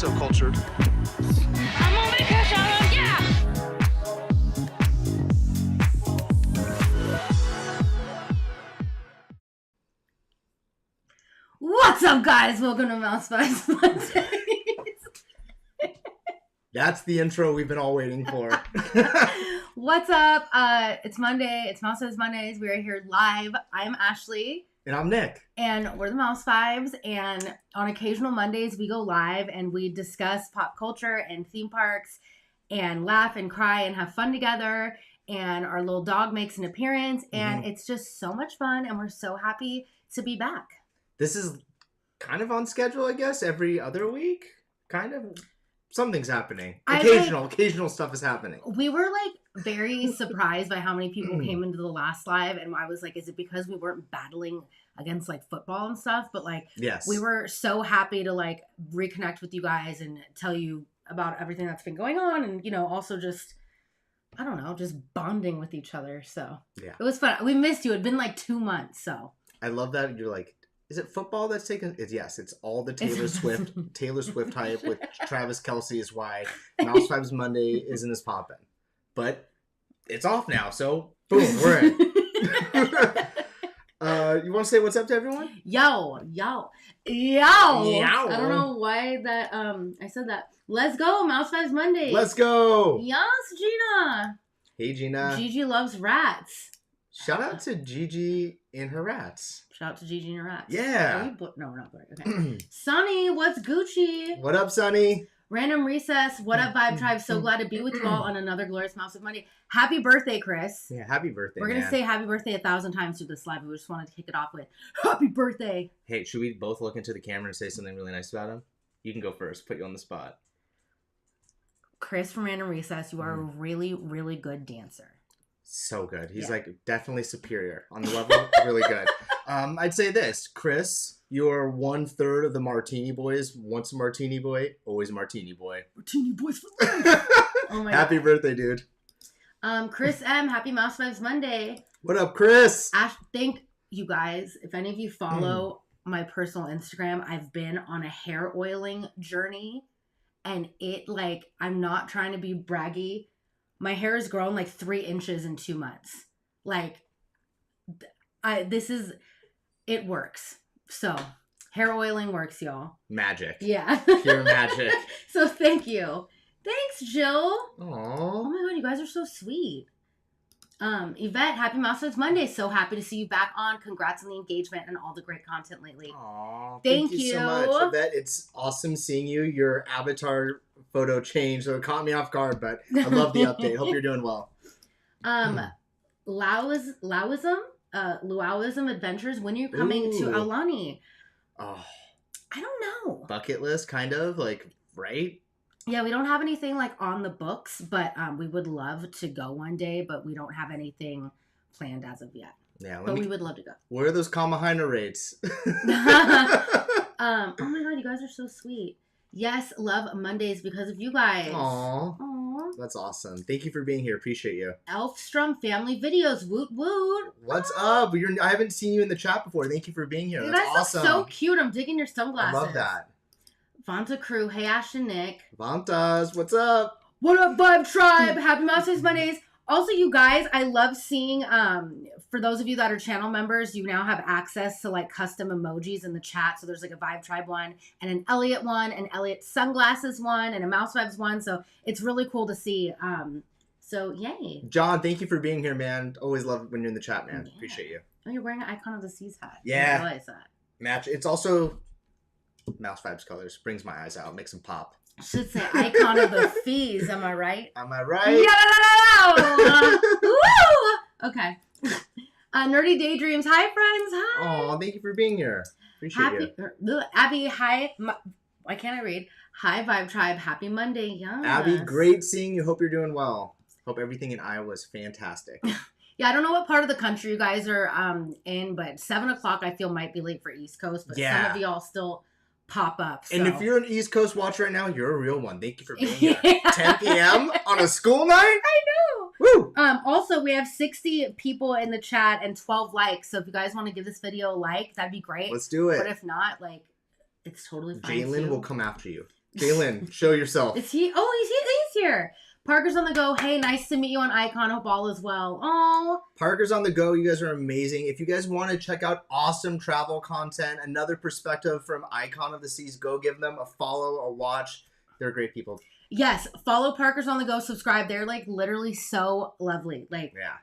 so cultured. I'm gonna make her shout, yeah! What's up, guys? Welcome to Mousevibes Mondays. That's the intro we've been all waiting for. What's up? It's Monday. It's Mousevibes Mondays. We are here live. I'm Ashley. And I'm Nick. And we're the Mousevibes. And on occasional Mondays, we go live and we discuss pop culture and theme parks and laugh and cry and have fun together. And our little dog makes an appearance. And it's just so much fun. And we're so happy to be back. This is kind of on schedule, I guess, every other week. Kind of. Something's happening. Occasional stuff is happening. We were very surprised by how many people came into the last live, and I was like, is it because we weren't battling against football and stuff? But yes, we were so happy to reconnect with you guys and tell you about everything that's been going on, and also just I don't know, just bonding with each other. So yeah, it was fun. We missed you. It'd been 2 months. So I love that you're like. Is it football that's taken? Yes, it's all the Taylor Swift hype with Travis Kelce is why Mousevibes Monday isn't as poppin'. But it's off now, so boom, we're in. You want to say what's up to everyone? Yo. I don't know why that I said that. Let's go, Mousevibes Monday. Let's go. Yes, Gina. Hey, Gina. Gigi loves rats. Shout out to Gigi and her rats. Shout out to Gigi and her rats. Yeah. No, we're not. Okay. Sonny, what's Gucci? What up, Sonny? Random Recess. What up, Vibe Tribe? So glad to be with you all on another glorious Mouse of Monday. Happy birthday, Chris. Yeah, happy birthday, We're going to say happy birthday 1,000 times through this live. We just wanted to kick it off with happy birthday. Hey, should we both look into the camera and say something really nice about him? You can go first. Put you on the spot. Chris from Random Recess, you are a really, really good dancer. So good. He's definitely superior on the level. Really good. I'd say this, Chris, you're 1/3 of the Martini Boys. Once a Martini Boy, always a Martini Boy. Martini Boys for life. Oh my Happy birthday, dude. Chris M, happy Mousevibes Monday. What up, Chris? Thank you guys. If any of you follow my personal Instagram, I've been on a hair oiling journey, and it I'm not trying to be braggy. My hair has grown 3 inches in 2 months. It works. So, hair oiling works, y'all. Magic. Yeah. Pure magic. So, thank you. Thanks, Jill. Aww. Oh my God, you guys are so sweet. Yvette, happy Mousevibes Monday. So happy to see you back on. Congrats on the engagement and all the great content lately. Aww. Thank you so much, Yvette. It's awesome seeing you. Your avatar photo changed, so it caught me off guard, but I love the update. Hope you're doing well. Luauism Adventures, when are you coming to Aulani? Oh, I don't know. Bucket list, kind of, right? Yeah, we don't have anything on the books, but we would love to go one day, but we don't have anything planned as of yet. Yeah, we would love to go. Where are those Kamahina rates? Oh my God, you guys are so sweet. Yes, love Mondays because of you guys. Aww. That's awesome. Thank you for being here. Appreciate you. Elfstrom Family Videos. Woot woot. What's up? I haven't seen you in the chat before. Thank you for being here. That's awesome. So cute. I'm digging your sunglasses. I love that. Vanta Crew. Hey, Ash and Nick. Vantas. What's up? What up, Vibe Tribe? Happy Mousevibes Mondays. Also, you guys, I love seeing, for those of you that are channel members, you now have access to custom emojis in the chat. So there's a Vibe Tribe one and an Elliot one, an Elliot Sunglasses one, and a Mousevibes one. So it's really cool to see. So yay. John, thank you for being here, man. Always love it when you're in the chat, man. Yeah. Appreciate you. Oh, you're wearing an Icon of the Seas hat. Yeah. I didn't realize that. Match. It's also Mousevibes colors. Brings my eyes out. Makes them pop. Should say Icon of the Fees, am I right? Am I right? Yeah! Woo! Okay. Nerdy Daydreams. Hi, friends. Hi. Oh, thank you for being here. Appreciate you. Abby, hi. Why can't I read? Hi, Vibe Tribe. Happy Monday. Yes. Abby, great seeing you. Hope you're doing well. Hope everything in Iowa is fantastic. Yeah, I don't know what part of the country you guys are in, but 7 o'clock I feel might be late for East Coast, but some of y'all still pop up. So. And if you're an East Coast watcher right now, you're a real one. Thank you for being here. 10 p.m. on a school night? I know. Woo! Also, we have 60 people in the chat and 12 likes. So if you guys want to give this video a like, that'd be great. Let's do it. But if not, it's totally fine. Jalen will come after you. Jalen, show yourself. Is he? Oh, he's here. Parker's on the go. Hey, nice to meet you on Icon. Hope all is well. Oh, Parker's on the go. You guys are amazing. If you guys want to check out awesome travel content, another perspective from Icon of the Seas, go give them a follow, a watch. They're great people. yes. Follow Parker's on the go. Subscribe. They're like literally so lovely. Like, Yeah.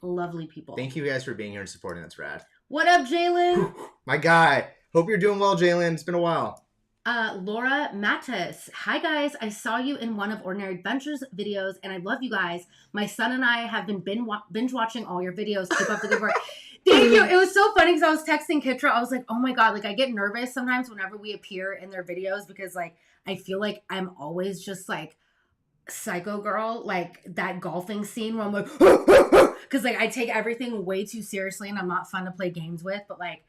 lovely people. Thank you guys for being here and supporting. That's rad. What up, Jalen? My guy. Hope you're doing well, Jalen. It's been a while. Laura Mattis. Hi, guys. I saw you in one of Ordinary Adventures videos, and I love you guys. My son and I have been binge watching all your videos. Keep up the good work. Thank you. It was so funny because I was texting Kitra. I was like, oh my God. Like, I get nervous sometimes whenever we appear in their videos because, like, I feel like I'm always just, like, psycho girl. Like, that golfing scene where I'm like, because, like, I take everything way too seriously and I'm not fun to play games with. But, like,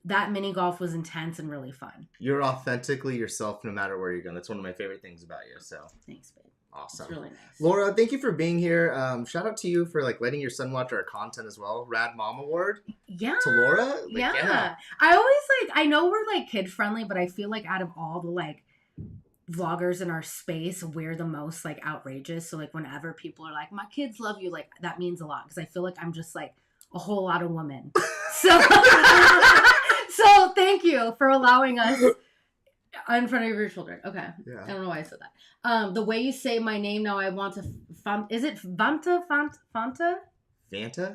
that mini golf was intense and really fun. You're authentically yourself no matter where you're going. That's one of my favorite things about you. So Thanks, babe. awesome. It's really nice. Laura, thank you for being here. Shout out to you for like letting your son watch our content as well. Rad Mom Award Yeah. to Laura. Like, Yeah. I always I know we're like kid friendly, but I feel like out of all the like vloggers in our space, we're the most like outrageous. So like whenever people are like, my kids love you, like that means a lot because I feel like I'm just like a whole lot of women. So so thank you for allowing us in front of your children. Okay. Yeah. I don't know why I said that. The way you say my name now, I want to is it Fanta? Fanta?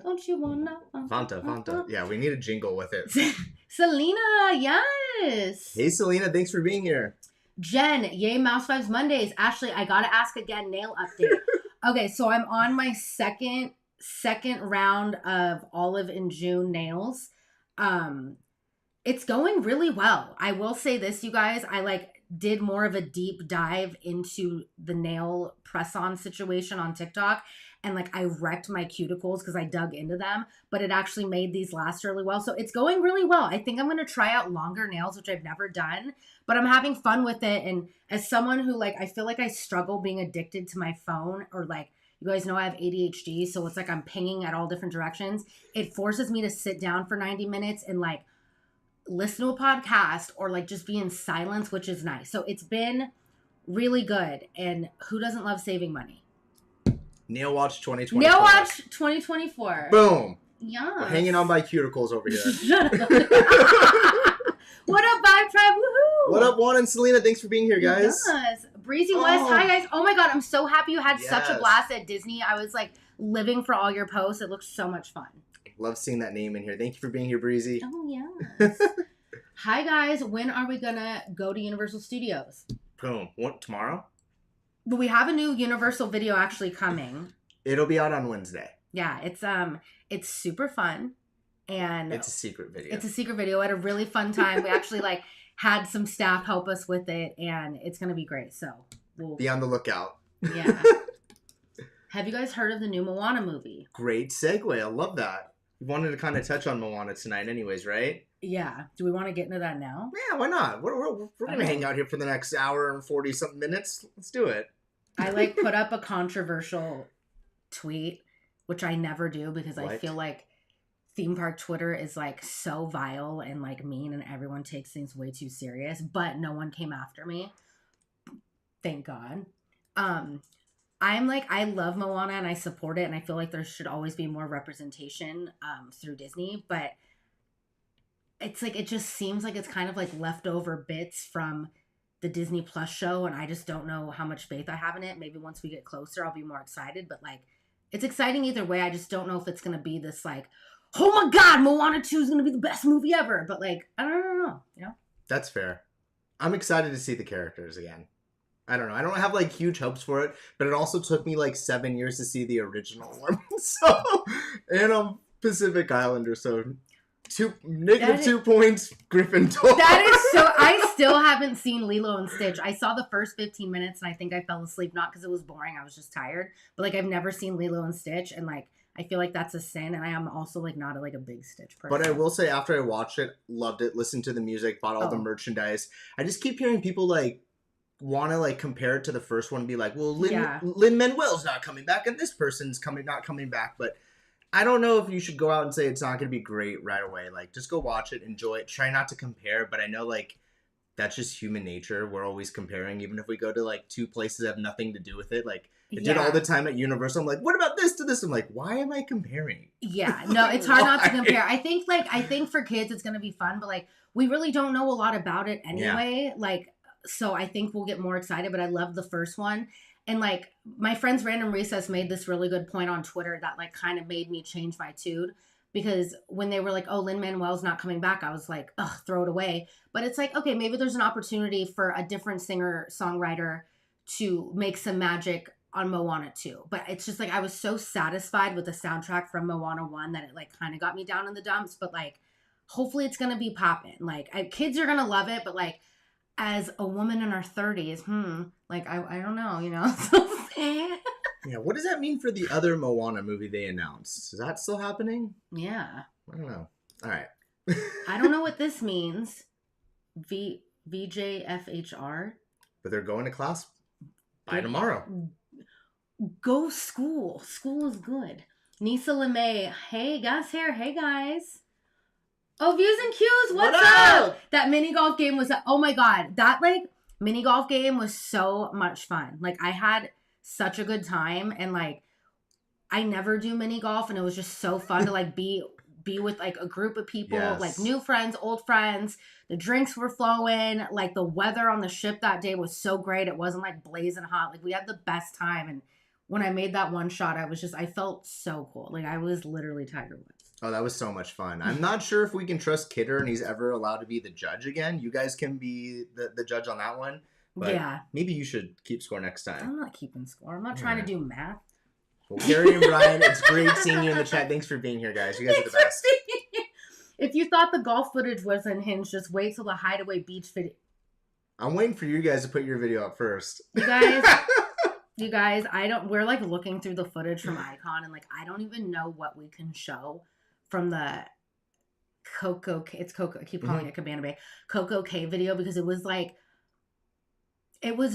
Don't you wanna? Fanta. Yeah, we need a jingle with it. Selena, yes. Hey, Selena, thanks for being here. Jen, yay, Mouse Vibes Mondays. Ashley, I gotta ask again, nail update. Okay, so I'm on my second round of Olive and June nails. It's going really well. I will say this, you guys, I like did more of a deep dive into the nail press-on situation on TikTok. And like I wrecked my cuticles because I dug into them, but it actually made these last really well. So it's going really well. I think I'm going to try out longer nails, which I've never done, but I'm having fun with it. And as someone who like, I feel like I struggle being addicted to my phone, or like, you guys know I have ADHD. So it's like I'm pinging at all different directions. It forces me to sit down for 90 minutes and like listen to a podcast or like just be in silence, which is nice. So it's been really good. And who doesn't love saving money? Nail Watch 2024. Nail Watch 2024. Boom. Yeah. We're hanging on by cuticles over here. Shut up. What up, Vibe Tribe? Woohoo! What up, Juan and Selena? Thanks for being here, guys. Yes. Breezy West. Hi, guys. Oh my God. I'm so happy you had such a Yes. blast at Disney. I was like living for all your posts. It looks so much fun. Love seeing that name in here. Thank you for being here, Breezy. Oh, yes. Hi, guys. When are we going to go to Universal Studios? Boom. What, tomorrow? But we have a new Universal video actually coming. It'll be out on Wednesday. Yeah, it's super fun, and It's a secret video. it's a secret video. We had a really fun time. We actually like had some staff help us with it, and it's gonna be great. So we'll Be on the lookout. yeah. Have you guys heard of the new Moana movie? Great segue. I love that. We wanted to kind of touch on Moana tonight anyways, right? Yeah. Do we want to get into that now? Yeah, why not? We're going to Okay. hang out here for the next hour and 40-something minutes. Let's do it. I like put up a controversial tweet, which I never do because I What? feel like theme park Twitter is like so vile and like mean and everyone takes things way too serious, but no one came after me. Thank God. I'm like, I love Moana and I support it and I feel like there should always be more representation through Disney, but it's like, it just seems like it's kind of like leftover bits from the Disney Plus show, and I just don't know how much faith I have in it. Maybe once we get closer, I'll be more excited, but like, it's exciting either way. I just don't know if it's going to be this like, oh my God, Moana 2 is going to be the best movie ever. But like, I don't know, you know? That's fair. I'm excited to see the characters again. I don't know. I don't have like huge hopes for it, but it also took me like 7 years to see the original one. So, and I'm Pacific Islander, so negative 2 points, Gryffindor. That is so, I still haven't seen Lilo and Stitch. I saw the first 15 minutes and I think I fell asleep, not because it was boring. I was just tired, but like, I've never seen Lilo and Stitch. And like, I feel like that's a sin. And I am also like not a big Stitch person. But I will say, after I watched it, loved it, listened to the music, bought all the merchandise. I just keep hearing people like want to like compare it to the first one and be like, well, Lin-Manuel's not coming back and this person's not coming back. But I don't know if you should go out and say it's not going to be great right away. Like, just go watch it, enjoy it, try not to compare. But I know like that's just human nature. We're always comparing, even if we go to like two places that have nothing to do with it. Like I did all the time at Universal. I'm like, what about this to this? I'm like, why am I comparing? Yeah, no, it's hard not to compare. I think for kids it's gonna be fun, but like we really don't know a lot about it anyway. Like, so I think we'll get more excited. But I love the first one, and like my friend's Random Recess made this really good point on Twitter that like kind of made me change my tune. Because when they were like, oh, Lin-Manuel's not coming back, I was like, ugh, throw it away. But it's like, okay, maybe there's an opportunity for a different singer-songwriter to make some magic on Moana 2. But it's just like, I was so satisfied with the soundtrack from Moana 1 that it like kind of got me down in the dumps. But like, hopefully it's going to be popping. Like, kids are going to love it. But like, as a woman in her 30s, like, I don't know, you know? Yeah, what does that mean for the other Moana movie they announced? Is that still happening? Yeah. I don't know. All right. I don't know what this means. VJFHR. But they're going to class by tomorrow. Go school. School is good. Nisa LeMay. Hey, Gus here. Hey, guys. Oh, Views and Cues. What's up? That mini golf game was, oh my God. That like mini golf game was so much fun. Like I had such a good time, and like I never do mini golf, and it was just so fun to like be with like a group of people, like new friends, old friends. The drinks were flowing. Like the weather on the ship that day was so great. It wasn't like blazing hot. Like we had the best time. And when I made that one shot, I felt so cool. Like I was literally Tiger Woods. Oh, that was so much fun. I'm not sure if we can trust Kidder and he's ever allowed to be the judge again. You guys can be the judge on that one. But yeah, maybe you should keep score next time. I'm not keeping score. I'm not trying to do math. Well, Gary and Brian, it's great seeing you in the chat. Thanks for being here, guys. You guys are the best. If you thought the golf footage was unhinged, just wait till the Hideaway Beach video. I'm waiting for you guys to put your video up first. You guys, we're like looking through the footage from Icon, and like I don't even know what we can show from the Coco. It's Coco. I keep calling it Cabana Bay. Coco K video, because it was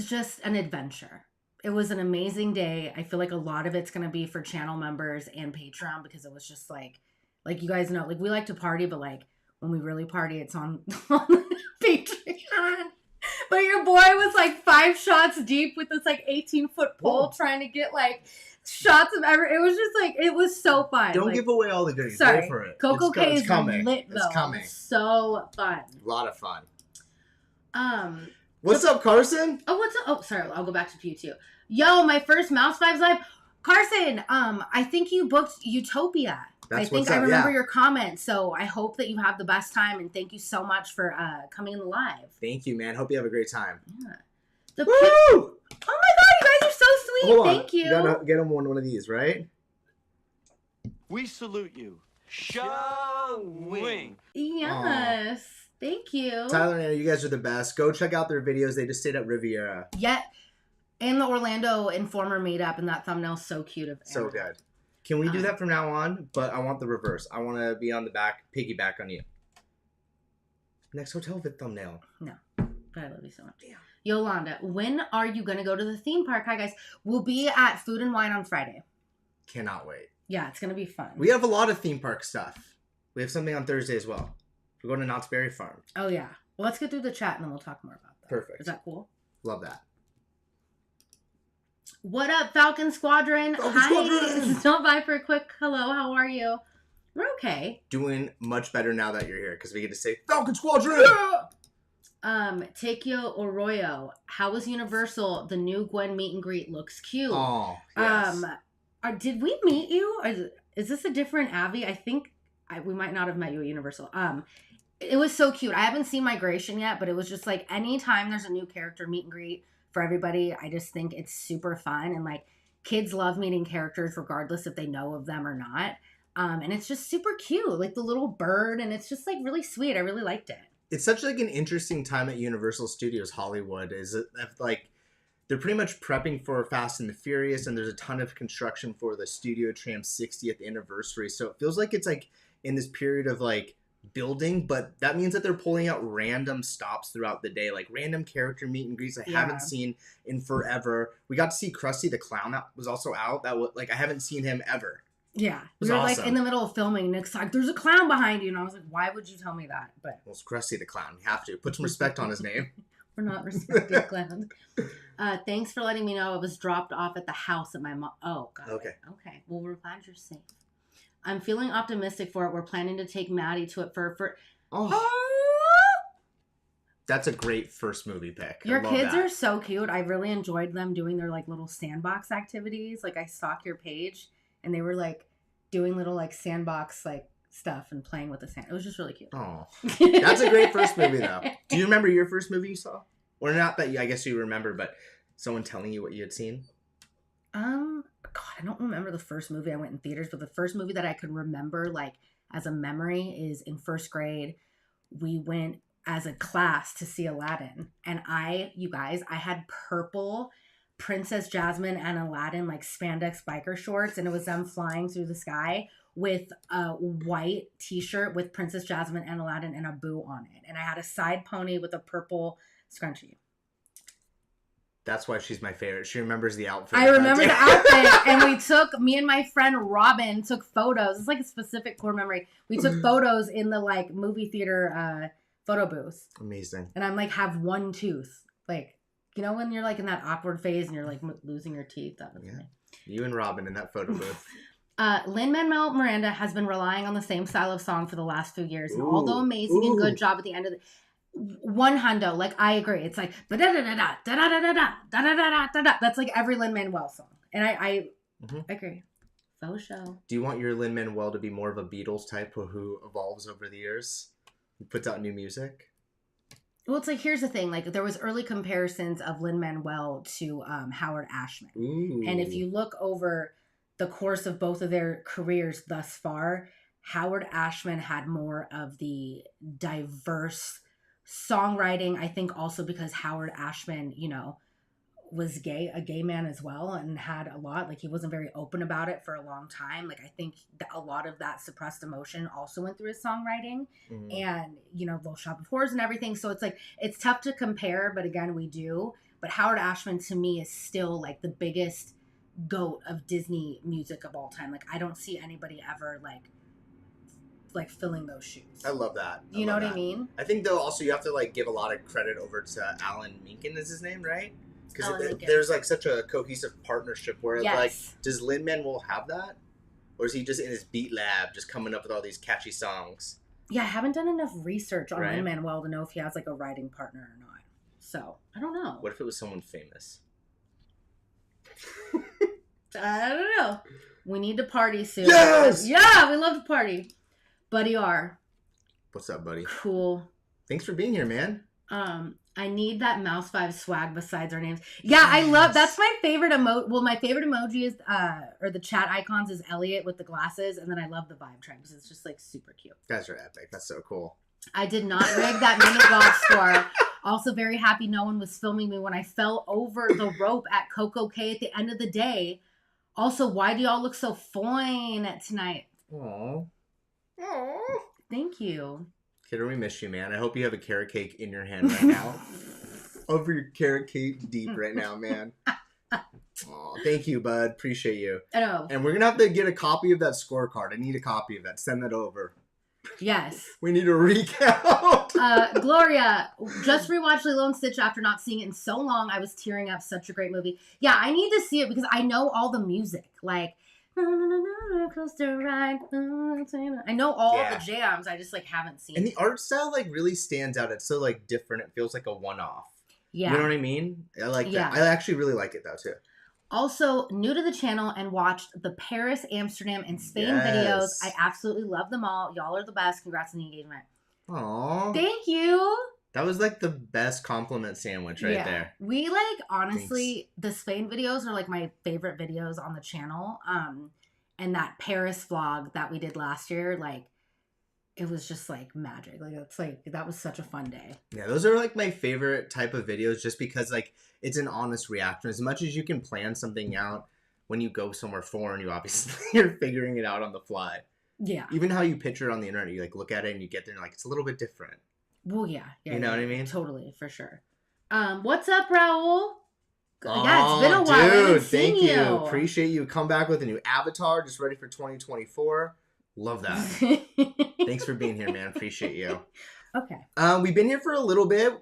just an adventure. It was an amazing day. I feel like a lot of it's going to be for channel members and Patreon, because it was just like you guys know, like we like to party, but like when we really party, it's on Patreon. But your boy was like 5 shots deep with this like 18-foot pole trying to get like shots of it was just like, it was so fun. Don't give away all the goodies. Sorry. Go for it. Coco K is coming. Lit though. It's coming. So fun. A lot of fun. What's up, Carson? Oh, what's up? Oh, sorry. I'll go back to you too. Yo, my first Mouse Vibes live. Carson, I think you booked Utopia. I remember your comment, so I hope that you have the best time, and thank you so much for coming in the live. Thank you, man. Hope you have a great time. Yeah. Woo! Oh my God, you guys are so sweet. Hold on. Thank you. You gotta get them one of these, right? We salute you. Showing. Yes. Aww. Thank you. Tyler and Anna, you guys are the best. Go check out their videos. They just stayed at Riviera. Yeah. And the Orlando Informer meetup, and that thumbnail's so cute of Anna. So good. Can we do that from now on? But I want the reverse. I want to be on the back, piggyback on you. Next hotel vid thumbnail. No. But I love you so much. Yeah. Yolanda, when are you going to go to the theme park? Hi, guys. We'll be at Food and Wine on Friday. Cannot wait. Yeah, it's going to be fun. We have a lot of theme park stuff. We have something on Thursday as well. We're going to Knott's Berry Farm. Oh, yeah. Well, let's get through the chat, and then we'll talk more about that. Perfect. Is that cool? Love that. What up, Falcon Squadron? Hi. Stop by for a quick hello. How are you? We're okay. Doing much better now that you're here, because we get to say Falcon Squadron. Takeo Oroyo. How was Universal? The new Gwen meet and greet looks cute. Oh, yes. Did we meet you? Is this a different Abby? I think we might not have met you at Universal. It was so cute. I haven't seen Migration yet, but it was just like anytime there's a new character meet and greet for everybody, I just think it's super fun. And like kids love meeting characters regardless if they know of them or not. And it's just super cute, like the little bird, and it's just like really sweet. I really liked it. It's such like an interesting time at Universal Studios Hollywood. Is it like they're pretty much prepping for Fast and the Furious, and there's a ton of construction for the Studio Tram 60th anniversary. So it feels like it's like in this period of like building, but that means that they're pulling out random stops throughout the day, like random character meet and greets I haven't seen in forever. We got to see Krusty the Clown that was also out. That was like I haven't seen him ever. Yeah. was We were awesome. like in the middle of filming. Nick's like, there's a clown behind you. And I was like, why would you tell me that? But Well, it's Krusty the Clown. You have to. Put some respect on his name. we're not respecting clowns. Thanks for letting me know it was dropped off at the house at my mom. Oh, God. Okay. Okay. Well, we're glad you're safe. I'm feeling optimistic for it. We're planning to take Maddie to it for That's a great first movie pick. Your I love kids that. are so cute. I really enjoyed them doing their like little sandbox activities. Like I stalk your page and they were like doing little like sandbox like stuff and playing with the sand. It was just really cute. Oh, that's a great first movie though. Do you remember your first movie you saw? Or not that I guess you remember, but someone telling you what you had seen? God, I don't remember the first movie I went in theaters, but the first movie that I could remember like as a memory is in first grade. We went as a class to see Aladdin, and you guys, I had purple Princess Jasmine and Aladdin like spandex biker shorts, and it was them flying through the sky with a white t-shirt with Princess Jasmine and Aladdin and a boo on it, and I had a side pony with a purple scrunchie. That's why she's my favorite. She remembers the outfit. I remember the outfit, and me and my friend Robin took photos. It's like a specific core memory. We took photos in the like movie theater photo booth. Amazing. And I'm like have one tooth. Like, you know when you're like in that awkward phase and you're like losing your teeth? That was me. You and Robin in that photo booth. Lin-Manuel Miranda has been relying on the same style of song for the last few years. And although amazing and good job at the end of the one hundo, like I agree. It's like that's like every Lin-Manuel song. And I agree. Faux show. Do you want your Lin-Manuel to be more of a Beatles type who evolves over the years? Who puts out new music? Well, it's like, here's the thing. Like, there was early comparisons of Lin-Manuel to Howard Ashman. Ooh. And if you look over the course of both of their careers thus far, Howard Ashman had more of the diverse songwriting. I think also because Howard Ashman, you know, was a gay man as well, and had a lot, like he wasn't very open about it for a long time. Like I think that a lot of that suppressed emotion also went through his songwriting and, you know, Little Shop of Horrors and everything. So it's like, it's tough to compare, but again, we do. But Howard Ashman to me is still like the biggest GOAT of Disney music of all time. Like I don't see anybody ever like filling those shoes. I love that. You know what I mean? I think though also you have to like give a lot of credit over to Alan Menken is his name, right? Because there's like such a cohesive partnership where like, does Lin-Manuel have that? Or is he just in his beat lab just coming up with all these catchy songs? Yeah, I haven't done enough research on Lin-Manuel to know if he has like a writing partner or not. So, I don't know. What if it was someone famous? I don't know. We need to party soon. Yes! Yeah, we love to party. Buddy R. What's up, buddy? Cool. Thanks for being here, man. I need that Mouse 5 swag besides our names. Yeah, I love, that's my favorite emoji. Well, my favorite emoji is, or the chat icons is Elliot with the glasses. And then I love the vibe track because it's just like super cute. You guys are epic. That's so cool. I did not rig that mini golf score. Also very happy no one was filming me when I fell over the rope at Coco K at the end of the day. Also, why do y'all look so fine tonight? Aww. Thank you. Kidder, we miss you, man. I hope you have a carrot cake in your hand right now. Over your carrot cake deep right now, man. Aw, thank you, bud. Appreciate you. I know. And we're going to have to get a copy of that scorecard. I need a copy of that. Send that over. Yes. We need a recount. Gloria, just rewatched Lilo and Stitch after not seeing it in so long. I was tearing up. Such a great movie. Yeah, I need to see it because I know all the music. Like, close to right. I know all the jams. I just like haven't seen and it. the art style like really stands out. It's so like different. It feels like a one-off. Yeah. You know what I mean? I like that. I actually really like it though too. Also, new to the channel and watched the Paris, Amsterdam, and Spain videos. I absolutely love them all. Y'all are the best. Congrats on the engagement. Aww. Thank you. That was like the best compliment sandwich right there. We like, honestly, the Spain videos are like my favorite videos on the channel. And that Paris vlog that we did last year, like, it was just like magic. Like, it's like, that was such a fun day. Yeah, those are like my favorite type of videos just because like it's an honest reaction. As much as you can plan something out when you go somewhere foreign, you obviously you're figuring it out on the fly. Yeah. Even how you picture it on the internet, you like look at it and you get there and you're like, it's a little bit different. Well, yeah. You know what I mean? Totally, for sure. What's up, Raul? Yeah, it's been a while. I haven't Dude, seen thank you. you. Appreciate you. Come back with a new avatar, just ready for 2024. Love that. Thanks for being here, man. Appreciate you. Okay. We've been here for a little bit.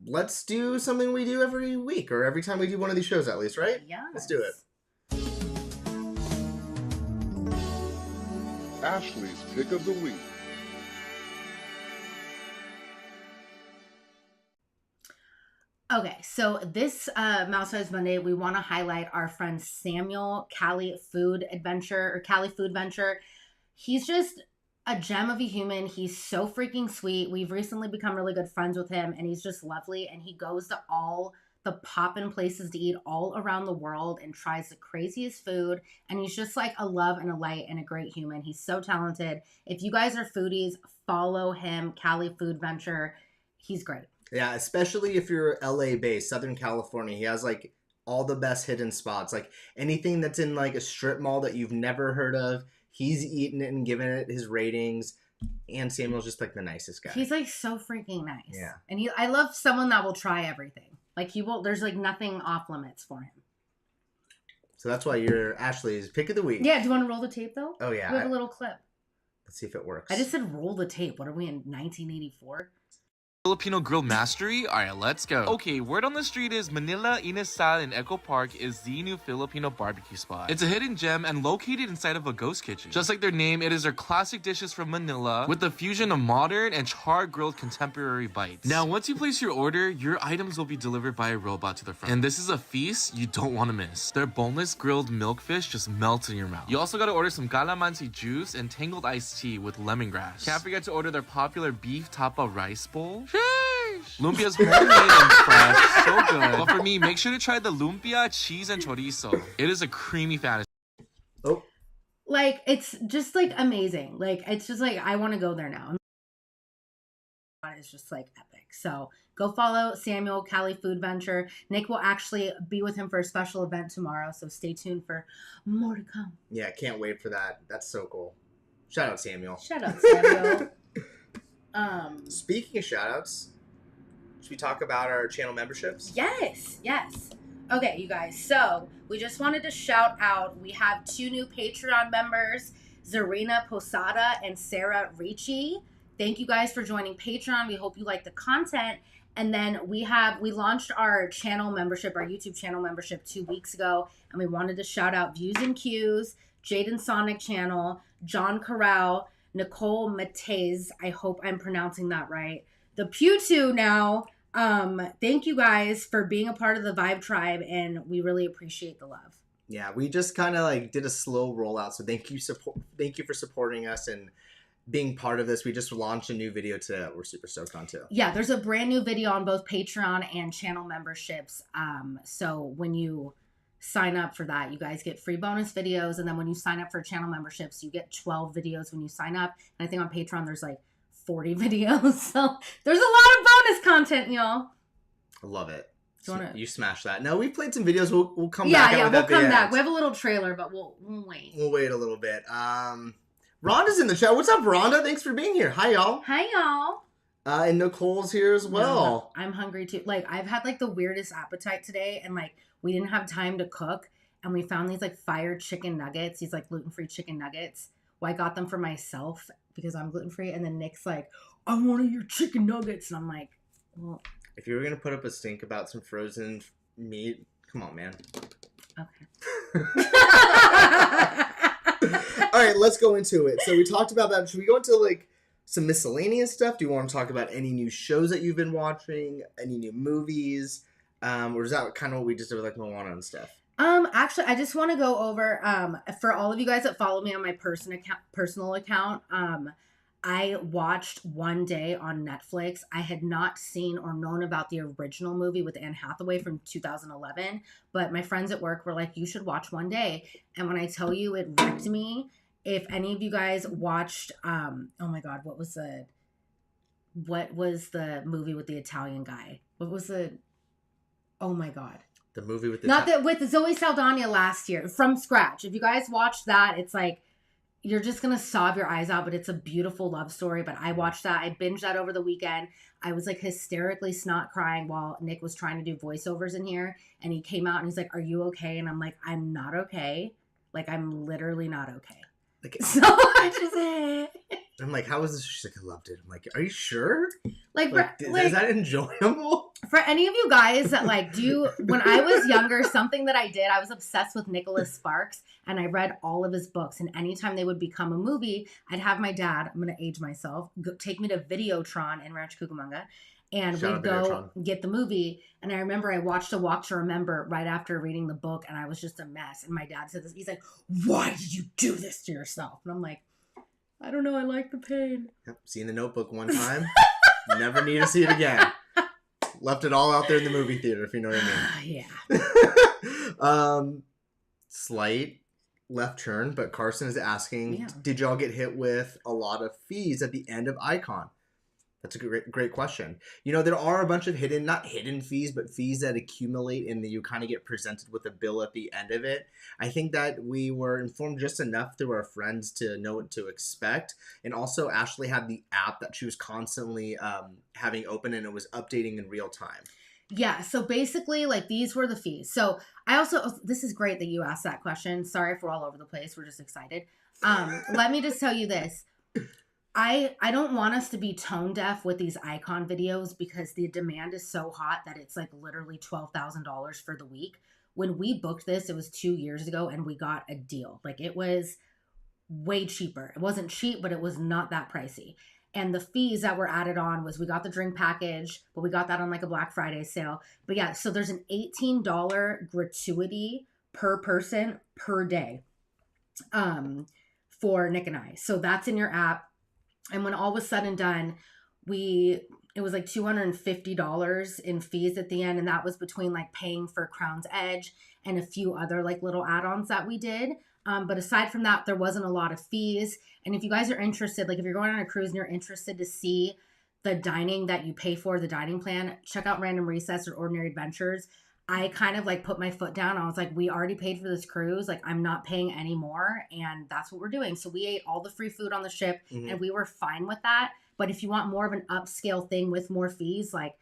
Let's do something we do every week, or every time we do one of these shows at least, right? Yeah. Let's do it. Ashley's Pick of the Week. Okay, so this Mouse Monday, we want to highlight our friend Samuel Cali Food Venture. He's just a gem of a human. He's so freaking sweet. We've recently become really good friends with him, and he's just lovely. And he goes to all the poppin' places to eat all around the world and tries the craziest food. And he's just like a love and a light and a great human. He's so talented. If you guys are foodies, follow him, Cali Food Venture. He's great. Yeah, especially if you're LA based, Southern California. He has like all the best hidden spots. Like anything that's in like a strip mall that you've never heard of, he's eaten it and given it his ratings. And Samuel's just like the nicest guy. He's like so freaking nice. Yeah. And I love someone that will try everything. Like there's like nothing off limits for him. So that's why you're Ashley's Pick of the Week. Yeah, do you want to roll the tape though? Oh yeah. We have a little clip. Let's see if it works. I just said roll the tape. What are we in 1984? Filipino grill mastery? Alright, let's go. Okay, word on the street is Manila Inasal in Echo Park is the new Filipino barbecue spot. It's a hidden gem and located inside of a ghost kitchen. Just like their name, it is their classic dishes from Manila with the fusion of modern and char-grilled contemporary bites. Now, once you place your order, your items will be delivered by a robot to the front. And this is a feast you don't want to miss. Their boneless grilled milkfish just melts in your mouth. You also gotta order some calamansi juice and tangled iced tea with lemongrass. Can't forget to order their popular beef tapa rice bowl. Lumpia's homemade and fresh, so good. But for me, make sure to try the lumpia, cheese, and chorizo. It is a creamy fantasy. Oh. Like, it's just like amazing. Like, it's just like, I want to go there now. It's just like epic. So go follow Samuel Cali Food Venture. Nick will actually be with him for a special event tomorrow. So stay tuned for more to come. Yeah, can't wait for that. That's so cool. Shout out Samuel. Shout out Samuel. Speaking of shout outs, should we talk about our channel memberships? Yes. Okay, you guys. So we just wanted to shout out. We have 2 new Patreon members, Zarina Posada and Sarah Ricci. Thank you guys for joining Patreon. We hope you like the content. And then we launched our channel membership, our YouTube channel membership 2 weeks ago. And we wanted to shout out Views and Cues, Jaden Sonic Channel, John Corral, Nicole Matez. I hope I'm pronouncing that right. The Pew2 now. Thank you guys for being a part of the Vibe Tribe, and we really appreciate the love. Yeah, we just kind of like did a slow rollout. So thank you for supporting us and being part of this. We just launched a new video today that we're super stoked on too. Yeah, there's a brand new video on both Patreon and channel memberships. So when you sign up for that, you guys get free bonus videos, and then when you sign up for channel memberships, you get 12 videos when you sign up. And I think on Patreon there's like 40 videos, so there's a lot of bonus content, y'all. I love it. You smashed that. No, we played some videos. We'll come back. Yeah, we'll come back. We have a little trailer, but we'll wait. We'll wait a little bit. Rhonda's in the chat. What's up, Rhonda? Thanks for being here. Hi, y'all. Hi, y'all. And Nicole's here as well. I'm hungry too. Like, I've had like the weirdest appetite today, and like we didn't have time to cook, and we found these like fire chicken nuggets, these like gluten-free chicken nuggets. Well, I got them for myself because I'm gluten-free, and then Nick's like, I want your chicken nuggets, and I'm like, well, if you were gonna put up a stink about some frozen meat, come on, man. Okay. All right, let's go into it. So we talked about that. Should we go into like some miscellaneous stuff? Do you want to talk about any new shows that you've been watching? Any new movies? Or is that kind of what we just did with like Moana and stuff? Actually, I just want to go over, for all of you guys that follow me on my personal account, I watched One Day on Netflix. I had not seen or known about the original movie with Anne Hathaway from 2011, but my friends at work were like, you should watch One Day. And when I tell you it wrecked me, if any of you guys watched, oh my God, what was the movie with the Italian guy? Oh my God. The movie with with Zoe Saldana last year, From Scratch. If you guys watched that, it's like, you're just gonna sob your eyes out, but it's a beautiful love story. But I watched that. I binged that over the weekend. I was like hysterically snot crying while Nick was trying to do voiceovers in here. And he came out and he's like, "Are you okay?" And I'm like, "I'm not okay. Like, I'm literally not okay." Like, So I just I'm like, how was this? She's like, I loved it. I'm like, are you sure? like Is that enjoyable? for any of you guys that like do, when I was younger, something that I did, I was obsessed with Nicholas Sparks and I read all of his books. And anytime they would become a movie, I'd have my dad, I'm going to age myself, take me to Videotron in Rancho Cucamonga. And Shout we'd out go get the movie. And I remember I watched A Walk to Remember right after reading the book. And I was just a mess. And my dad said this. He's like, "Why did you do this to yourself?" And I'm like, "I don't know. I like the pain." Yep. Seen The Notebook one time. Never need to see it again. Left it all out there in the movie theater, if you know what I mean. Yeah. Slight left turn, but Carson is asking, Yeah. did y'all get hit with a lot of fees at the end of Icon? That's a great question. You know, there are a bunch of not hidden fees, but fees that accumulate and that you kind of get presented with a bill at the end of it. I think that we were informed just enough through our friends to know what to expect. And also Ashley had the app that she was constantly having open and it was updating in real time. Yeah, so basically, like, these were the fees. So this is great that you asked that question. Sorry if we're all over the place. We're just excited. Let me just tell you this. I don't want us to be tone deaf with these Icon videos because the demand is so hot that it's like literally $12,000 for the week. When we booked this, it was 2 years ago and we got a deal. Like, it was way cheaper. It wasn't cheap, but it was not that pricey. And the fees that were added on was we got the drink package, but we got that on like a Black Friday sale. But yeah, so there's an $18 gratuity per person per day for Nick and I. So that's in your app. And when all was said and done, it was like $250 in fees at the end. And that was between like paying for Crown's Edge and a few other like little add-ons that we did. But aside from that, there wasn't a lot of fees. And if you guys are interested, like if you're going on a cruise and you're interested to see the dining that you pay for, the dining plan, check out Random Recess or Ordinary Adventures. I kind of like put my foot down. I was like, we already paid for this cruise. Like, I'm not paying any more. And that's what we're doing. So we ate all the free food on the ship and we were fine with that. But if you want more of an upscale thing with more fees, like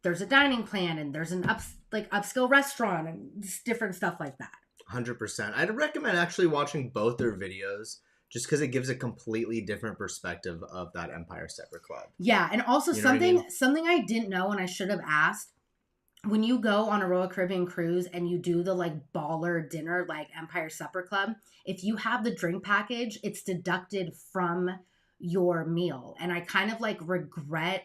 there's a dining plan and there's an upscale restaurant and just different stuff like that. 100%. I'd recommend actually watching both their videos just because it gives a completely different perspective of that Empire Supper Club. Yeah. And also You know what I mean? something I didn't know and I should have asked. When you go on a Royal Caribbean cruise and you do the like baller dinner, like Empire Supper Club, if you have the drink package, it's deducted from your meal. And I kind of like regret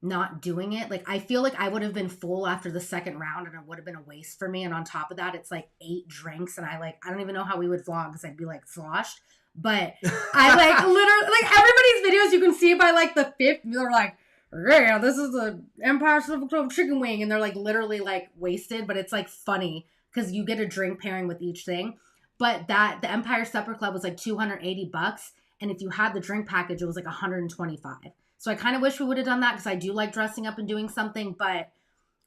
not doing it. Like, I feel like I would have been full after the second round and it would have been a waste for me. And on top of that, it's like 8 drinks. And I don't even know how we would vlog because I'd be like sloshed. But I like literally, like everybody's videos, you can see by like the 5th, they're like, "Yeah, this is the Empire Supper Club chicken wing," and they're like literally like wasted, but it's like funny because you get a drink pairing with each thing. But the Empire Supper Club was like $280, and if you had the drink package, it was like $125. So I kind of wish we would have done that because I do like dressing up and doing something, but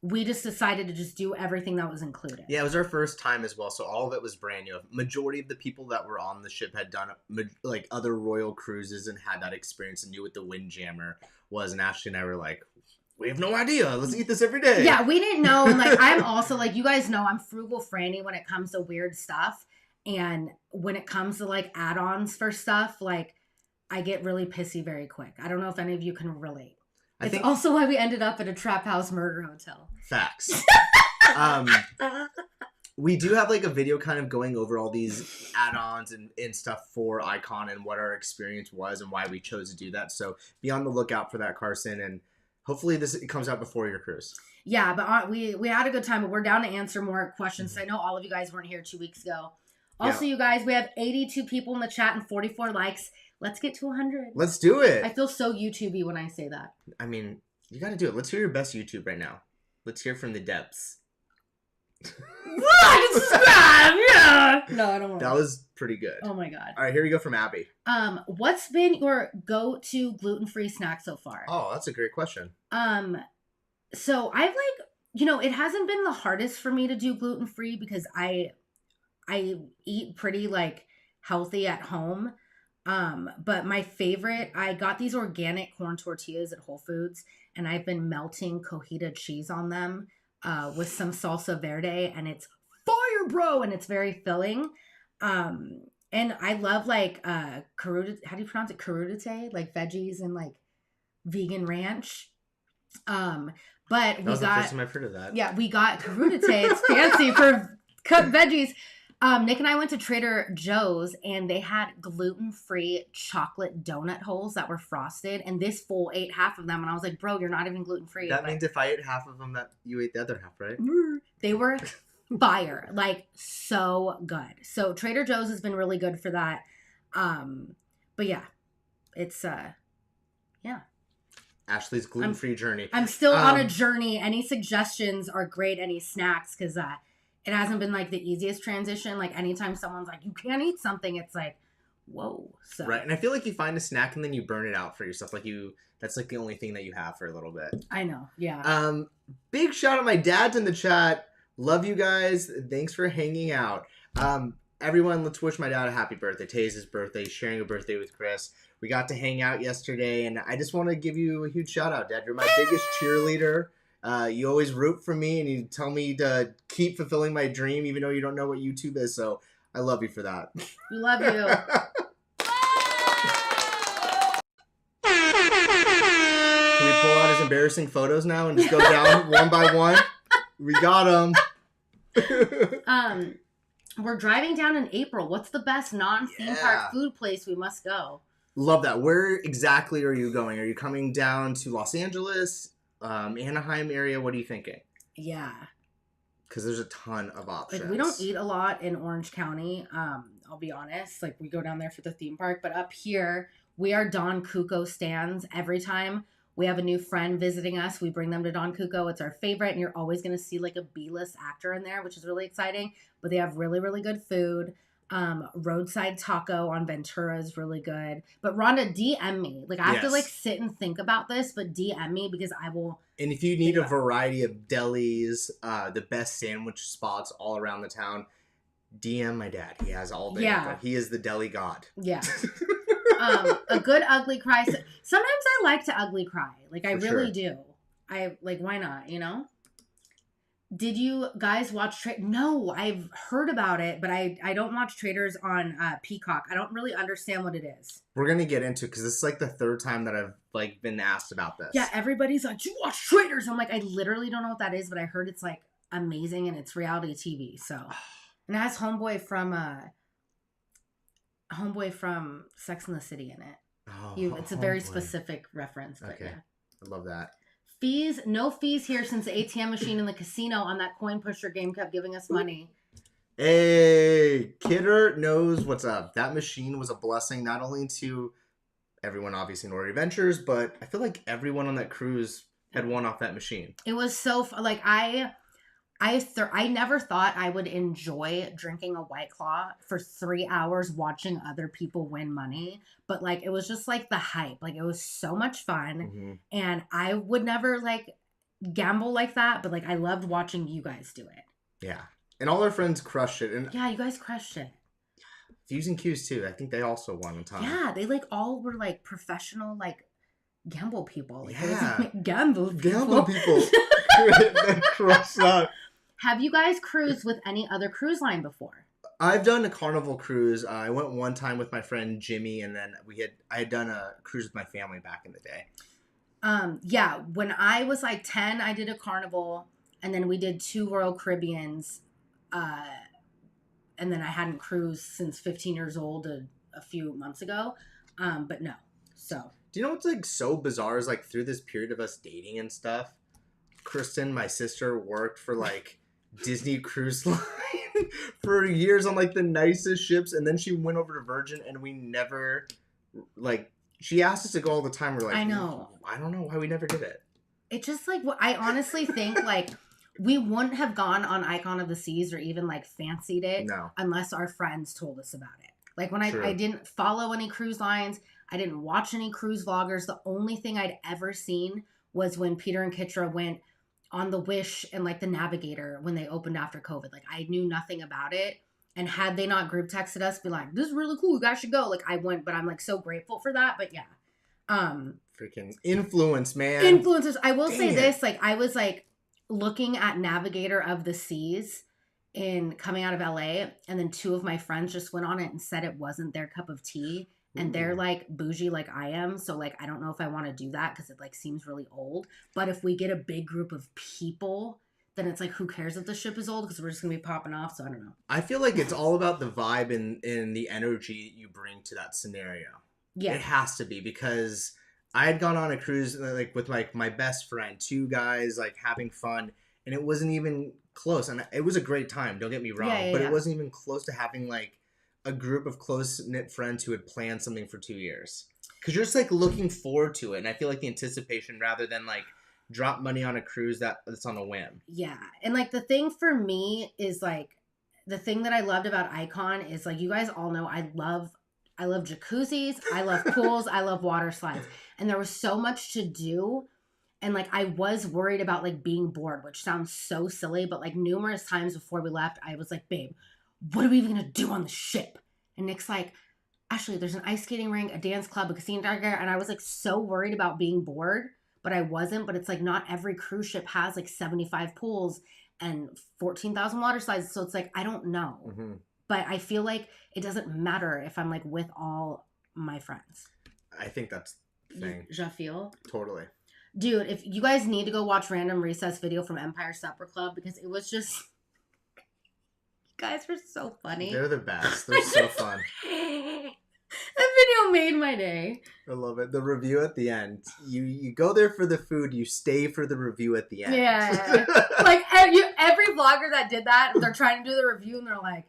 we just decided to just do everything that was included. Yeah, it was our first time as well, so all of it was brand new. Majority of the people that were on the ship had done like other royal cruises and had that experience and knew what the Windjammer was. And Ashley and I were like, we have no idea. Let's eat this every day. Yeah, we didn't know. And like, I'm also like, you guys know, I'm frugal Franny when it comes to weird stuff. And when it comes to like add-ons for stuff, like I get really pissy very quick. I don't know if any of you can relate. I It's think also why we ended up at a trap house murder hotel. facts. We do have like a video kind of going over all these add-ons and stuff for Icon and what our experience was and why we chose to do that. So be on the lookout for that, Carson, and hopefully it comes out before your cruise. Yeah, but we had a good time, but we're down to answer more questions. So I know all of you guys weren't here 2 weeks ago. Also, You guys, we have 82 people in the chat and 44 likes. Let's get to 100. Let's do it. I feel so YouTubey when I say that. I mean, you got to do it. Let's hear your best YouTube right now. Let's hear from the depths. Subscribe, yeah. No, I don't want That was pretty good. Oh my god. All right, here we go from Abby. What's been your go-to gluten-free snack so far? Oh, that's a great question. So I've it hasn't been the hardest for me to do gluten-free because I eat pretty like healthy at home. But my favorite, I got these organic corn tortillas at Whole Foods, and I've been melting cojita cheese on them with some salsa verde, and it's fire, bro, and it's very filling. And I love like carota, how do you pronounce it? Crudite, like veggies and like vegan ranch. But That we was the first got time I've heard of that. yeah, we got crudite. It's fancy for cut veggies. Nick and I went to Trader Joe's and they had gluten-free chocolate donut holes that were frosted, and this fool ate half of them, and I was like, bro, you're not even gluten-free. That But means if I ate half of them, that you ate the other half, right? they were fire, like so good. So Trader Joe's has been really good for that. But yeah, it's yeah. Ashley's gluten-free journey. I'm still on a journey. Any suggestions are great. Any snacks, because it hasn't been like the easiest transition. Like anytime someone's like, you can't eat something, it's like, whoa. So Right, and I feel like you find a snack and then you burn it out for yourself. Like that's like the only thing that you have for a little bit. I know, yeah. Big shout out, my dad's in the chat. Love you guys. Thanks for hanging out. Everyone, let's wish my dad a happy birthday. Today's his birthday. Sharing a birthday with Chris. We got to hang out yesterday, and I just want to give you a huge shout out, Dad. You're my biggest cheerleader. You always root for me, and you tell me to keep fulfilling my dream, even though you don't know what YouTube is. So I love you for that. We love you. Can we pull out his embarrassing photos now and just go down one by one? We got them. We're driving down in April. What's the best non-theme park food place we must go? Love that. Where exactly are you going? Are you coming down to Los Angeles, Anaheim area? What are you thinking? Yeah. Because there's a ton of options. Like, we don't eat a lot in Orange County. I'll be honest. Like, we go down there for the theme park. But up here, we are Don Cuco stands every time we have a new friend visiting us. We bring them to Don Cuco. It's our favorite. And you're always going to see like a B-list actor in there, which is really exciting. But they have really, really good food. Roadside Taco on Ventura is really good. But Rhonda, DM me. Like, I have to like sit and think about this, but DM me because I will. And if you need a variety of delis, the best sandwich spots all around the town, DM my dad. He has all day. Yeah. He is the deli god. Yeah. A good ugly cry. Sometimes I like to ugly cry. Like, I really do. I like, why not, you know? Did you guys watch No, I've heard about it, but I don't watch Traders on Peacock. I don't really understand what it is. We're gonna get into it because this is like the third time that I've like been asked about this. Yeah, everybody's like, you watch Traders. I'm like, I literally don't know what that is, but I heard it's like amazing and it's reality TV. So, and it has homeboy from Sex and the City in it. Oh, It's a very specific reference. But okay, yeah. I love that. Fees, no fees here since the ATM machine in the casino on that coin pusher game kept giving us money. Hey, Kidder knows what's up. That machine was a blessing not only to everyone obviously in Order Adventures, but I feel like everyone on that cruise had won off that machine. It was so like I never thought I would enjoy drinking a White Claw for 3 hours watching other people win money. But like, it was just like the hype. Like, it was so much fun. Mm-hmm. And I would never like gamble like that. But like, I loved watching you guys do it. Yeah. And all our friends crushed it. And yeah, you guys crushed it. Fuse and Q's too. I think they also won a ton. Yeah, they like all were like professional like gamble people. Like, Yeah. like, gamble people. Gamble people. They crushed that. Have you guys cruised with any other cruise line before? I've done a Carnival cruise. I went one time with my friend Jimmy, and then I had done a cruise with my family back in the day. Yeah, when I was like 10, I did a Carnival, and then we did 2 Royal Caribbeans, and then I hadn't cruised since 15 years old a few months ago, but no. So do you know what's like so bizarre is like through this period of us dating and stuff, Kristen, my sister, worked for like Disney Cruise Line for years on like the nicest ships, and then she went over to Virgin, and we never like. She asked us to go all the time. We're like, I know. I don't know why we never did it. It just like what I honestly think like we wouldn't have gone on Icon of the Seas or even like fancied it unless our friends told us about it. Like when I didn't follow any cruise lines, I didn't watch any cruise vloggers. The only thing I'd ever seen was when Peter and Kitra went on the Wish and like the Navigator when they opened after COVID. Like I knew nothing about it. And had they not group texted us, be like, this is really cool, you guys should go. Like, I went, but I'm like so grateful for that. But yeah. Freaking influence, man. Influencers. I will say Dang it. this, like, I was like looking at Navigator of the Seas in coming out of LA, and then 2 of my friends just went on it and said it wasn't their cup of tea. And they're like bougie like I am. So like, I don't know if I want to do that because it like seems really old. But if we get a big group of people, then it's like, who cares if the ship is old? Because we're just going to be popping off. So I don't know. I feel like it's all about the vibe and the energy you bring to that scenario. Yeah. It has to be, because I had gone on a cruise like with like my best friend, 2 guys like having fun, and it wasn't even close. And it was a great time, don't get me wrong, but it wasn't even close to having like a group of close-knit friends who had planned something for 2 years. Because you're just like looking forward to it, and I feel like the anticipation rather than like drop money on a cruise that's on a whim. Yeah. And like the thing for me is like, the thing that I loved about Icon is like, you guys all know I love jacuzzis, I love pools, I love water slides. And there was so much to do. And like, I was worried about like being bored, which sounds so silly, but like numerous times before we left, I was like, babe, what are we even gonna do on the ship? And Nick's like, Ashley, there's an ice skating rink, a dance club, a casino dagger. And I was like so worried about being bored, but I wasn't. But it's like, not every cruise ship has like 75 pools and 14,000 water slides. So it's like, I don't know. Mm-hmm. But I feel like it doesn't matter if I'm like with all my friends. I think that's the thing. Je feel. Totally. Dude, if you guys need to go watch Random Recess video from Empire Supper Club, because it was just, you guys were so funny. They're the best. They're so fun. That video made my day. I love it. The review at the end. You go there for the food. You stay for the review at the end. Yeah. Like every vlogger that did that, they're trying to do the review and they're like,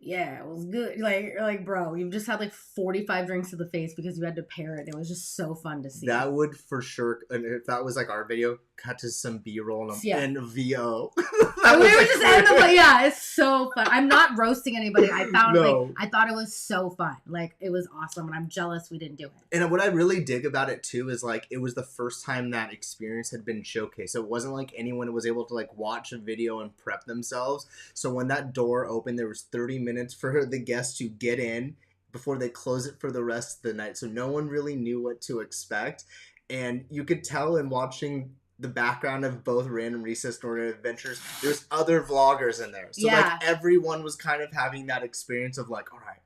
yeah, it was good. Like, bro, you've just had like 45 drinks to the face because you had to pair it. It was just so fun to see. That would for sure, and if that was like our video, cut to some B-roll and VO. We would just end up like, yeah, it's so fun. I'm not roasting anybody. I found like, I thought it was so fun. Like, it was awesome, and I'm jealous we didn't do it. And what I really dig about it too is like, it was the first time that experience had been showcased. It wasn't like anyone was able to like watch a video and prep themselves. So when that door opened, there was 30 minutes for the guests to get in before they close it for the rest of the night. So no one really knew what to expect. And you could tell in watching the background of both Random Recess and Ordinary Adventures, there's other vloggers in there. So like everyone was kind of having that experience of like, all right,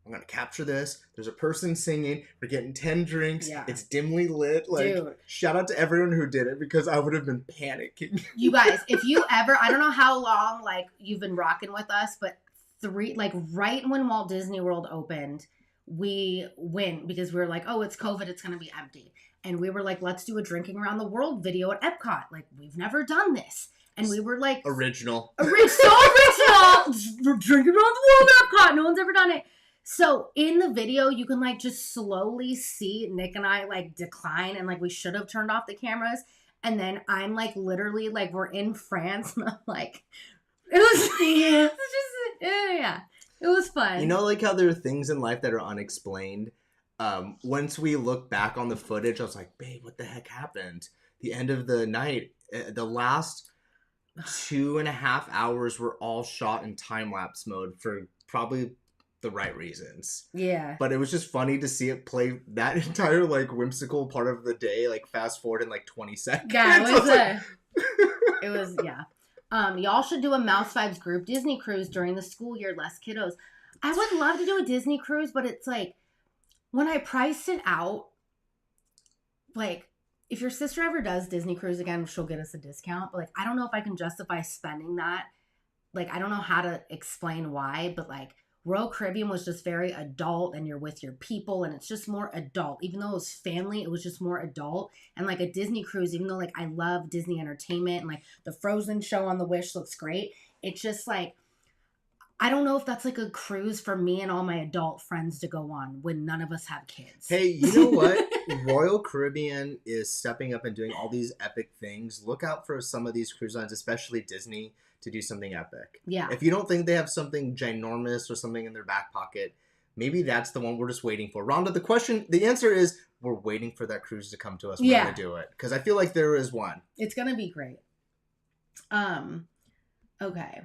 I'm going to capture this. There's a person singing. We're getting 10 drinks. Yeah. It's dimly lit. Like, dude, shout out to everyone who did it, because I would have been panicking. You guys, if you ever, I don't know how long like you've been rocking with us, but right when Walt Disney World opened, we went because we were like, oh, it's COVID, it's going to be empty. And we were like, let's do a drinking around the world video at Epcot. Like, we've never done this. And we were like, original. So original. We're drinking around the world at Epcot. No one's ever done it. So in the video, you can like just slowly see Nick and I like decline, and like we should have turned off the cameras. And then I'm like literally like we're in France, and I'm like, it was fun. You know, like how there are things in life that are unexplained. Once we look back on the footage, I was like, babe, what the heck happened? The end of the night, the last 2.5 hours were all shot in time-lapse mode for probably the right reasons. Yeah. But it was just funny to see it play that entire like whimsical part of the day, like fast forward in like 20 seconds. Yeah, it was yeah. Y'all should do a Mouse Vibes group Disney cruise during the school year, less kiddos. I would love to do a Disney cruise, but it's like, when I priced it out, like, if your sister ever does Disney cruise again, she'll get us a discount. But like, I don't know if I can justify spending that. Like, I don't know how to explain why, but like, Royal Caribbean was just very adult, and you're with your people, and it's just more adult. Even though it was family, it was just more adult. And like a Disney cruise, even though like I love Disney entertainment and like the Frozen show on the Wish looks great, it's just like, I don't know if that's like a cruise for me and all my adult friends to go on when none of us have kids. Hey, you know what? Royal Caribbean is stepping up and doing all these epic things. Look out for some of these cruise lines, especially Disney, to do something epic. Yeah. If you don't think they have something ginormous or something in their back pocket, maybe that's the one we're just waiting for. Rhonda, the answer is we're waiting for that cruise to come to us. We're going to do it. Because I feel like there is one. It's going to be great. Okay.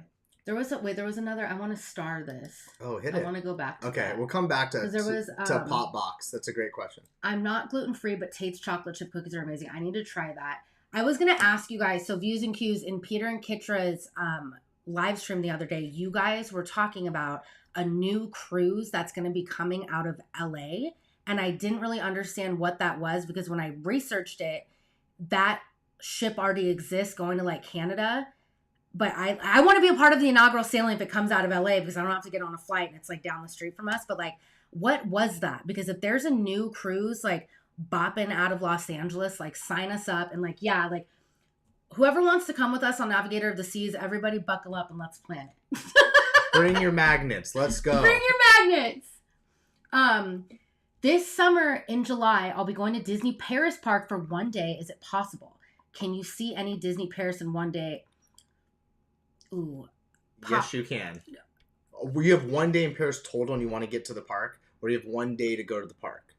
There was another. I want to star this. Oh, hit I it. want to go back to Okay, that. we'll come back to 'Cause there was, to Pop Box. That's a great question. I'm not gluten-free, but Tate's chocolate chip cookies are amazing. I need to try that. I was going to ask you guys, so Views and Cues in Peter and Kitra's live stream the other day, you guys were talking about a new cruise that's going to be coming out of LA. And I didn't really understand what that was because when I researched it, that ship already exists going to like Canada. But I want to be a part of the inaugural sailing if it comes out of LA because I don't have to get on a flight and it's like down the street from us. But like, what was that? Because if there's a new cruise like bopping out of Los Angeles, like sign us up and like, yeah, like whoever wants to come with us on Navigator of the Seas, everybody buckle up and let's plan it. Bring your magnets. Let's go. Bring your magnets. This summer in July, I'll be going to Disney Paris Park for one day. Is it possible? Can you see any Disney Paris in one day? Ooh. Yes, you can. You have one day in Paris total and you want to get to the park, or you have one day to go to the park?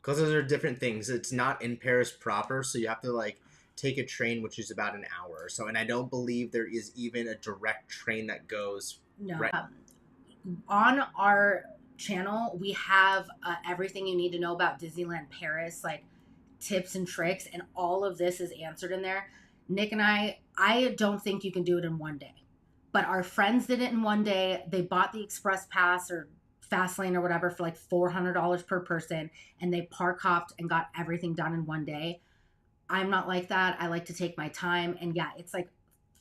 Because those are different things. It's not in Paris proper, so you have to like take a train, which is about an hour or so. And I don't believe there is even a direct train that goes. No. Right. On our channel, we have everything you need to know about Disneyland Paris, like tips and tricks, and all of this is answered in there. Nick and I don't think you can do it in one day. But our friends did it in one day. They bought the express pass or fast lane or whatever for like $400 per person, and they park hopped and got everything done in one day. I'm not like that. I like to take my time, and yeah, it's like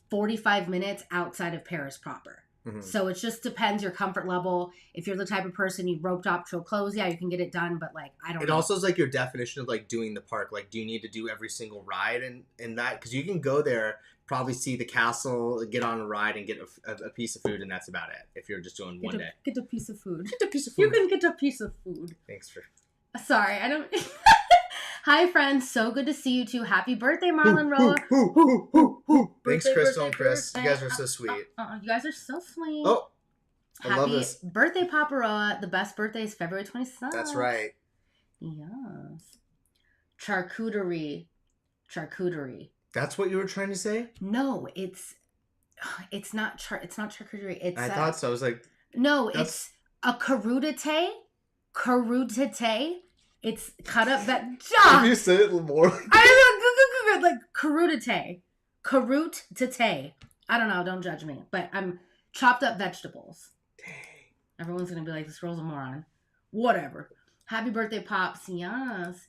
45 minutes outside of Paris proper. Mhm. So it just depends your comfort level. If you're the type of person you roped off to a close, yeah, you can get it done. But like, I don't It know. also is like your definition of like doing the park. Like, do you need to do every single ride and that? Because you can go there, probably see the castle, get on a ride, and get a piece of food, and that's about it. If you're just doing one day. Get a piece of food. Get a piece of You food. can get a piece of food. Thanks for. Sorry, I don't. Hi, friends. So good to see you too. Happy birthday, Marlon Roa. Thanks, Birthday, Crystal and birthday, Chris. birthday. You guys are so sweet. You guys are so sweet. Oh, I Happy love this. birthday, Papa Roa. The best birthday is February 27th. That's right. Yes. Charcuterie. That's what you were trying to say? No, it's not charcuterie. It's I thought so. I was like, no, that's- it's a carutite. It's cut up that. if you said it more. I don't know, like carutite. I don't know. Don't judge me. But I'm chopped up vegetables. Dang. Everyone's gonna be like, this girl's a moron. Whatever. Happy birthday, Pops. Yes.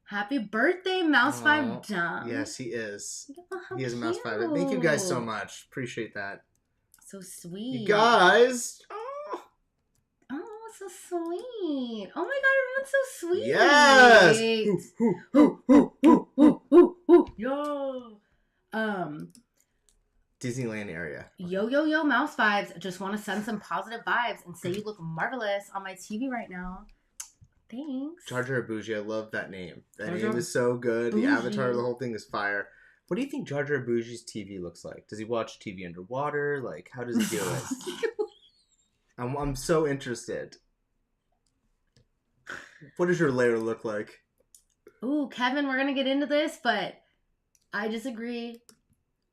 Happy birthday, Mouse Aw, 5 Dumb. Yes, he is. Oh, how He is a mouse fiber. Thank you guys so cute. much. Appreciate that. So sweet. You guys. Oh, Oh, so sweet. Oh my god, everyone's so sweet. yes. Yo. Disneyland area. Yo, Mouse Vibes. Just want to send some positive vibes and say you look marvelous on my TV right now. Thanks. Jar Jar Bougie. I love that name. That Jar name Jar is so good. Bougie. The avatar, the whole thing is fire. What do you think Jar Jar Bougie's TV looks like? Does he watch TV underwater? Like, how does he do it? I'm so interested. What does your layer look like? Ooh, Kevin, we're gonna get into this, but I disagree.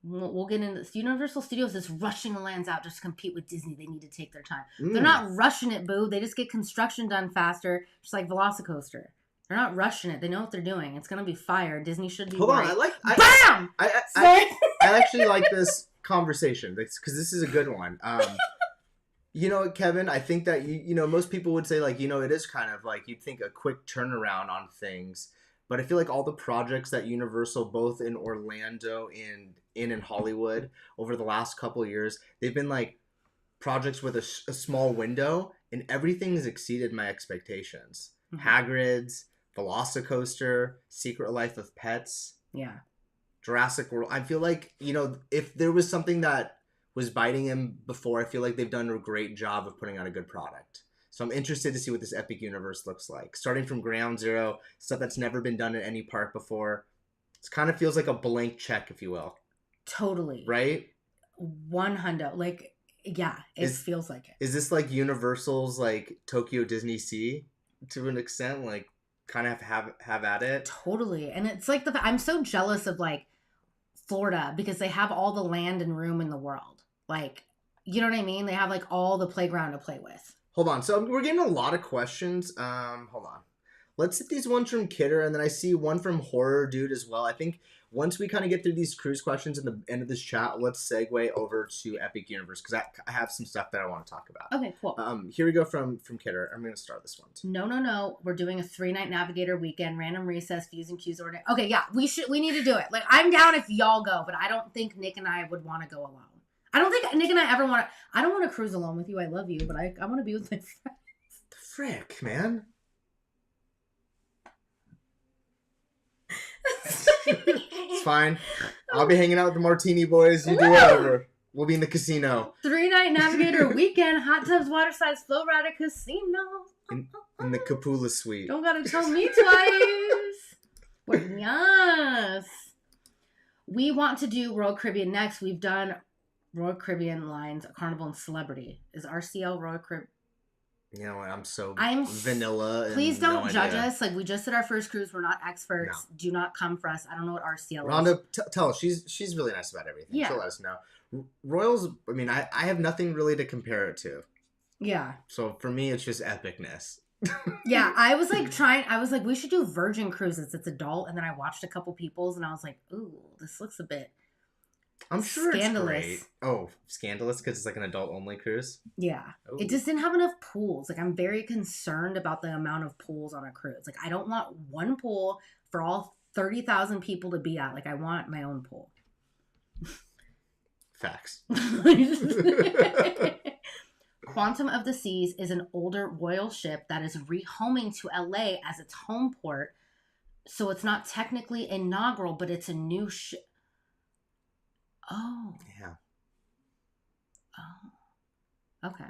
We'll get into this. Universal Studios is rushing the lands out just to compete with Disney. They need to take their time. They're not rushing it, boo. They just get construction done faster, just like Velocicoaster. They're not rushing it. They know what they're doing. It's gonna be fire. Disney should be. Hold on, right. I Bam. I actually like this conversation because this is a good one. You know, Kevin, I think that you know most people would say like, you know, it is kind of like you'd think a quick turnaround on things, but I feel like all the projects that Universal, both in Orlando and in Hollywood over the last couple of years, they've been like projects with a small window, and everything has exceeded my expectations. Mm-hmm. Hagrid's, Velocicoaster, Secret Life of Pets, Yeah. Jurassic World. I feel like, you know, if there was something that was biting him before, I feel like they've done a great job of putting out a good product. So I'm interested to see what this epic universe looks like. Starting from ground zero, stuff that's never been done in any park before. It kind of feels like a blank check, if you will. Totally. Right? 100. Like, yeah, it feels like it. Is this like Universal's like Tokyo Disney Sea to an extent? Like, kind of have at it? Totally. And it's like, I'm so jealous of like Florida because they have all the land and room in the world. Like, you know what I mean? They have like all the playground to play with. Hold on. So we're getting a lot of questions. Hold on. Let's hit these ones from Kidder, and then I see one from Horror Dude as well. I think once we kind of get through these cruise questions in the end of this chat, let's segue over to Epic Universe because I have some stuff that I want to talk about. Okay, cool. Here we go from Kidder. I'm going to start this one. No. We're doing a 3-night Navigator weekend, random recess, views and cues order. Okay, yeah, we need to do it. Like, I'm down if y'all go, but I don't think Nick and I would want to go alone. I don't think Nick and I ever want to. I don't want to cruise alone with you. I love you, but I want to be with my friends. The frick, man. It's fine. I'll be hanging out with the Martini Boys. You do whatever. We'll be in the casino. 3-night Navigator weekend, hot tubs, water slides, flow ride at casino. In the Capula suite. Don't gotta tell me twice. Yes. We want to do Royal Caribbean next. We've done Royal Caribbean lines, Carnival and Celebrity. Is RCL Royal Caribbean? You know what? I'm vanilla. Please don't no judge idea. us. Like, we just did our first cruise. We're not experts. No. Do not come for us. I don't know what RCL is. Rhonda, tell us. She's really nice about everything. Yeah. She'll let us know. Royals, I mean, I have nothing really to compare it to. Yeah. So for me, it's just epicness. Yeah, I was like, we should do Virgin Cruises. It's adult. And then I watched a couple people's and I was like, ooh, this looks a bit I'm sure scandalous. It's great. Oh, scandalous because it's like an adult-only cruise? Yeah. Ooh. It just didn't have enough pools. Like, I'm very concerned about the amount of pools on a cruise. Like, I don't want one pool for all 30,000 people to be at. Like, I want my own pool. Facts. Quantum of the Seas is an older royal ship that is rehoming to LA as its home port. So it's not technically inaugural, but it's a new ship. Oh. Yeah. Oh. Okay.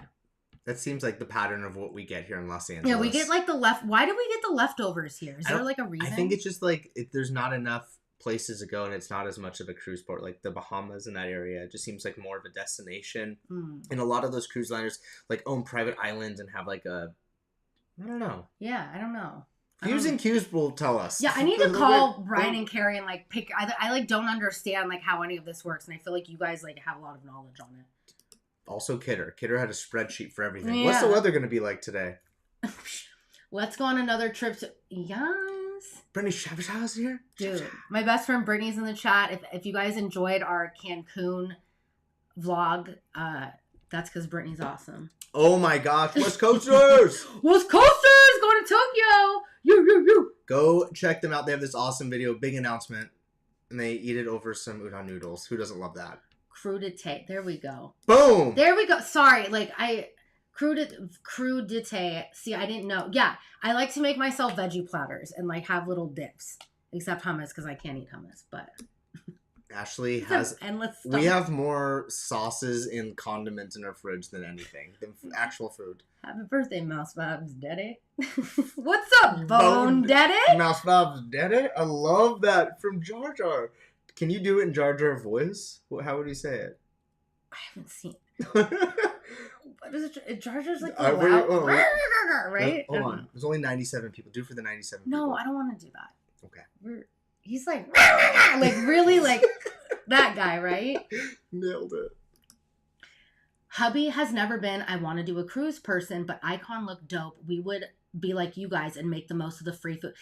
That seems like the pattern of what we get here in Los Angeles. Yeah, we get like why do we get the leftovers here? Is there like a reason? I think it's just like there's not enough places to go and it's not as much of a cruise port. Like the Bahamas in that area, it just seems like more of a destination. And a lot of those cruise liners like own private islands and have like I don't know. Yeah, I don't know. Views and cues will tell us. Yeah, I need to call Brian and Carrie and like pick. I like don't understand like how any of this works, and I feel like you guys like have a lot of knowledge on it. Also, Kidder had a spreadsheet for everything. Yeah. What's the weather going to be like today? Let's go on another trip to yes. Brittany Chavez House here, dude. My best friend Brittany's in the chat. If you guys enjoyed our Cancun vlog, that's because Brittany's awesome. Oh my gosh, West Coasters! West Coasters going to Tokyo. You. Go check them out. They have this awesome video, big announcement, and they eat it over some udon noodles. Who doesn't love that? Crudité. There we go. Boom. There we go. Sorry, like crudité. See, I didn't know. Yeah, I like to make myself veggie platters and like have little dips, except hummus because I can't eat hummus. But Ashley has endless. We have more sauces and condiments in our fridge than anything, than actual food. Happy birthday, Mouse Vibes Daddy. What's up, Bone Daddy? Mouse Vibes Daddy. I love that from Jar Jar. Can you do it in Jar Jar voice? How would he say it? I haven't seen. What is it? Jar Jar's like loud, right? Hold on. There's only 97 people. Do it for the 97 people. No, I don't want to do that. Okay. He's like really like that guy, right? Nailed it. Hubby has never been, I want to do a cruise person, but Icon looked dope. We would be like you guys and make the most of the free food.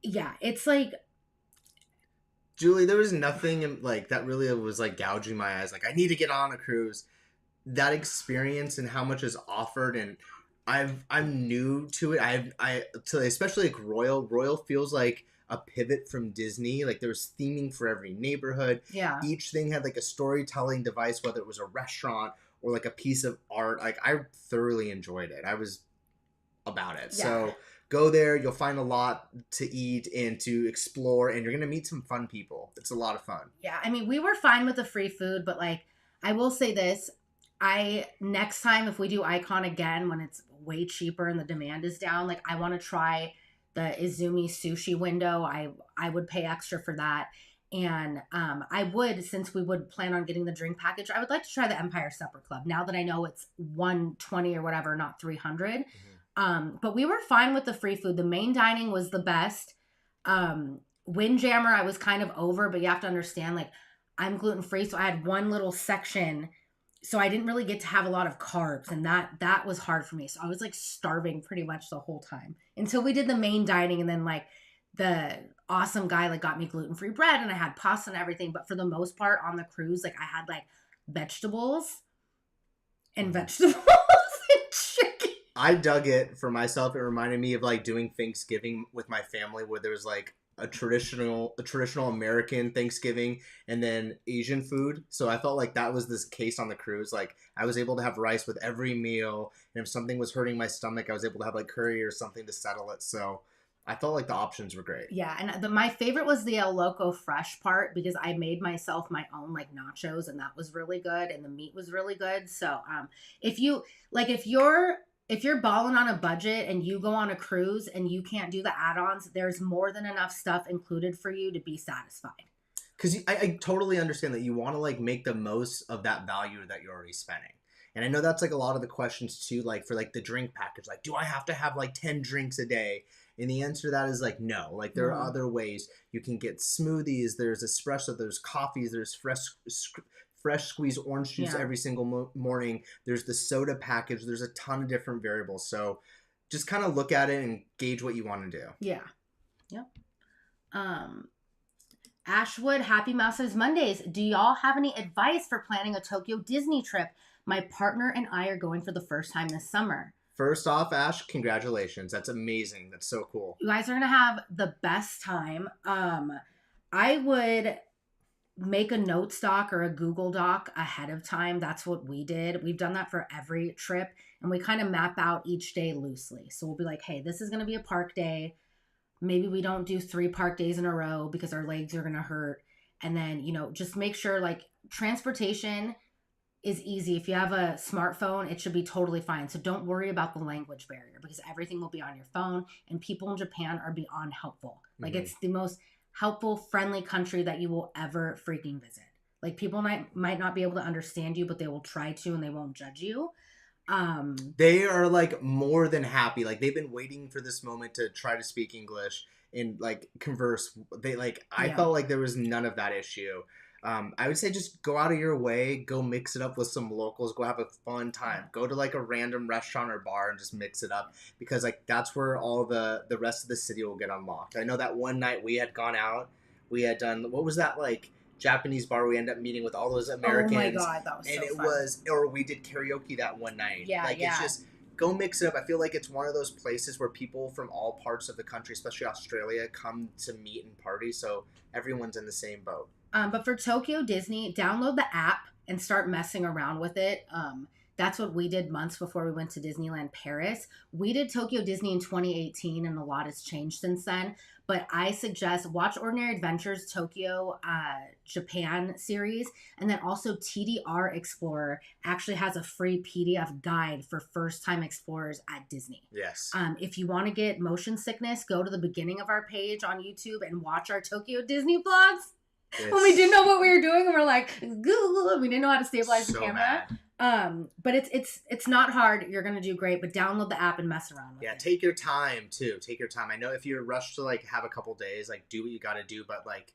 Yeah, it's like... Julie, there was nothing like that really was like gouging my eyes. Like, I need to get on a cruise. That experience and how much is offered, and I'm new to it. Especially like Royal feels like a pivot from Disney. Like, there was theming for every neighborhood. Yeah. Each thing had like a storytelling device, whether it was a restaurant or like a piece of art. Like, I thoroughly enjoyed it. I was about it. Yeah. So go there. You'll find a lot to eat and to explore, and you're going to meet some fun people. It's a lot of fun. Yeah. I mean, we were fine with the free food, but like, I will say this. Next time, if we do Icon again, when it's way cheaper and the demand is down, like, I want to try the Izumi sushi window. I would pay extra for that. And I would, since we would plan on getting the drink package, I would like to try the Empire Supper Club now that I know it's $120 or whatever, not $300. Mm-hmm. But we were fine with the free food. The main dining was the best. Windjammer, I was kind of over, but you have to understand, like, I'm gluten-free. So I had one little section so I didn't really get to have a lot of carbs, and that was hard for me. So I was like starving pretty much the whole time until we did the main dining, and then like the awesome guy like got me gluten-free bread and I had pasta and everything. But for the most part on the cruise, like I had like vegetables and vegetables and chicken. I dug it for myself. It reminded me of like doing Thanksgiving with my family, where there was like a traditional American Thanksgiving and then Asian food. So I felt like that was this case on the cruise. Like I was able to have rice with every meal, and if something was hurting my stomach, I was able to have like curry or something to settle it. So I felt like the options were great. Yeah, and my favorite was the El Loco fresh part because I made myself my own like nachos, and that was really good, and the meat was really good. So if you're balling on a budget and you go on a cruise and you can't do the add-ons, there's more than enough stuff included for you to be satisfied. Because I totally understand that you want to like make the most of that value that you're already spending. And I know that's like a lot of the questions too, like for like the drink package, like do I have to have like 10 drinks a day? And the answer to that is like no. Like there are other ways. You can get smoothies, there's espresso, there's coffees, there's fresh squeezed orange juice every single morning. There's the soda package. There's a ton of different variables. So just kind of look at it and gauge what you want to do. Yeah. Yep. Ashwood, Happy Mouses Mondays. Do y'all have any advice for planning a Tokyo Disney trip? My partner and I are going for the first time this summer. First off, Ash, congratulations. That's amazing. That's so cool. You guys are going to have the best time. I would make a note stock or a Google Doc ahead of time. That's what we did. We've done that for every trip, and we kind of map out each day loosely. So we'll be like, hey, this is going to be a park day. Maybe we don't do 3 park days in a row because our legs are going to hurt. And then, just make sure like transportation is easy. If you have a smartphone, it should be totally fine. So don't worry about the language barrier because everything will be on your phone, and people in Japan are beyond helpful. Like it's the most helpful, friendly country that you will ever freaking visit. Like people might not be able to understand you, but they will try to, and they won't judge you. They are like more than happy. Like they've been waiting for this moment to try to speak English and like converse. I felt like there was none of that issue. I would say just go out of your way, go mix it up with some locals, go have a fun time, go to like a random restaurant or bar and just mix it up, because like that's where all the rest of the city will get unlocked. I know that one night we had gone out, we had done, what was that like Japanese bar we ended up meeting with all those Americans. Oh my God, that was so fun. Or we did karaoke that one night. Yeah, It's just go mix it up. I feel like it's one of those places where people from all parts of the country, especially Australia, come to meet and party. So everyone's in the same boat. But for Tokyo Disney, download the app and start messing around with it. That's what we did months before we went to Disneyland Paris. We did Tokyo Disney in 2018, and a lot has changed since then. But I suggest watch Ordinary Adventures Tokyo Japan series, and then also TDR Explorer actually has a free PDF guide for first-time explorers at Disney. Yes. If you want to get motion sickness, go to the beginning of our page on YouTube and watch our Tokyo Disney vlogs. When we didn't know what we were doing, and we're like, Google, we didn't know how to stabilize the camera. But it's not hard. You're gonna do great. But download the app and mess around with it. Yeah, take your time too. Take your time. I know if you're rushed to like have a couple days, like do what you got to do, but like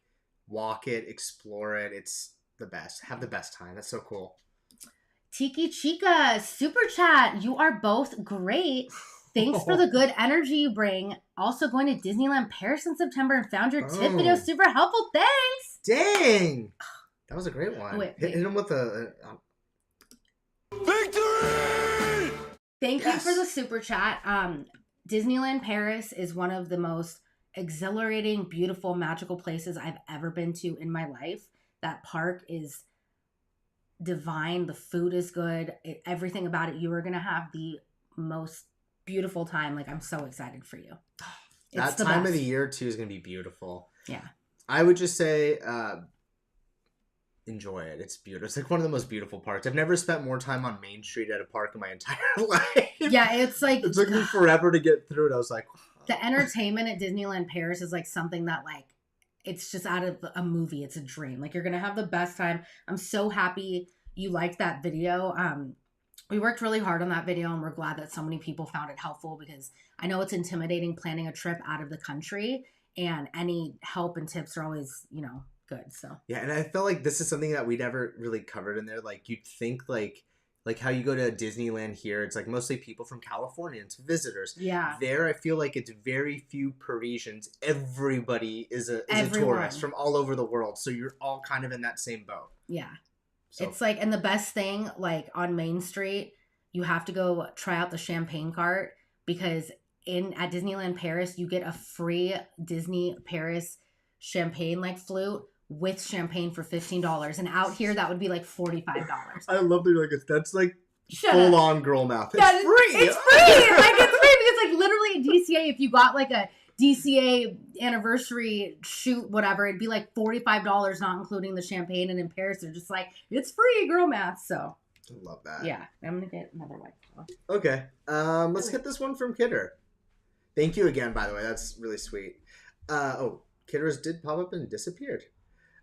walk it, explore it. It's the best. Have the best time. That's so cool. Tiki Chica super chat. You are both great. Thanks for the good energy you bring. Also going to Disneyland Paris in September and found your tip video super helpful. Thanks. Dang. That was a great one. Wait. Hit him with a... Victory! Thank you for the super chat. Disneyland Paris is one of the most exhilarating, beautiful, magical places I've ever been to in my life. That park is divine. The food is good. Everything about it. You are going to have the most beautiful time. Like, I'm so excited for you. That time of the year too is going to be beautiful. Yeah. I would just say enjoy it. It's beautiful. It's like one of the most beautiful parks. I've never spent more time on Main Street at a park in my entire life. Yeah, it's like it took me forever to get through it. I was like, wow. The entertainment at Disneyland Paris is like something that like it's just out of a movie. It's a dream. Like you're gonna have the best time. I'm so happy you liked that video. We worked really hard on that video, and we're glad that so many people found it helpful, because I know it's intimidating planning a trip out of the country, and any help and tips are always, good. So Yeah, and I feel like this is something that we never really covered in there. Like you'd think like how you go to Disneyland here, it's like mostly people from California, it's visitors. yeah, There, I feel like it's very few Parisians. Everybody is a Everyone. tourist from all over the world. So you're all kind of in that same boat. yeah. So It's like, and the best thing, like on Main Street, you have to go try out the champagne cart because at Disneyland Paris, you get a free Disney Paris champagne like flute with champagne for $15, and out here that would be like $45. I love that you're like that's like Shut full up. on girl math. It's That is- free. It's free. Like it's free because like literally at DCA, if you got like a DCA anniversary shoot, whatever, it'd be like $45, not including the champagne. And in Paris, they're just like, it's free, girl math. So I love that. yeah, I'm gonna get another white claw. Okay. Let's get this one from Kidder. Thank you again, by the way. That's really sweet. Kidder's did pop up and disappeared.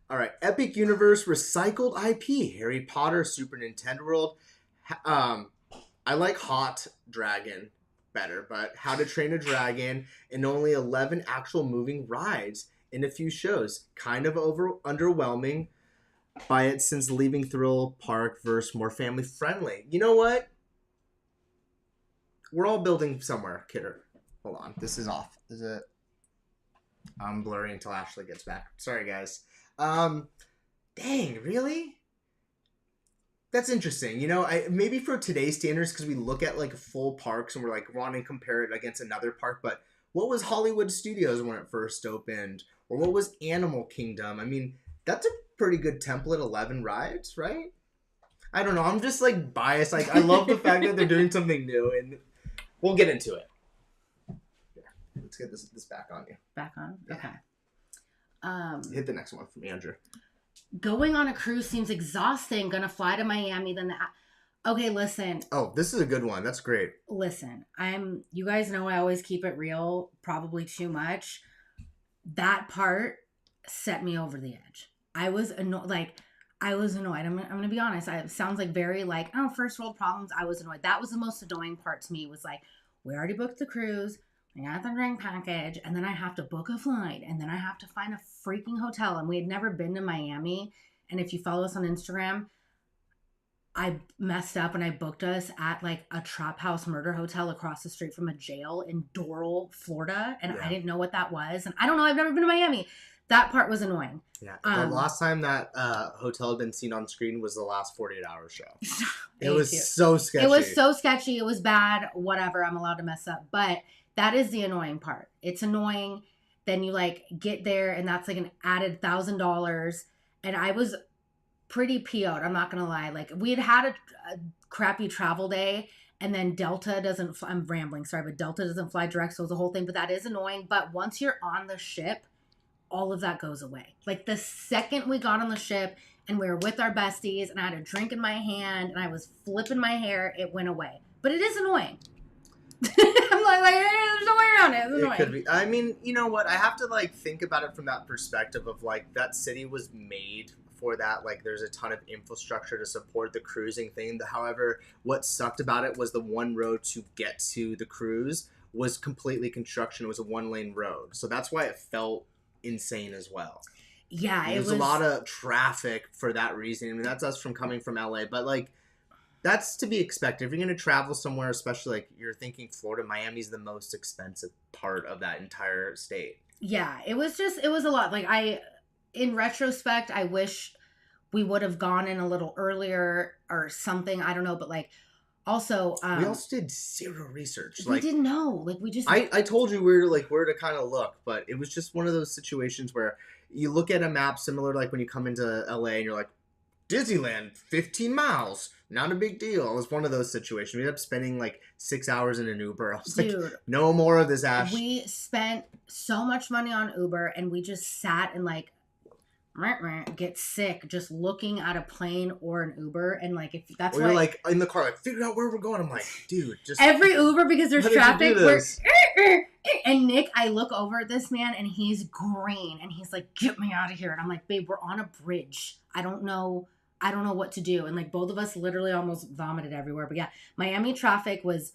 All right. Epic Universe recycled IP. Harry Potter, Super Nintendo World. I like Hot Dragon better, but How to Train a Dragon and only 11 actual moving rides in a few shows. Kind of underwhelming by it since leaving Thrill Park versus more family friendly. You know what? We're all building somewhere, Kidder. Hold on. This is off. Is it? I'm blurry until Ashley gets back. Sorry, guys. Dang, really? That's interesting. You know, maybe for today's standards, because we look at like full parks and we're like wanting to compare it against another park, but what was Hollywood Studios when it first opened? Or what was Animal Kingdom? I mean, that's a pretty good template, 11 rides, right? I don't know. I'm just like biased. Like I love the fact that they're doing something new, and we'll get into it. Yeah, let's get this back on you. Back on? Yeah. Okay. Hit the next one from Andrew. Going on a cruise seems exhausting. Gonna fly to Miami, then okay, listen. Oh, this is a good one. That's great. Listen, you guys know I always keep it real, probably too much. That part set me over the edge. I was annoyed. I'm gonna be honest. It sounds like very like, oh, first world problems. I was annoyed. That was the most annoying part to me, was like, we already booked the cruise, we got the drink package, and then I have to book a flight, and then I have to find a freaking hotel. And we had never been to Miami. And if you follow us on Instagram, I messed up and I booked us at like a Trap House Murder Hotel across the street from a jail in Doral, Florida. And I didn't know what that was. And I don't know, I've never been to Miami. That part was annoying. Yeah. The last time that hotel had been seen on screen was the last 48 Hours show. It was so sketchy. It was so sketchy. It was bad. Whatever. I'm allowed to mess up. But that is the annoying part. It's annoying. Then you like get there and that's like an added $1,000. And I was pretty PO'd. I'm not going to lie. Like we had a crappy travel day, and then Delta doesn't, I'm rambling, sorry, but Delta doesn't fly direct. So it was a whole thing, but that is annoying. But once you're on the ship, all of that goes away. Like the second we got on the ship and we were with our besties and I had a drink in my hand and I was flipping my hair, it went away. But it is annoying. I'm like, there's no way around it. It's annoying. It could be. I mean, you know what? I have to like think about it from that perspective of like that city was made for that. Like there's a ton of infrastructure to support the cruising thing. However, what sucked about it was the one road to get to the cruise was completely construction. It was a 1-lane road. So that's why it felt insane as well. Yeah, There's a lot of traffic for that reason. I mean, that's us from coming from LA, but like that's to be expected. If you're going to travel somewhere, especially like you're thinking Florida, Miami's the most expensive part of that entire state. Yeah, it was a lot. Like in retrospect, I wish we would have gone in a little earlier or something. I don't know, but like also we also did zero research. We like, didn't know. Like we just I told you where to kind of look, but it was just one of those situations where you look at a map similar to like when you come into LA and you're like, Disneyland, 15 miles, not a big deal. It was one of those situations. We ended up spending like 6 hours in an Uber. I was Dude, like, no more of this, Ash. We spent so much money on Uber and we just sat and like get sick just looking at a plane or an Uber. And like if that's We're like in the car, like figure out where we're going. I'm like, dude, just every Uber because there's how did you traffic. do this? And Nick, I look over at this man and he's green and he's like, get me out of here. And I'm like, babe, we're on a bridge. I don't know what to do. And like both of us literally almost vomited everywhere. But yeah, Miami traffic was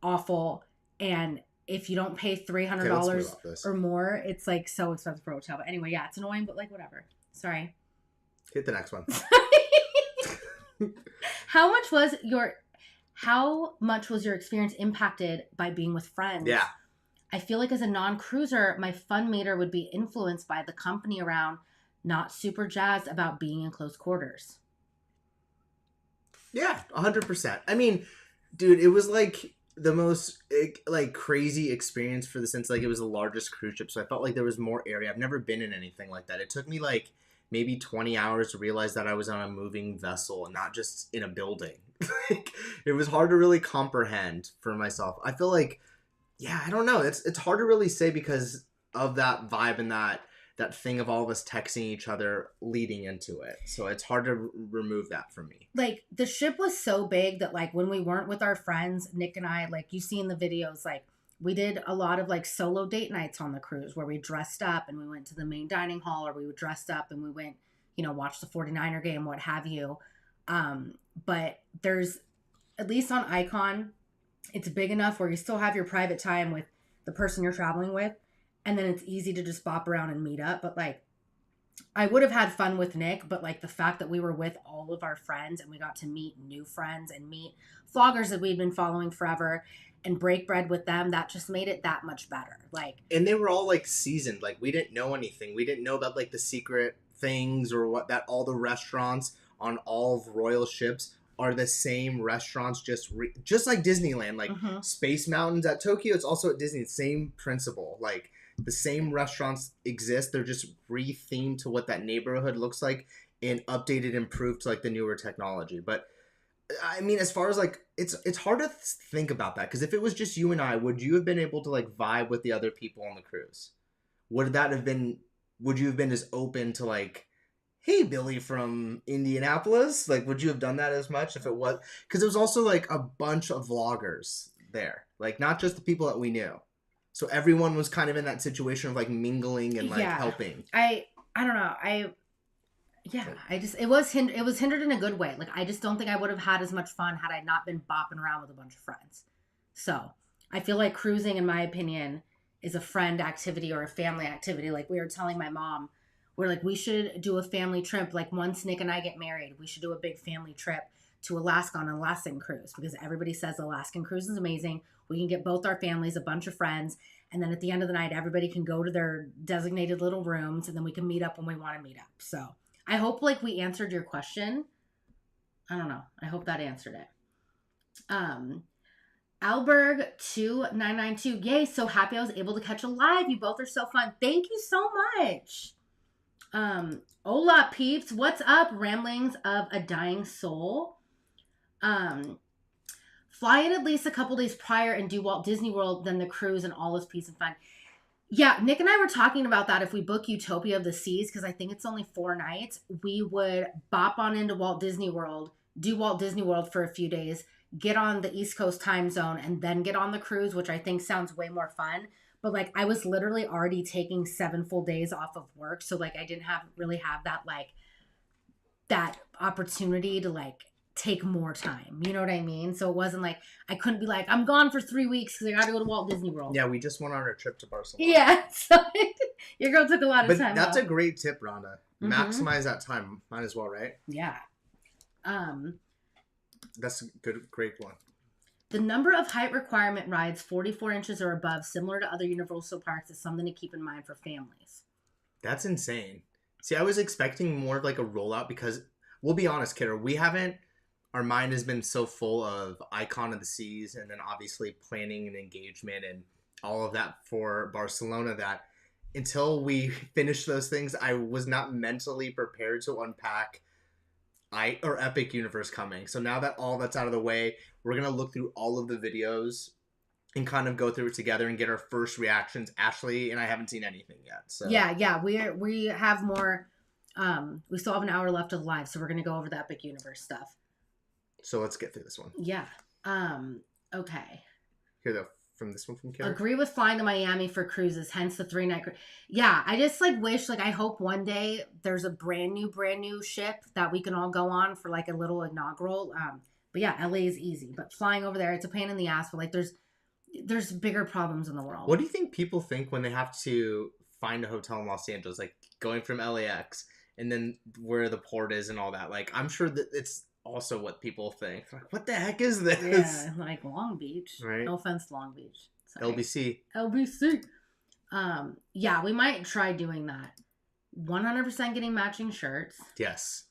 awful. And if you don't pay $300 or more, it's like so expensive for a hotel. But anyway, yeah, it's annoying, but like whatever. Sorry. Hit the next one. How much was your experience impacted by being with friends? Yeah. I feel like as a non-cruiser, my fun meter would be influenced by the company around, not super jazzed about being in close quarters. Yeah, 100%. I mean, dude, it was like the most like crazy experience for the sense like it was the largest cruise ship, so I felt like there was more area. I've never been in anything like that. It took me like maybe 20 hours to realize that I was on a moving vessel and not just in a building. Like, it was hard to really comprehend for myself. I feel like, yeah, I don't know. It's hard to really say because of that vibe and that thing of all of us texting each other leading into it. So it's hard to remove that from me. Like, the ship was so big that, like, when we weren't with our friends, Nick and I, like, you see in the videos, like, we did a lot of, like, solo date nights on the cruise where we dressed up and we went to the main dining hall, or we were dressed up and we went, you know, watch the 49er game, what have you. But there's, at least on Icon, it's big enough where you still have your private time with the person you're traveling with. And then it's easy to just bop around and meet up. But, like, I would have had fun with Nick, but, like, the fact that we were with all of our friends and we got to meet new friends and meet vloggers that we'd been following forever and break bread with them, that just made it that much better. Like, and they were all, like, seasoned. Like, we didn't know anything. We didn't know about, like, the secret things or what, that all the restaurants on all of Royal ships are the same restaurants, just like Disneyland. Like, Space Mountains at Tokyo, it's also at Disney. Same principle. Like, the same restaurants exist. They're just re-themed to what that neighborhood looks like and updated, improved to, like, the newer technology. But I mean, as far as, like, it's hard to think about that, because if it was just you and I, would you have been able to, like, vibe with the other people on the cruise? Would you have been as open to, like, hey, Billy from Indianapolis? Like, would you have done that as much if it was? Because it was also, like, a bunch of vloggers there. Like, not just the people that we knew. So everyone was kind of in that situation of, like, mingling and, like, helping. I don't know. It was hindered in a good way. Like, I just don't think I would have had as much fun had I not been bopping around with a bunch of friends. So I feel like cruising, in my opinion, is a friend activity or a family activity. Like, we were telling my mom, we're like, we should do a family trip. Like, once Nick and I get married, we should do a big family trip to Alaska on an Alaskan cruise, because everybody says Alaskan cruise is amazing. We can get both our families, a bunch of friends, and then at the end of the night, everybody can go to their designated little rooms, and then we can meet up when we want to meet up. So I hope, like, we answered your question. I don't know. I hope that answered it. Alberg2992. Yay, so happy I was able to catch a live. You both are so fun. Thank you so much. Hola peeps. What's up? Ramblings of a Dying Soul. Fly in at least a couple days prior and do Walt Disney World, then the cruise and all is peace and fun. Yeah, Nick and I were talking about that. If we book Utopia of the Seas, because I think it's only 4 nights, we would bop on into Walt Disney World, do Walt Disney World for a few days, get on the East Coast time zone, and then get on the cruise, which I think sounds way more fun. But, like, I was literally already taking 7 full days off of work. So, like, I didn't really have that, like, that opportunity to, like, take more time. You know what I mean? So it wasn't like, I couldn't be like, I'm gone for 3 weeks because I got to go to Walt Disney World. Yeah, we just went on our trip to Barcelona. Yeah. So your girl took a lot of time that's off. a great tip, Rhonda. Maximize that time. Might as well, right? Yeah. That's a great one. The number of height requirement rides 44 inches or above, similar to other Universal parks, is something to keep in mind for families. That's insane. See, I was expecting more of, like, a rollout, because we'll be honest, kiddo, our mind has been so full of Icon of the Seas and then obviously planning and engagement and all of that for Barcelona that until we finished those things, I was not mentally prepared to unpack Epic Universe coming. So now that all that's out of the way, we're going to look through all of the videos and kind of go through it together and get our first reactions. Ashley and I haven't seen anything yet. So yeah, we have more. We still have an hour left of the live, so we're going to go over the Epic Universe stuff. So let's get through this one. Yeah. Okay. Here, though, from this one from Kara. Agree with flying to Miami for cruises, hence the 3-night cruise. Yeah, I just, like, wish, like, I hope one day there's a brand new ship that we can all go on for, like, a little inaugural. But yeah, LA is easy. But flying over there, it's a pain in the ass. But, like, there's bigger problems in the world. What do you think people think when they have to find a hotel in Los Angeles? Like, going from LAX and then where the port is and all that. Like, I'm sure that it's also what people think. Like, what the heck is this? Yeah, like Long Beach. Right. No offense to Long Beach. Sorry. LBC. LBC. Yeah, we might try doing that. 100% getting matching shirts. Yes.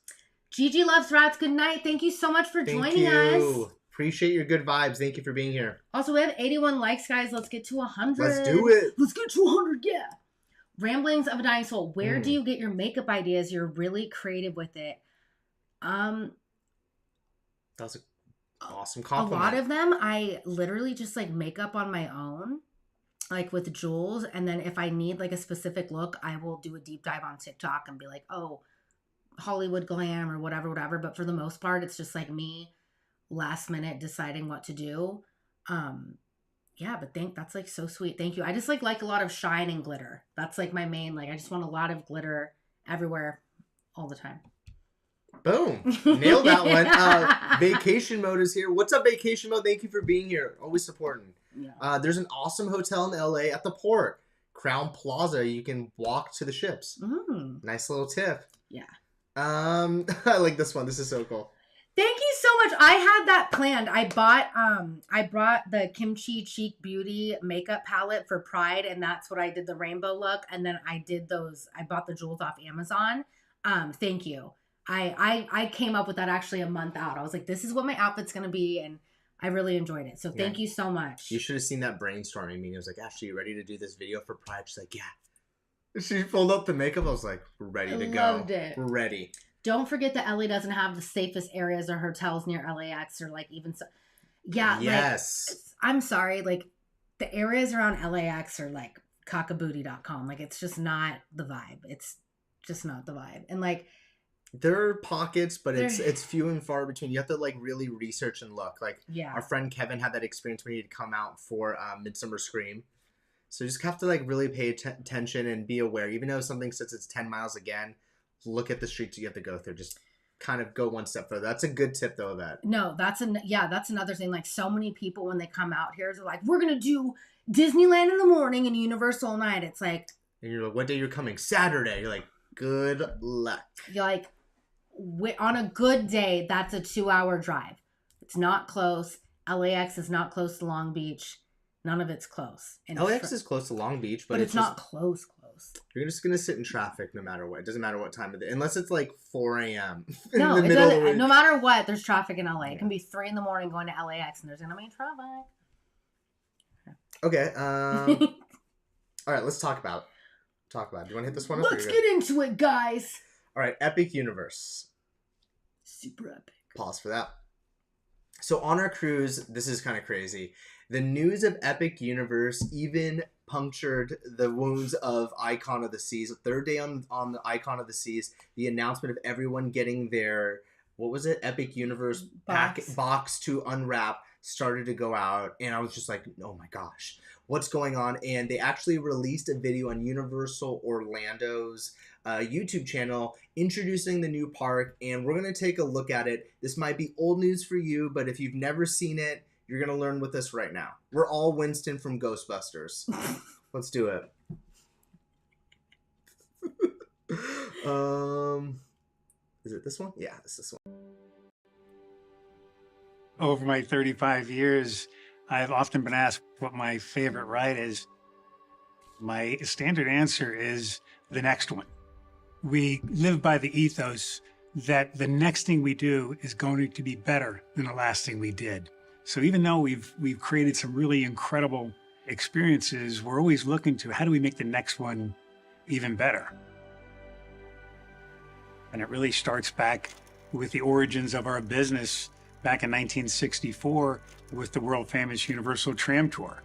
Gigi loves rats. Good night. Thank you so much for joining us. Appreciate your good vibes. Thank you for being here. Also, we have 81 likes, guys. Let's get to 100. Let's do it. Let's get to 100. Yeah. Ramblings of a Dying Soul. Where do you get your makeup ideas? You're really creative with it. That was an awesome compliment. A lot of them, I literally just like make up on my own, like with Jules. And then if I need like a specific look, I will do a deep dive on TikTok and be like, oh, Hollywood glam or whatever. But for the most part, it's just like me last minute deciding what to do. Yeah, but that's like so sweet. Thank you. I just like a lot of shine and glitter. That's like my main, like I just want a lot of glitter everywhere all the time. Boom. Nailed that one. Vacation Mode is here. What's up, Vacation Mode? Thank you for being here. Always supporting. Yeah. There's an awesome hotel in LA at the port. Crown Plaza. You can walk to the ships. Nice little tip. Yeah. I like this one. This is so cool. Thank you so much. I had that planned. I brought the Kimchi Cheek Beauty makeup palette for Pride, and that's what I did, the rainbow look. And then I bought the jewels off Amazon. Thank you. I came up with that actually a month out. I was like, this is what my outfit's gonna be, and I really enjoyed it. So thank you so much. You should have seen that brainstorming meeting. I was like, Ashley, you ready to do this video for Pride? She's like, yeah. She pulled up the makeup. I was like, we're ready to go. Loved it. We're ready. Don't forget that LA doesn't have the safest areas or hotels near LAX or like even so. Yeah. Yes. Like, I'm sorry. Like the areas around LAX are like cockabooty.com. Like it's just not the vibe. It's just not the vibe. And like, there are pockets, but it's few and far between. You have to like really research and look. Like our friend Kevin had that experience when he had come out for Midsummer Scream. So you just have to like really pay attention and be aware. Even though something says it's 10 miles again, look at the streets you have to go through. Just kind of go one step further. That's a good tip though. That's another thing. Like so many people when they come out here, they're like, we're gonna do Disneyland in the morning and Universal at night. It's like, and you're like, what day you're coming? Saturday. You're like, good luck. You're like, on a good day, that's a 2-hour drive. It's not close. LAX is not close to Long Beach. None of it's close. And LAX is close to Long Beach, but it's not close. You're just going to sit in traffic no matter what. It doesn't matter what time of day. Unless it's like 4 a.m. No, it doesn't. No matter what, there's traffic in LA. It can be 3 in the morning going to LAX and there's going to be traffic. Okay. All right, let's talk about it. Do you want to hit this one up? Let's get into it, guys. All right, Epic Universe. Super epic. Pause for that. So on our cruise, this is kind of crazy. The news of Epic Universe even punctured the wounds of Icon of the Seas. The third day on the Icon of the Seas, the announcement of everyone getting their, what was it? Epic Universe box to unwrap started to go out. And I was just like, oh my gosh, what's going on? And they actually released a video on Universal Orlando's YouTube channel introducing the new park. And we're going to take a look at it. This might be old news for you, but if you've never seen it, you're going to learn with us right now. We're all Winston from Ghostbusters. Let's do it. Is it this one? Yeah, it's this one. Over my 35 years, I've often been asked what my favorite ride is. My standard answer is the next one. We live by the ethos that the next thing we do is going to be better than the last thing we did. So even though we've created some really incredible experiences, we're always looking to how do we make the next one even better? And it really starts back with the origins of our business back in 1964 with the world famous Universal Tram Tour.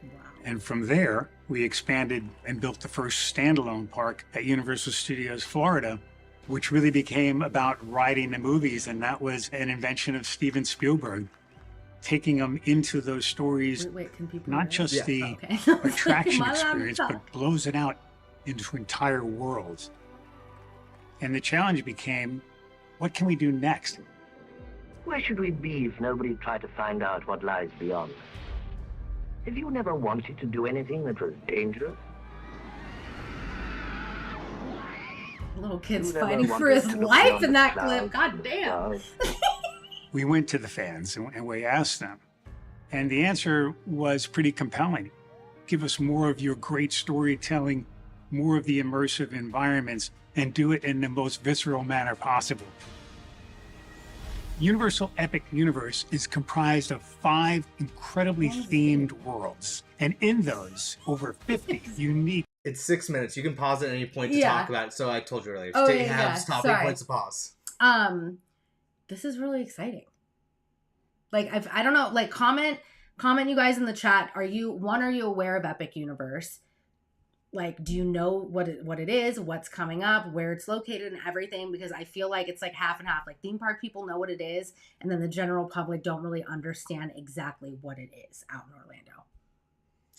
Wow. And from there, we expanded and built the first standalone park at Universal Studios Florida, which really became about riding the movies. And that was an invention of Steven Spielberg, taking them into those stories, not just the attraction experience, but blows it out into entire worlds. And the challenge became, what can we do next? Where should we be if nobody tried to find out what lies beyond? Have you never wanted to do anything that was dangerous? Little kid's You never fighting for wanted his to look life beyond in the that clouds clip. God and the damn. stars. We went to the fans and we asked them, and the answer was pretty compelling. Give us more of your great storytelling, more of the immersive environments, and do it in the most visceral manner possible. Universal Epic Universe is comprised of 5 incredibly themed worlds, and in those, over 50 unique. It's 6 minutes. You can pause at any point to Yeah. talk about it. So I told you earlier. Oh, Take yeah, have yeah. stopping Sorry. points to pause. This is really exciting. Like, I don't know, like, comment you guys in the chat. Are you aware of Epic Universe? Like, do you know what it is, what's coming up, where it's located and everything? Because I feel like it's like half and half. Like, theme park people know what it is, and then the general public don't really understand exactly what it is out in Orlando.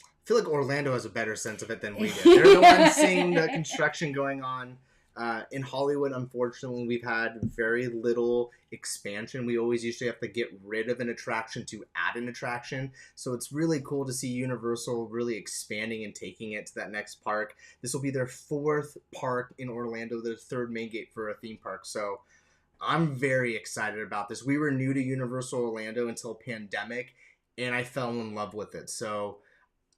I feel like Orlando has a better sense of it than we do. They're the ones seeing the construction going on. In Hollywood, unfortunately, we've had very little expansion. We always usually have to get rid of an attraction to add an attraction. So it's really cool to see Universal really expanding and taking it to that next park. This will be their 4th park in Orlando, their 3rd main gate for a theme park. So I'm very excited about this. We were new to Universal Orlando until pandemic, and I fell in love with it. So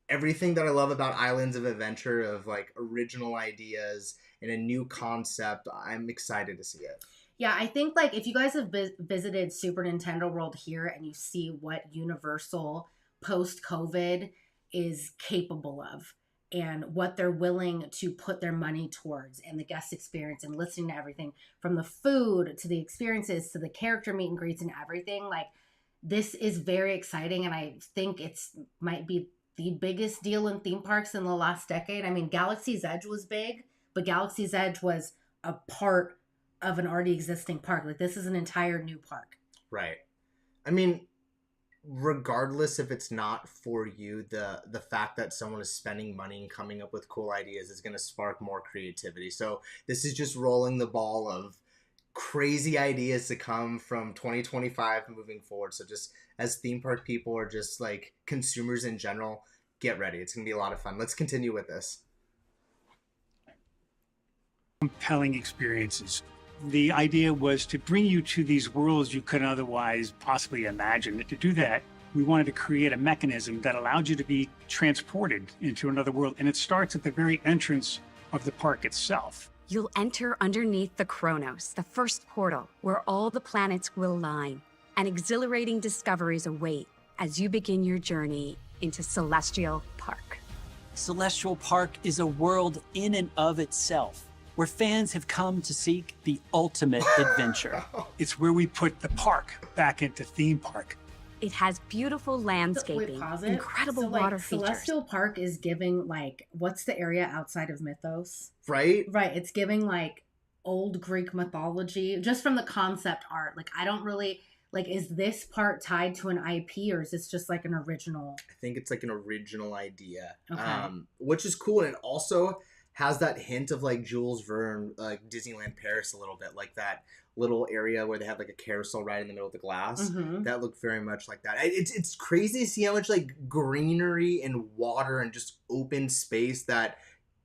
everything that I love about Islands of Adventure, of like original ideas and a new concept, I'm excited to see it. Yeah, I think like if you guys have visited Super Nintendo World here and you see what Universal post-COVID is capable of and what they're willing to put their money towards and the guest experience and listening to everything from the food to the experiences to the character meet and greets and everything, like this is very exciting, and I think it's might be the biggest deal in theme parks in the last decade. I mean, Galaxy's Edge was big, but Galaxy's Edge was a part of an already existing park. Like, this is an entire new park. Right. I mean, regardless if it's not for you, the fact that someone is spending money and coming up with cool ideas is going to spark more creativity. So this is just rolling the ball of crazy ideas to come from 2025 moving forward. So just as theme park people or just like consumers in general, get ready. It's going to be a lot of fun. Let's continue with this. Compelling experiences. The idea was to bring you to these worlds you couldn't otherwise possibly imagine. And to do that, we wanted to create a mechanism that allowed you to be transported into another world. And it starts at the very entrance of the park itself. You'll enter underneath the Chronos, the first portal, where all the planets will line, and exhilarating discoveries await as you begin your journey into Celestial Park. Celestial Park is a world in and of itself, where fans have come to seek the ultimate adventure. It's where we put the park back into theme park. It has beautiful landscaping, incredible water features. Celestial Park is giving, like, what's the area outside of Mythos? Right? Right. It's giving, like, old Greek mythology, just from the concept art. Like, I don't really, like, is this part tied to an IP, or is this just, like, an original? I think it's, like, an original idea. Okay. Which is cool, and it also has that hint of, like, Jules Verne, like, Disneyland Paris a little bit, like that little area where they have like a carousel right in the middle of the glass. Mm-hmm. That looked very much like that. It's crazy to see how much like greenery and water and just open space that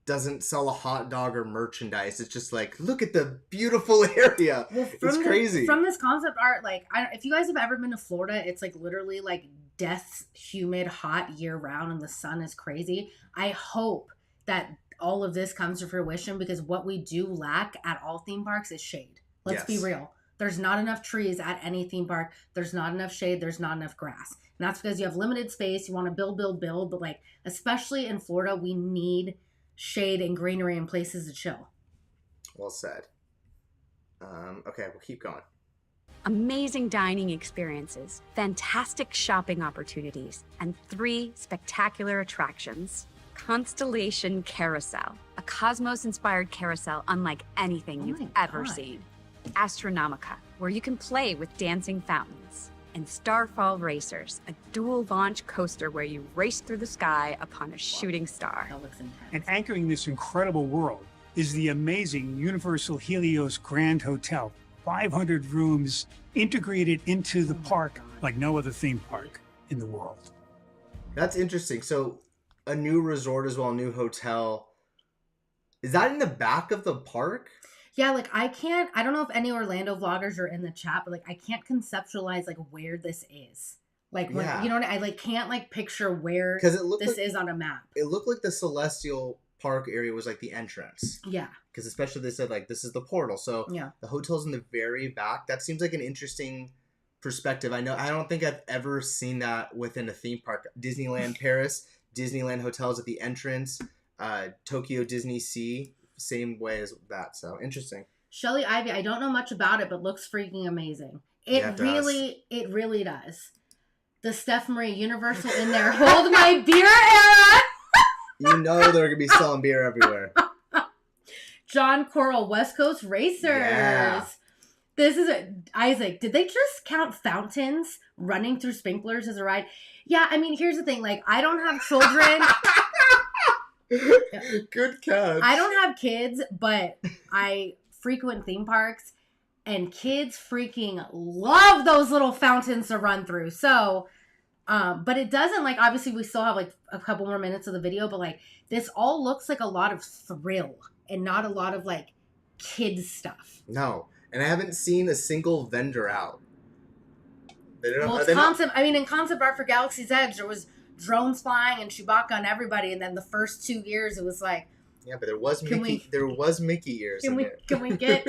doesn't sell a hot dog or merchandise. It's just like, look at the beautiful area. Well, it's crazy. From this concept art, like, if you guys have ever been to Florida, it's like literally like death's humid, hot year round, and the sun is crazy. I hope that all of this comes to fruition, because what we do lack at all theme parks is shade. Let's be real. There's not enough trees at any theme park. There's not enough shade. There's not enough grass. And that's because you have limited space. You want to build. But like, especially in Florida, we need shade and greenery and places to chill. Well said. Okay, we'll keep going. Amazing dining experiences, fantastic shopping opportunities, and 3 spectacular attractions. Constellation Carousel, a cosmos-inspired carousel unlike anything you've ever seen. Astronomica, where you can play with dancing fountains. And Starfall Racers, a dual launch coaster where you race through the sky upon a shooting star. That looks intense. And anchoring this incredible world is the amazing Universal Helios Grand Hotel. 500 rooms integrated into the park like no other theme park in the world. That's interesting. So a new resort as well, a new hotel. Is that in the back of the park? Yeah, like I don't know if any Orlando vloggers are in the chat, but like I can't conceptualize like where this is. Like when Yeah. you know what I like can't like picture where Because it looked this like, is on a map. it looked like the Celestial Park area was like the entrance. Yeah. Because especially they said like this is the portal. So Yeah. the hotel's in the very back. That seems like an interesting perspective. I don't think I've ever seen that within a theme park. Disneyland Paris, Disneyland hotels at the entrance, Tokyo Disney Sea, same way as that. So interesting. Shelly Ivy, I don't know much about it, but looks freaking amazing. It really does. The Steph Marie Universal in there. Hold my beer era. You know they're gonna be selling beer everywhere. John Coral, West Coast Racers. Yeah. This is Isaac. Did they just count fountains running through sprinklers as a ride? Yeah, I mean, here's the thing. Like, I don't have children. Good catch. I don't have kids, but I frequent theme parks, and kids freaking love those little fountains to run through. So, but it doesn't, like, obviously we still have like a couple more minutes of the video, but like this all looks like a lot of thrill and not a lot of like kids stuff. No, and I haven't seen a single vendor out. Well, it's concept. I mean, in concept art for Galaxy's Edge, there was drones flying and Chewbacca on everybody, and then the first 2 years it was like, yeah, but there was Mickey. There was Mickey ears. Can we get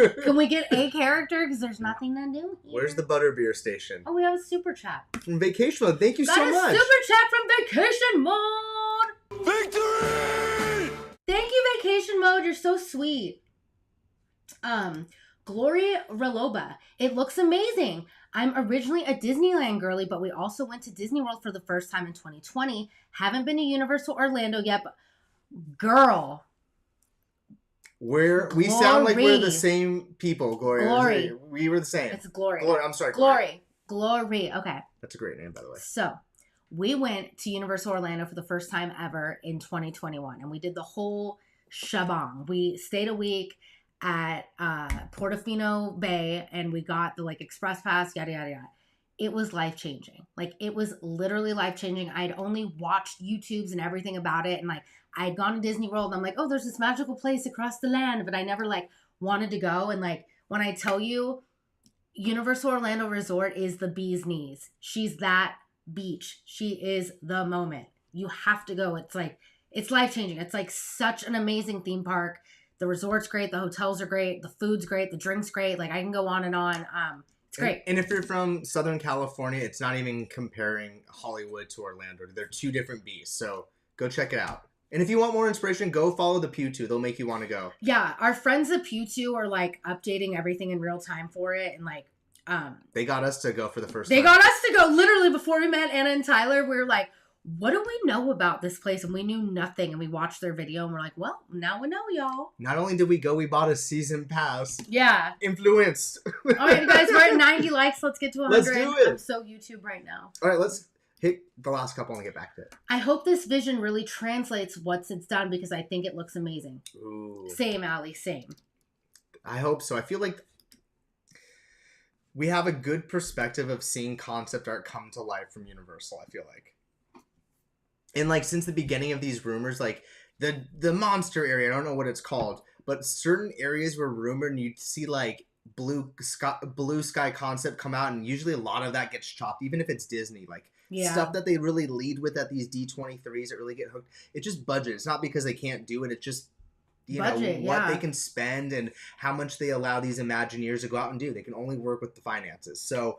a character? Because there's nothing to do here. Where's the butterbeer station? Oh, we have a super chat from Vacation Mode. Thank you so much. Super chat from Vacation Mode. Victory! Thank you, Vacation Mode. You're so sweet. Gloria Reloba. It looks amazing. I'm originally a Disneyland girly, but we also went to Disney World for the first time in 2020. Haven't been to Universal Orlando yet, but girl. We sound like we're the same people, Gloria. Glory. We were the same. It's Glory. Glory. I'm sorry. Glory. Okay. That's a great name, by the way. So we went to Universal Orlando for the first time ever in 2021, and we did the whole shebang. We stayed a week at Portofino Bay, and we got the like express pass, yada yada yada. It was life-changing. Like, it was literally life-changing. I'd only watched YouTubes and everything about it, and like I'd gone to Disney World, and I'm like, oh, there's this magical place across the land, but I never like wanted to go. And like, when I tell you, Universal Orlando Resort is the bee's knees. She's that beach. She is the moment. You have to go. It's like, it's life-changing. It's like such an amazing theme park. The resort's great. The hotels are great. The food's great. The drink's great. Like, I can go on and on. It's great. And if you're from Southern California, it's not even comparing Hollywood to Orlando. They're two different beasts. So go check it out. And if you want more inspiration, go follow the Pew 2. They'll make you want to go. Yeah. Our friends at Pew 2 are like updating everything in real time for it. And like, they got us to go for the first time. They got us to go literally before we met Anna and Tyler. We were like, what do we know about this place? And we knew nothing. And we watched their video and we're like, well, now we know, y'all. Not only did we go, we bought a season pass. Yeah. Influenced. All right, you guys, we're at 90 likes. Let's get to 100. Let's do it. I'm so YouTube right now. All right, let's hit the last couple and get back to it. I hope this vision really translates what's it's done because I think it looks amazing. Ooh. Same, Allie, same. I hope so. I feel like we have a good perspective of seeing concept art come to life from Universal, I feel like. And like since the beginning of these rumors, like the monster area, I don't know what it's called, but certain areas were rumored and you'd see like blue sky concept come out, and usually a lot of that gets chopped, even if it's Disney. Like stuff that they really lead with at these D23s that really get hooked. It's just budget. It's not because they can't do it. It's just budget, what they can spend and how much they allow these Imagineers to go out and do. They can only work with the finances. So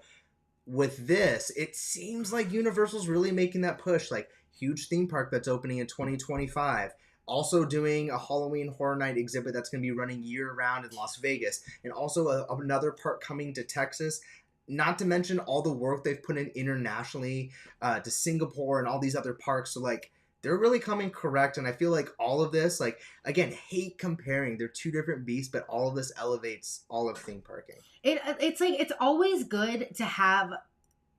with this, it seems like Universal's really making that push. Like, huge theme park that's opening in 2025. Also doing a Halloween Horror Night exhibit that's going to be running year-round in Las Vegas. And also another park coming to Texas. Not to mention all the work they've put in internationally to Singapore and all these other parks. So, like, they're really coming correct. And I feel like all of this, like, again, hate comparing. They're two different beasts, but all of this elevates all of theme parking. It's like, it's always good to have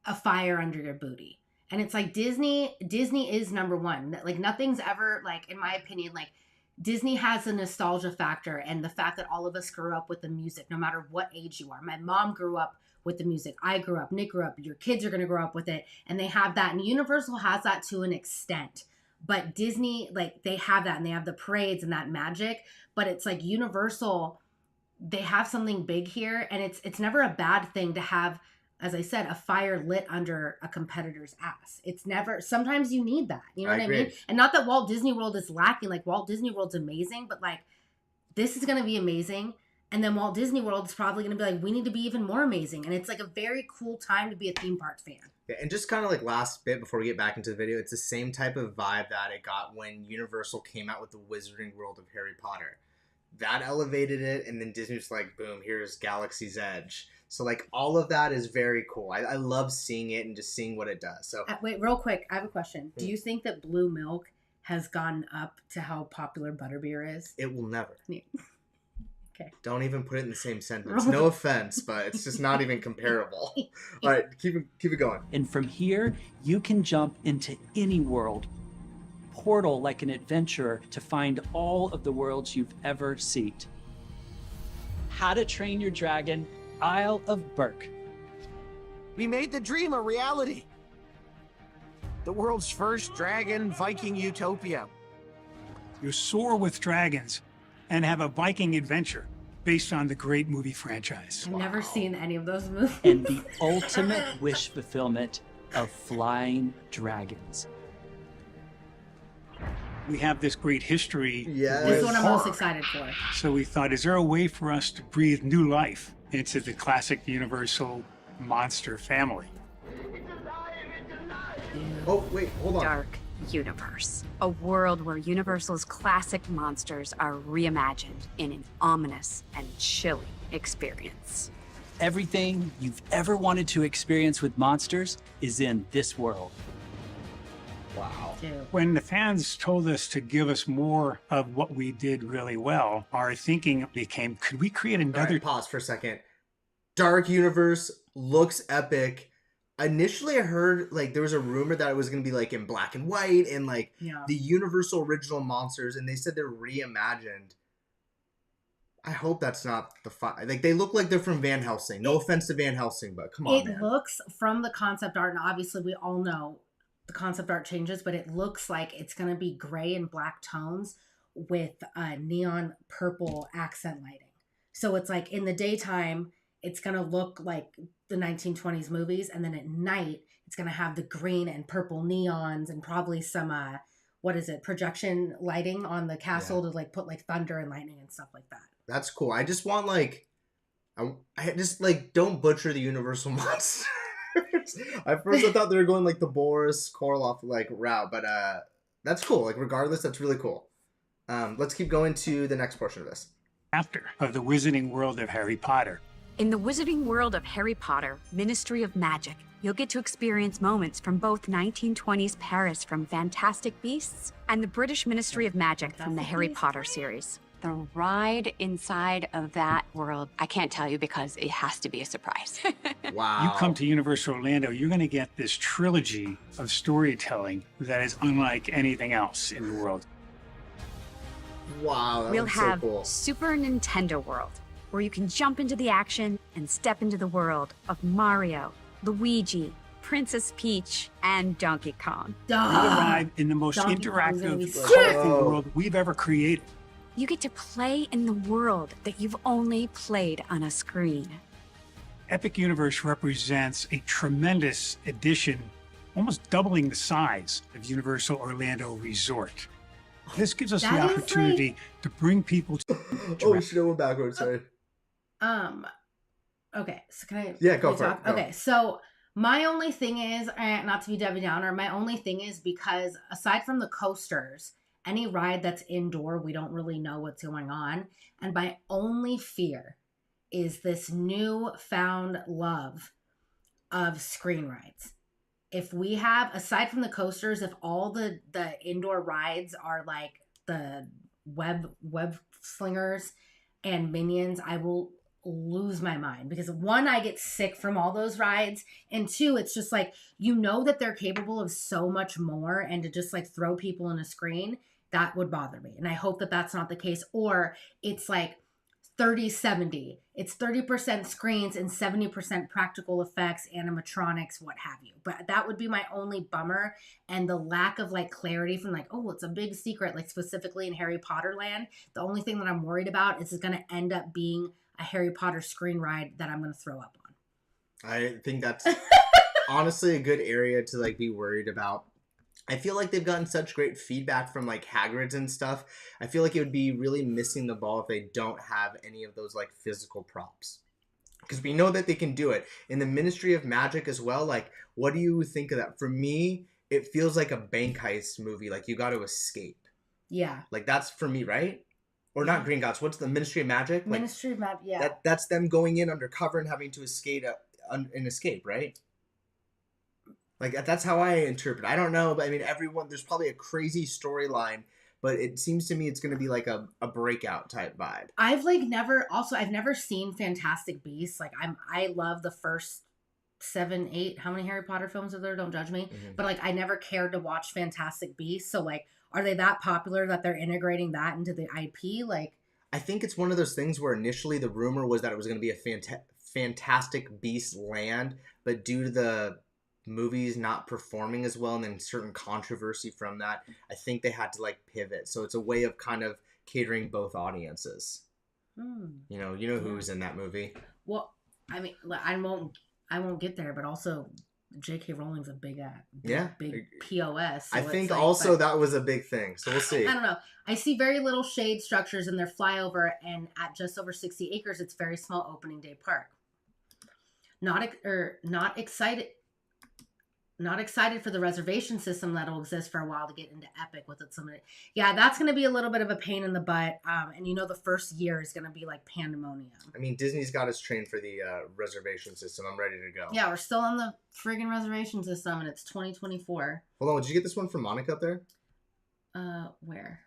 a fire under your booty. And it's like Disney is number one. Like, nothing's ever, like, in my opinion, like, Disney has a nostalgia factor, and the fact that all of us grew up with the music, no matter what age you are. My mom grew up with the music. I grew up. Nick grew up. Your kids are going to grow up with it. And they have that. And Universal has that to an extent. But Disney, like, they have that, and they have the parades and that magic. But it's like Universal, they have something big here, and it's never a bad thing to have, as I said, a fire lit under a competitor's ass. It's never, sometimes you need that. You know what I mean? And not that Walt Disney World is lacking. Like, Walt Disney World's amazing, but like, this is going to be amazing. And then Walt Disney World is probably going to be like, we need to be even more amazing. And it's like a very cool time to be a theme park fan. Yeah, and just kind of like last bit before we get back into the video, it's the same type of vibe that it got when Universal came out with the Wizarding World of Harry Potter. That elevated it, and then Disney was like, boom, here's Galaxy's Edge. So like all of that is very cool. I love seeing it and just seeing what it does. So wait, real quick, I have a question. Do you think that blue milk has gone up to how popular butterbeer is? It will never. Yeah. Okay. Don't even put it in the same sentence. No offense, but it's just not even comparable. All right, keep it going. And from here, you can jump into any world. Portal like an adventurer to find all of the worlds you've ever seeked. How to Train Your Dragon, Isle of Berk. We made the dream a reality. The world's first dragon Viking utopia. You soar with dragons and have a Viking adventure based on the great movie franchise. I've never seen any of those movies. And the ultimate wish fulfillment of flying dragons. We have this great history. Yes. This is what I'm most excited for. So we thought, is there a way for us to breathe new life into the classic Universal monster family? Oh, wait, hold on. Dark universe. A world where Universal's classic monsters are reimagined in an ominous and chilling experience. Everything you've ever wanted to experience with monsters is in this world. Wow. When the fans told us to give us more of what we did really well, our thinking became, could we create another... All right, pause for a second. Dark Universe looks epic. Initially, I heard like there was a rumor that it was going to be like in black and white and like the Universal original monsters, and they said they're reimagined. I hope that's not the like they look like they're from Van Helsing. No offense to Van Helsing, but come on, man. It looks from the concept art, and obviously we all know the concept art changes, but it looks like it's going to be gray and black tones with neon purple accent lighting. So it's like in the daytime, it's going to look like the 1920s movies, and then at night, it's going to have the green and purple neons and probably some, projection lighting on the castle to like put like thunder and lightning and stuff like that. That's cool. I just want like, I just like don't butcher the Universal monsters. At first, I thought they were going like the Boris Karloff like route, but that's cool. Like regardless, that's really cool. Let's keep going to the next portion of this. Chapter of the Wizarding World of Harry Potter. In the Wizarding World of Harry Potter, Ministry of Magic, you'll get to experience moments from both 1920s Paris from Fantastic Beasts and the British Ministry of Magic from the Harry Potter series. The ride inside of that world, I can't tell you because it has to be a surprise. Wow. You come to Universal Orlando, you're going to get this trilogy of storytelling that is unlike anything else in the world. Wow, that We'll looks have so cool. Super Nintendo World, where you can jump into the action and step into the world of Mario, Luigi, Princess Peach, and Donkey Kong. We arrive in the most Donkey Kong's gonna be interactive, sick. colorful world we've ever created. You get to play in the world that you've only played on a screen. Epic Universe represents a tremendous addition, almost doubling the size of Universal Orlando Resort. This gives us the That is opportunity to bring people to... Oh shit, I went backwards. Sorry. Okay, so can I? Yeah, go can I for it. talk? Go. Okay, so my only thing is, not to be Debbie Downer, my only thing is because aside from the coasters, any ride that's indoor, we don't really know what's going on. And my only fear is this newfound love of screen rides. If we have, aside from the coasters, if all the indoor rides are like the web slingers and Minions, I will lose my mind, because one, I get sick from all those rides, and two, it's just like, you know that they're capable of so much more, and to just like throw people in a screen, that would bother me. And I hope that that's not the case. Or it's like 30-70. It's 30% screens and 70% practical effects, animatronics, what have you. But that would be my only bummer. And the lack of like clarity from like, oh, it's a big secret, like specifically in Harry Potter land. The only thing that I'm worried about is it's going to end up being a Harry Potter screen ride that I'm going to throw up on. I think that's honestly a good area to like be worried about. I feel like they've gotten such great feedback from like Hagrid's and stuff. I feel like it would be really missing the ball if they don't have any of those like physical props. Because we know that they can do it. In the Ministry of Magic as well, like, what do you think of that? For me, it feels like a bank heist movie. Like, you got to escape. Yeah. Like, that's for me, right? Or not Green Gods. What's the Ministry of Magic? Like, Ministry of Magic, yeah. That's them going in undercover and having to escape, right? Like, that's how I interpret it. I don't know, but I mean, there's probably a crazy storyline, but it seems to me it's going to be like a breakout type vibe. I've never seen Fantastic Beasts. Like I love the first 7, 8, how many Harry Potter films are there? Don't judge me. Mm-hmm. But like I never cared to watch Fantastic Beasts. So like, are they that popular that they're integrating that into the IP? Like, I think it's one of those things where initially the rumor was that it was going to be a Fantastic Beasts land, but due to the movies not performing as well and then certain controversy from that, I think they had to like pivot. So it's a way of kind of catering both audiences. You know who's in that movie. Well, I mean, I won't get there, but also J.K. Rowling's a big POS. So I think also that was a big thing. So we'll see. I don't know. I see very little shade structures in their flyover, and at just over 60 acres, it's very small opening day park. Not excited for the reservation system that'll exist for a while to get into Epic with its limited. Yeah, that's going to be a little bit of a pain in the butt. And the first year is going to be like pandemonium. I mean, Disney's got us trained for the reservation system. I'm ready to go. Yeah, we're still on the friggin' reservation system, and it's 2024. Hold on, did you get this one from Monica up there? Where?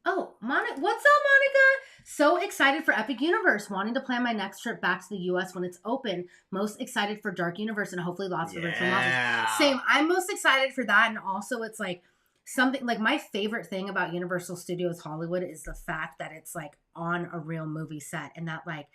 Oh, Monica. What's up, Monica? So excited for Epic Universe. Wanting to plan my next trip back to the U.S. when it's open. Most excited for Dark Universe and hopefully lots of virtual monsters. Same. I'm most excited for that. And also it's like something like my favorite thing about Universal Studios Hollywood is the fact that it's like on a real movie set. And that like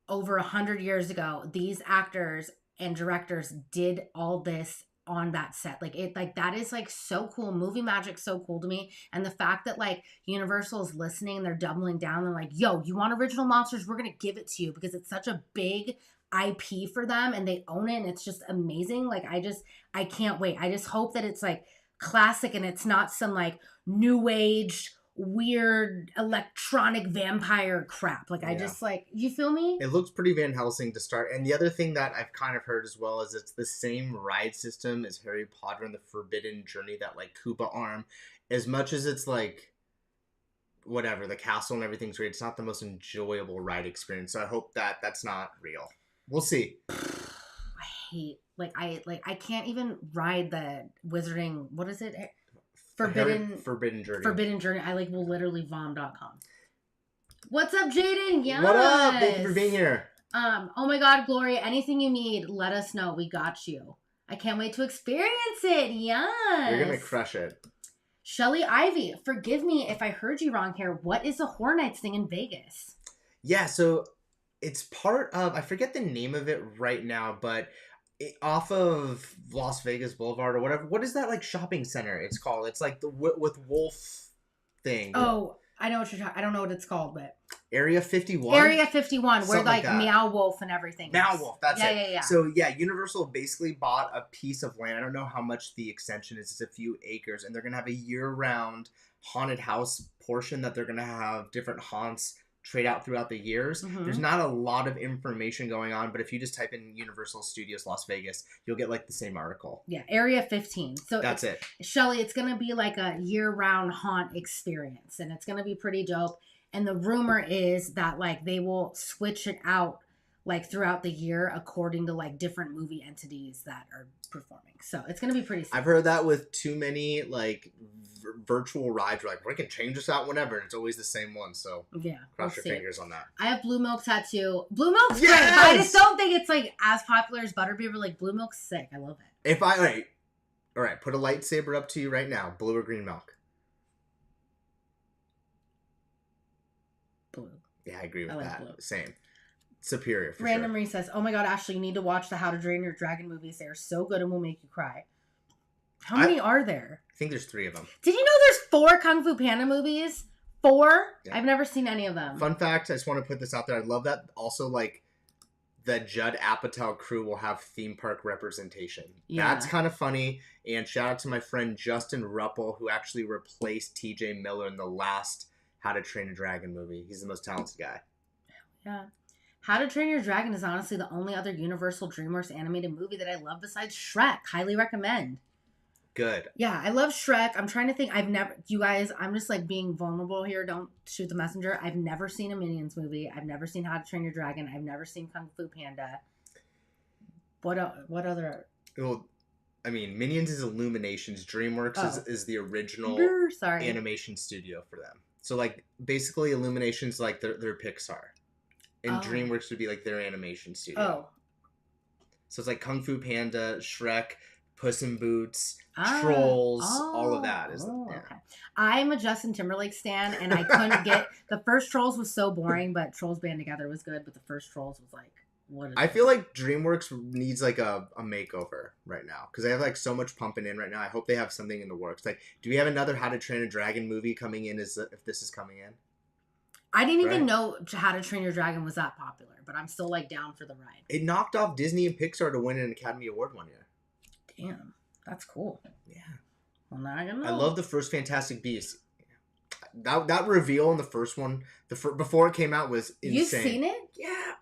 over 100 years ago, these actors and directors did all this on that set. Like that is like so cool. Movie magic's so cool to me. And the fact that like Universal is listening, they're doubling down. They're like, yo, you want original monsters? We're going to give it to you because it's such a big IP for them and they own it. And it's just amazing. Like, I can't wait. I just hope that it's like classic and it's not some like new age weird electronic vampire crap. Like, I just like, you feel me? It looks pretty Van Helsing to start. And the other thing that I've kind of heard as well is it's the same ride system as Harry Potter and the Forbidden Journey, that like Koopa arm. As much as it's like, whatever, the castle and everything's great, it's not the most enjoyable ride experience. So I hope that that's not real. We'll see. I can't even ride the wizarding, what is it? Forbidden Journey. Forbidden Journey. I like will literally vom.com. What's up, Jaden? Yes. What up? Thank you for being here. Oh my God, Gloria, anything you need, let us know. We got you. I can't wait to experience it. Yes. You're going to crush it. Shelly Ivy, forgive me if I heard you wrong here. What is the Horror Nights thing in Vegas? Yeah, so it's part of, I forget the name of it right now, but off of Las Vegas Boulevard or whatever. What is that like shopping center it's called? It's like the with Wolf thing. Oh, I know what you're talking. I don't know what it's called, but Area 51. Area 51, where Something like that. Meow Wolf and everything. Meow Wolf, that's it. Yeah. So yeah, Universal basically bought a piece of land. I don't know how much the extension is. It's a few acres, and they're gonna have a year-round haunted house portion that they're gonna have different haunts trade out throughout the years. Mm-hmm. There's not a lot of information going on, but if you just type in Universal Studios Las Vegas, you'll get like the same article. Yeah, Area 15. So that's it. Shelly, it's going to be like a year-round haunt experience, and it's going to be pretty dope. And the rumor is that like they will switch it out like throughout the year according to like different movie entities that are performing. So it's going to be pretty sick. I've heard that with too many like virtual rides, we're like, we can change this out whenever, and it's always the same one. So yeah, cross your fingers on that. I have Blue Milk tattoo. Blue Milk's great, but I just don't think it's like as popular as Butterbeer. But like Blue Milk's sick. I love it. All right, put a lightsaber up to you right now. Blue or green milk? Blue. Yeah, I agree with like that. blue. Same. Superior for Random sure. Ree says, "Oh my God, Ashley, you need to watch the How to Drain Your Dragon movies. They are so good and will make you cry." How many are there? I think there's 3 of them. Did you know there's 4 Kung Fu Panda movies? 4? Yeah. I've never seen any of them. Fun fact, I just want to put this out there. I love that also, like, the Judd Apatow crew will have theme park representation. Yeah. That's kind of funny. And shout out to my friend Justin Ruppel, who actually replaced TJ Miller in the last How to Train a Dragon movie. He's the most talented guy. Yeah. How to Train Your Dragon is honestly the only other Universal DreamWorks animated movie that I love besides Shrek. Highly recommend. Good. Yeah, I love Shrek. I'm trying to think. You guys, I'm just like being vulnerable here. Don't shoot the messenger. I've never seen a Minions movie. I've never seen How to Train Your Dragon. I've never seen Kung Fu Panda. What other? Well, I mean, Minions is Illumination's. DreamWorks is the original animation studio for them. So, like, basically Illumination's like their Pixar. And DreamWorks would be like their animation studio. So it's like Kung Fu Panda, Shrek, Puss in Boots, Trolls, all of that. Okay. I'm a Justin Timberlake stan, and I couldn't get... The first Trolls was so boring, but Trolls Band Together was good, but the first Trolls was like... I feel like DreamWorks needs like a makeover right now, because they have like so much pumping in right now. I hope they have something in the works. Like, do we have another How to Train a Dragon movie coming in if this is coming in? I didn't even know How to Train Your Dragon was that popular, but I'm still like down for the ride. It knocked off Disney and Pixar to win an Academy Award one year. Damn, that's cool. Yeah. Well, now I know. I love the first Fantastic Beasts. That reveal in the first one, before it came out, was insane. You've seen it? Yeah.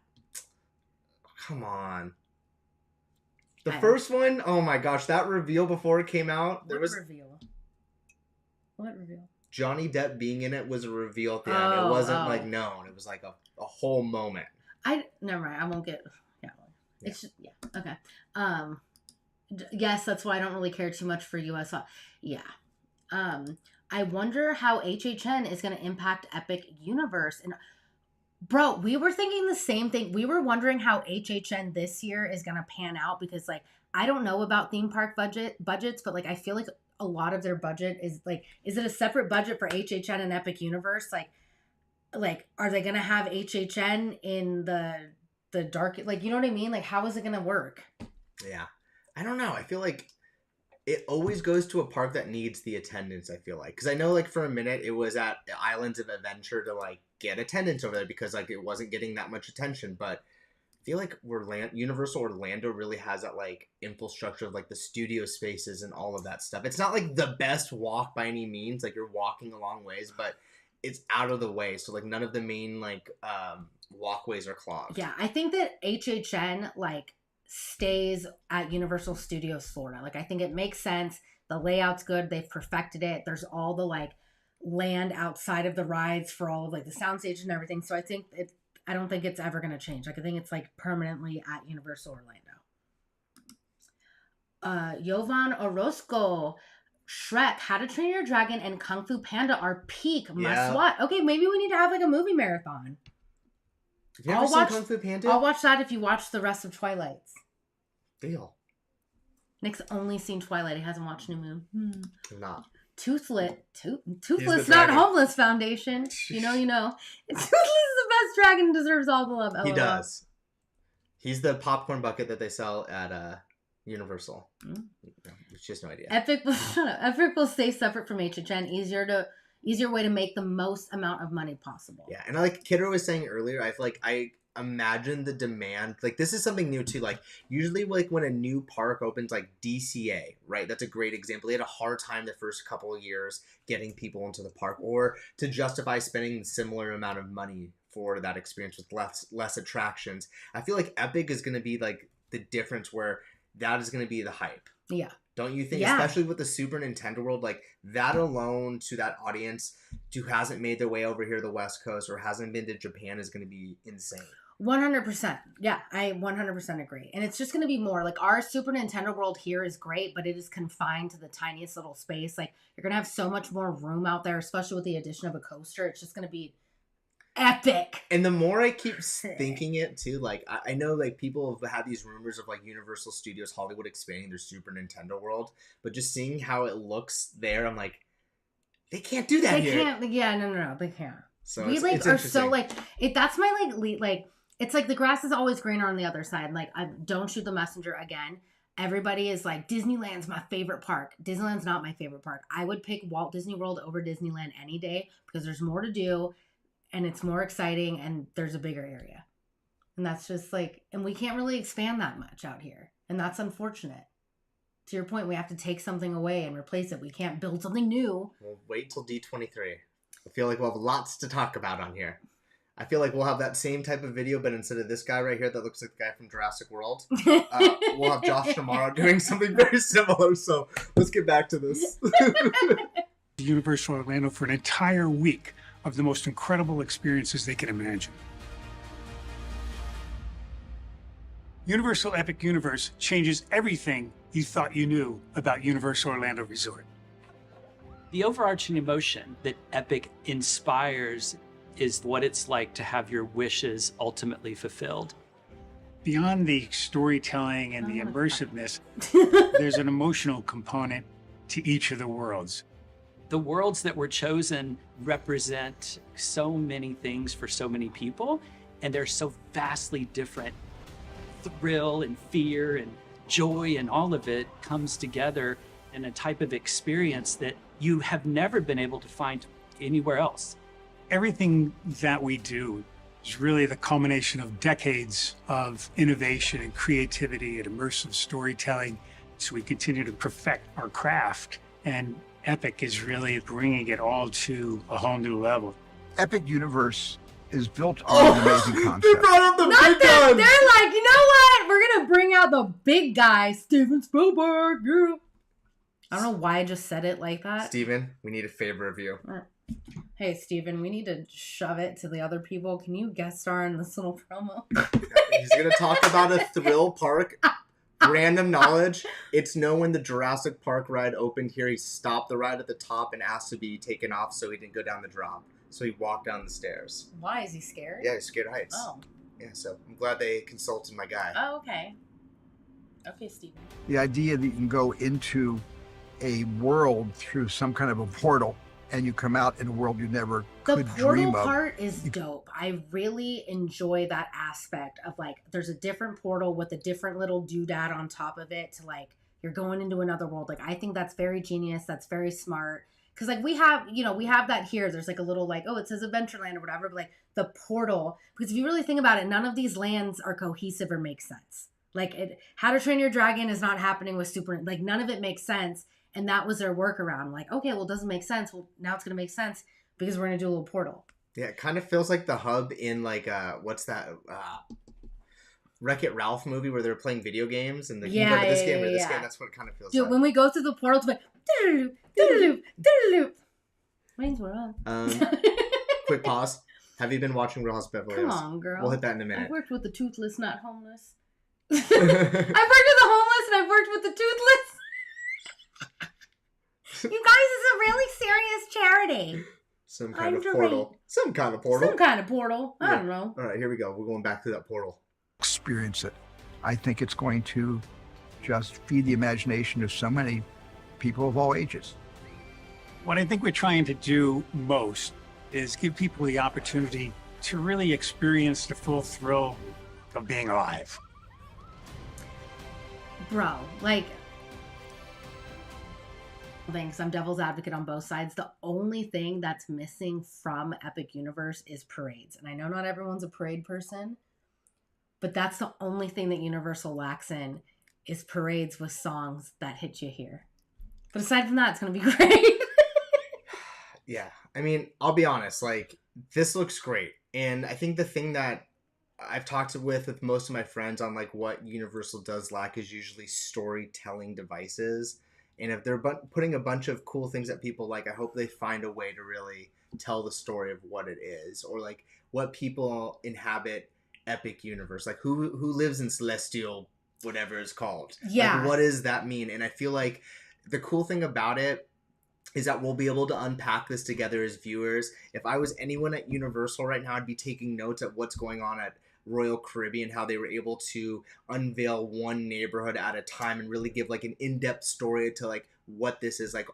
Come on. The first one, oh my gosh, that reveal before it came out. What reveal? Johnny Depp being in it was a reveal at the end. It wasn't like known. It was like a whole moment. Never mind. I won't get. Yeah. It's just, okay. Yes, that's why I don't really care too much for US. Yeah. I wonder how HHN is going to impact Epic Universe. And bro, we were thinking the same thing. We were wondering how HHN this year is going to pan out, because like I don't know about theme park budgets, but like I feel like a lot of their budget is like, is it a separate budget for HHN and Epic Universe? Like are they going to have HHN in the dark? Like, you know what I mean? Like, how is it going to work? Yeah. I don't know. I feel like it always goes to a park that needs the attendance, I feel like. Because I know, like, for a minute, it was at Islands of Adventure to, like, get attendance over there because, like, it wasn't getting that much attention. But I feel like Universal Orlando really has that, like, infrastructure of, like, the studio spaces and all of that stuff. It's not, like, the best walk by any means. Like, you're walking a long ways, but it's out of the way. So, like, none of the main, like, walkways are clogged. Yeah, I think that HHN, like, stays at Universal Studios Florida. Like, I think it makes sense. The layout's good. They've perfected it. There's all the like land outside of the rides for all of like the soundstage and everything. So I think I don't think it's ever going to change. Like, I think it's like permanently at Universal Orlando. Jovan Orozco, Shrek, How to Train Your Dragon, and Kung Fu Panda are peak must watch. Okay, maybe we need to have like a movie marathon. Have you ever seen Kung Fu Panda? I'll watch that if you watch the rest of Twilight's. Deal. Nick's only seen Twilight. He hasn't watched New Moon. I'm not. Toothless, not homeless foundation. You know. Toothless is the best dragon, deserves all the love. LOL. He does. He's the popcorn bucket that they sell at Universal. Which has no idea. Epic will stay separate from HHN. Easier way to make the most amount of money possible. Yeah, and like Kidder was saying earlier, I imagine the demand. Like, this is something new too. Like, usually like when a new park opens, like DCA, right? That's a great example. They had a hard time the first couple of years getting people into the park, or to justify spending the similar amount of money for that experience with less attractions. I feel like Epic is going to be like the difference, where that is going to be the hype. Yeah. Don't you think? Yeah. Especially with the Super Nintendo World, like that alone to that audience who hasn't made their way over here to the West Coast or hasn't been to Japan is going to be insane. 100%. Yeah, I 100% agree. And it's just going to be more like our Super Nintendo World here is great, but it is confined to the tiniest little space. Like, you're going to have so much more room out there, especially with the addition of a coaster. It's just going to be epic. And the more I keep thinking it too, like I know like people have had these rumors of like Universal Studios Hollywood expanding their Super Nintendo World, but just seeing how it looks there, I'm like, they can't do that here. They can't. Yeah, no, they can't. So we like are so like it. That's my like it's like the grass is always greener on the other side. Like, don't shoot the messenger again. everybody is like, Disneyland's my favorite park. Disneyland's not my favorite park. I would pick Walt Disney World over Disneyland any day because there's more to do and it's more exciting and there's a bigger area. And that's just like, and we can't really expand that much out here. And that's unfortunate. To your point, we have to take something away and replace it. We can't build something new. We'll wait till D23. I feel like we'll have lots to talk about on here. I feel like we'll have that same type of video, but instead of this guy right here that looks like the guy from Jurassic World, we'll have Josh tomorrow doing something very similar. So let's get back to this. Universal Orlando for an entire week of the most incredible experiences they can imagine. Universal Epic Universe changes everything you thought you knew about Universal Orlando Resort. The overarching emotion that Epic inspires is what it's like to have your wishes ultimately fulfilled. Beyond the storytelling and the immersiveness, there's an emotional component to each of the worlds. The worlds that were chosen represent so many things for so many people, and they're so vastly different. Thrill and fear and joy and all of it comes together in a type of experience that you have never been able to find anywhere else. Everything that we do is really the culmination of decades of innovation and creativity and immersive storytelling. So we continue to perfect our craft, and Epic is really bringing it all to a whole new level. Epic Universe is built on an amazing They concept. brought up the Not big that, guns. they're like, you know what? We're going to bring out the big guy, Steven Spielberg. Yeah. I don't know why I just said it like that. Steven, we need a favor of you. Hey, Steven, we need to shove it to the other people. Can you guest star in this little promo? He's going to talk about a thrill park. Random knowledge. It's known when the Jurassic Park ride opened here, he stopped the ride at the top and asked to be taken off so he didn't go down the drop. So he walked down the stairs. Why? Is he scared? Yeah, he's scared of heights. Oh. Yeah, so I'm glad they consulted my guy. Oh, okay. Okay, Steven. The idea that you can go into a world through some kind of a portal and you come out in a world you never The could portal dream of. part is dope. I really enjoy that aspect of like, there's a different portal with a different little doodad on top of it to like, you're going into another world. Like, I think that's very genius. That's very smart. Cause like we have that here. There's like a little like, oh, it says Adventureland or whatever, but like the portal, because if you really think about it, none of these lands are cohesive or make sense. Like How to Train Your Dragon is not happening with like none of it makes sense. And that was their workaround. Like, okay, well, it doesn't make sense. Well, now it's going to make sense because we're going to do a little portal. Yeah, it kind of feels like the hub in like, what's that? Wreck-It Ralph movie where they're playing video games and they can go to this game or this game. That's what it kind of feels Dude, like. when we go through the portal, it's like, doodle-loop, doodle-loop, doodle-loop. Wayne's World. Quick pause. Have you been watching Real House of Beverly Hills? Come on, girl. We'll hit that in a minute. I've worked with the toothless, not homeless. I've worked with the homeless and I've worked with the toothless. You guys, it's a really serious charity. Some kind of portal. Some kind of portal. Some kind of portal. I don't know. All right, here we go. We're going back to that portal. Experience it. I think it's going to just feed the imagination of so many people of all ages. What I think we're trying to do most is give people the opportunity to really experience the full thrill of being alive. Bro, like, thanks. I'm devil's advocate on both sides. The only thing that's missing from Epic Universe is parades. And I know not everyone's a parade person, but that's the only thing that Universal lacks in is parades with songs that hit you here. But aside from that, it's going to be great. Yeah. I mean, I'll be honest, like, this looks great. And I think the thing that I've talked with most of my friends on, like, what Universal does lack is usually storytelling devices. And if they're putting a bunch of cool things that people like, I hope they find a way to really tell the story of what it is. Or, like, what people inhabit Epic Universe. Like, who lives in Celestial, whatever it's called. Yeah. Like, what does that mean? And I feel like the cool thing about it is that we'll be able to unpack this together as viewers. If I was anyone at Universal right now, I'd be taking notes at what's going on at Royal Caribbean, how they were able to unveil one neighborhood at a time and really give like an in-depth story to like what this is. Like,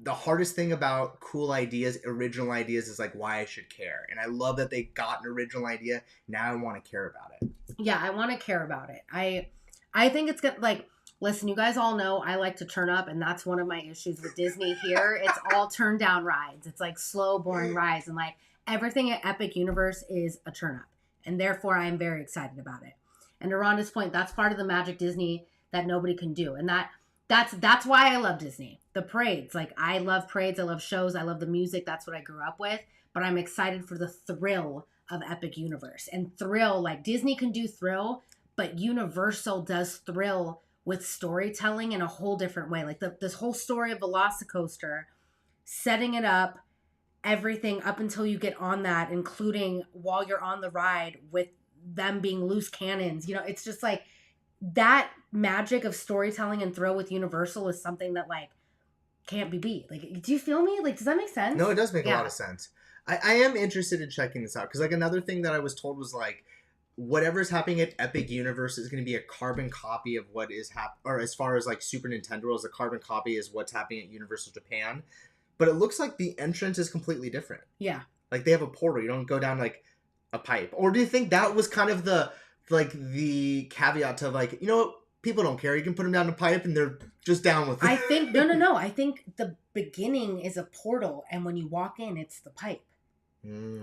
the hardest thing about cool ideas, original ideas, is like why I should care. And I love that they got an original idea. Now I want to care about it. Yeah, I want to care about it. I think it's good. Like, Listen, you guys all know I like to turn up, and that's one of my issues with Disney here. It's all turn down rides. It's like slow, boring rides, and like everything at Epic Universe is a turn up, and therefore I am very excited about it. And to Rhonda's point, that's part of the magic Disney that nobody can do, and that's why I love Disney. The parades, like I love parades, I love shows, I love the music. That's what I grew up with. But I'm excited for the thrill of Epic Universe and thrill. Like Disney can do thrill, but Universal does thrill with storytelling in a whole different way. Like this whole story of Velocicoaster, setting it up, everything up until you get on that, including while you're on the ride with them being loose cannons. You know, it's just like that magic of storytelling and thrill with Universal is something that like can't be beat. Like, do you feel me? Like, does that make sense? No, it does make a lot of sense. I am interested in checking this out because like another thing that I was told was like, whatever's happening at Epic Universe is going to be a carbon copy of what is or as far as like Super Nintendo is, a carbon copy is what's happening at Universal Japan. But it looks like the entrance is completely different. Yeah. Like they have a portal. You don't go down like a pipe. Or do you think that was kind of the caveat to like, you know what? People don't care. You can put them down a pipe and they're just down with it. I think, no. I think the beginning is a portal. And when you walk in, it's the pipe.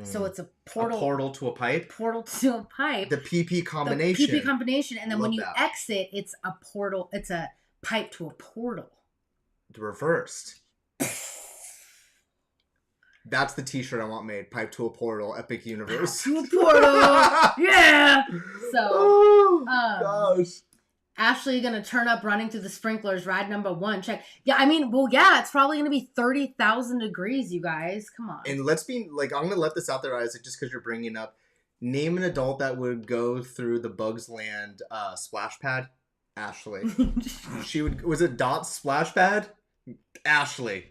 So it's a portal. A portal to a pipe? Portal to a pipe. The PP combination. The PP combination. And then when you that. exit, it's a portal. It's a pipe to a portal. Reversed. That's the t-shirt I want made. Pipe to a portal, Epic Universe. Pipe to a portal. Yeah. So, gosh. Ashley gonna turn up running through the sprinklers, ride number 1. Check. Yeah, I mean, well, yeah, it's probably gonna be 30,000 degrees, you guys. Come on. And let's be like, I'm gonna let this out there, Isaac, just because you're bringing up. Name an adult that would go through the Bugs Land splash pad. Ashley. Was it Dot's splash pad? Ashley.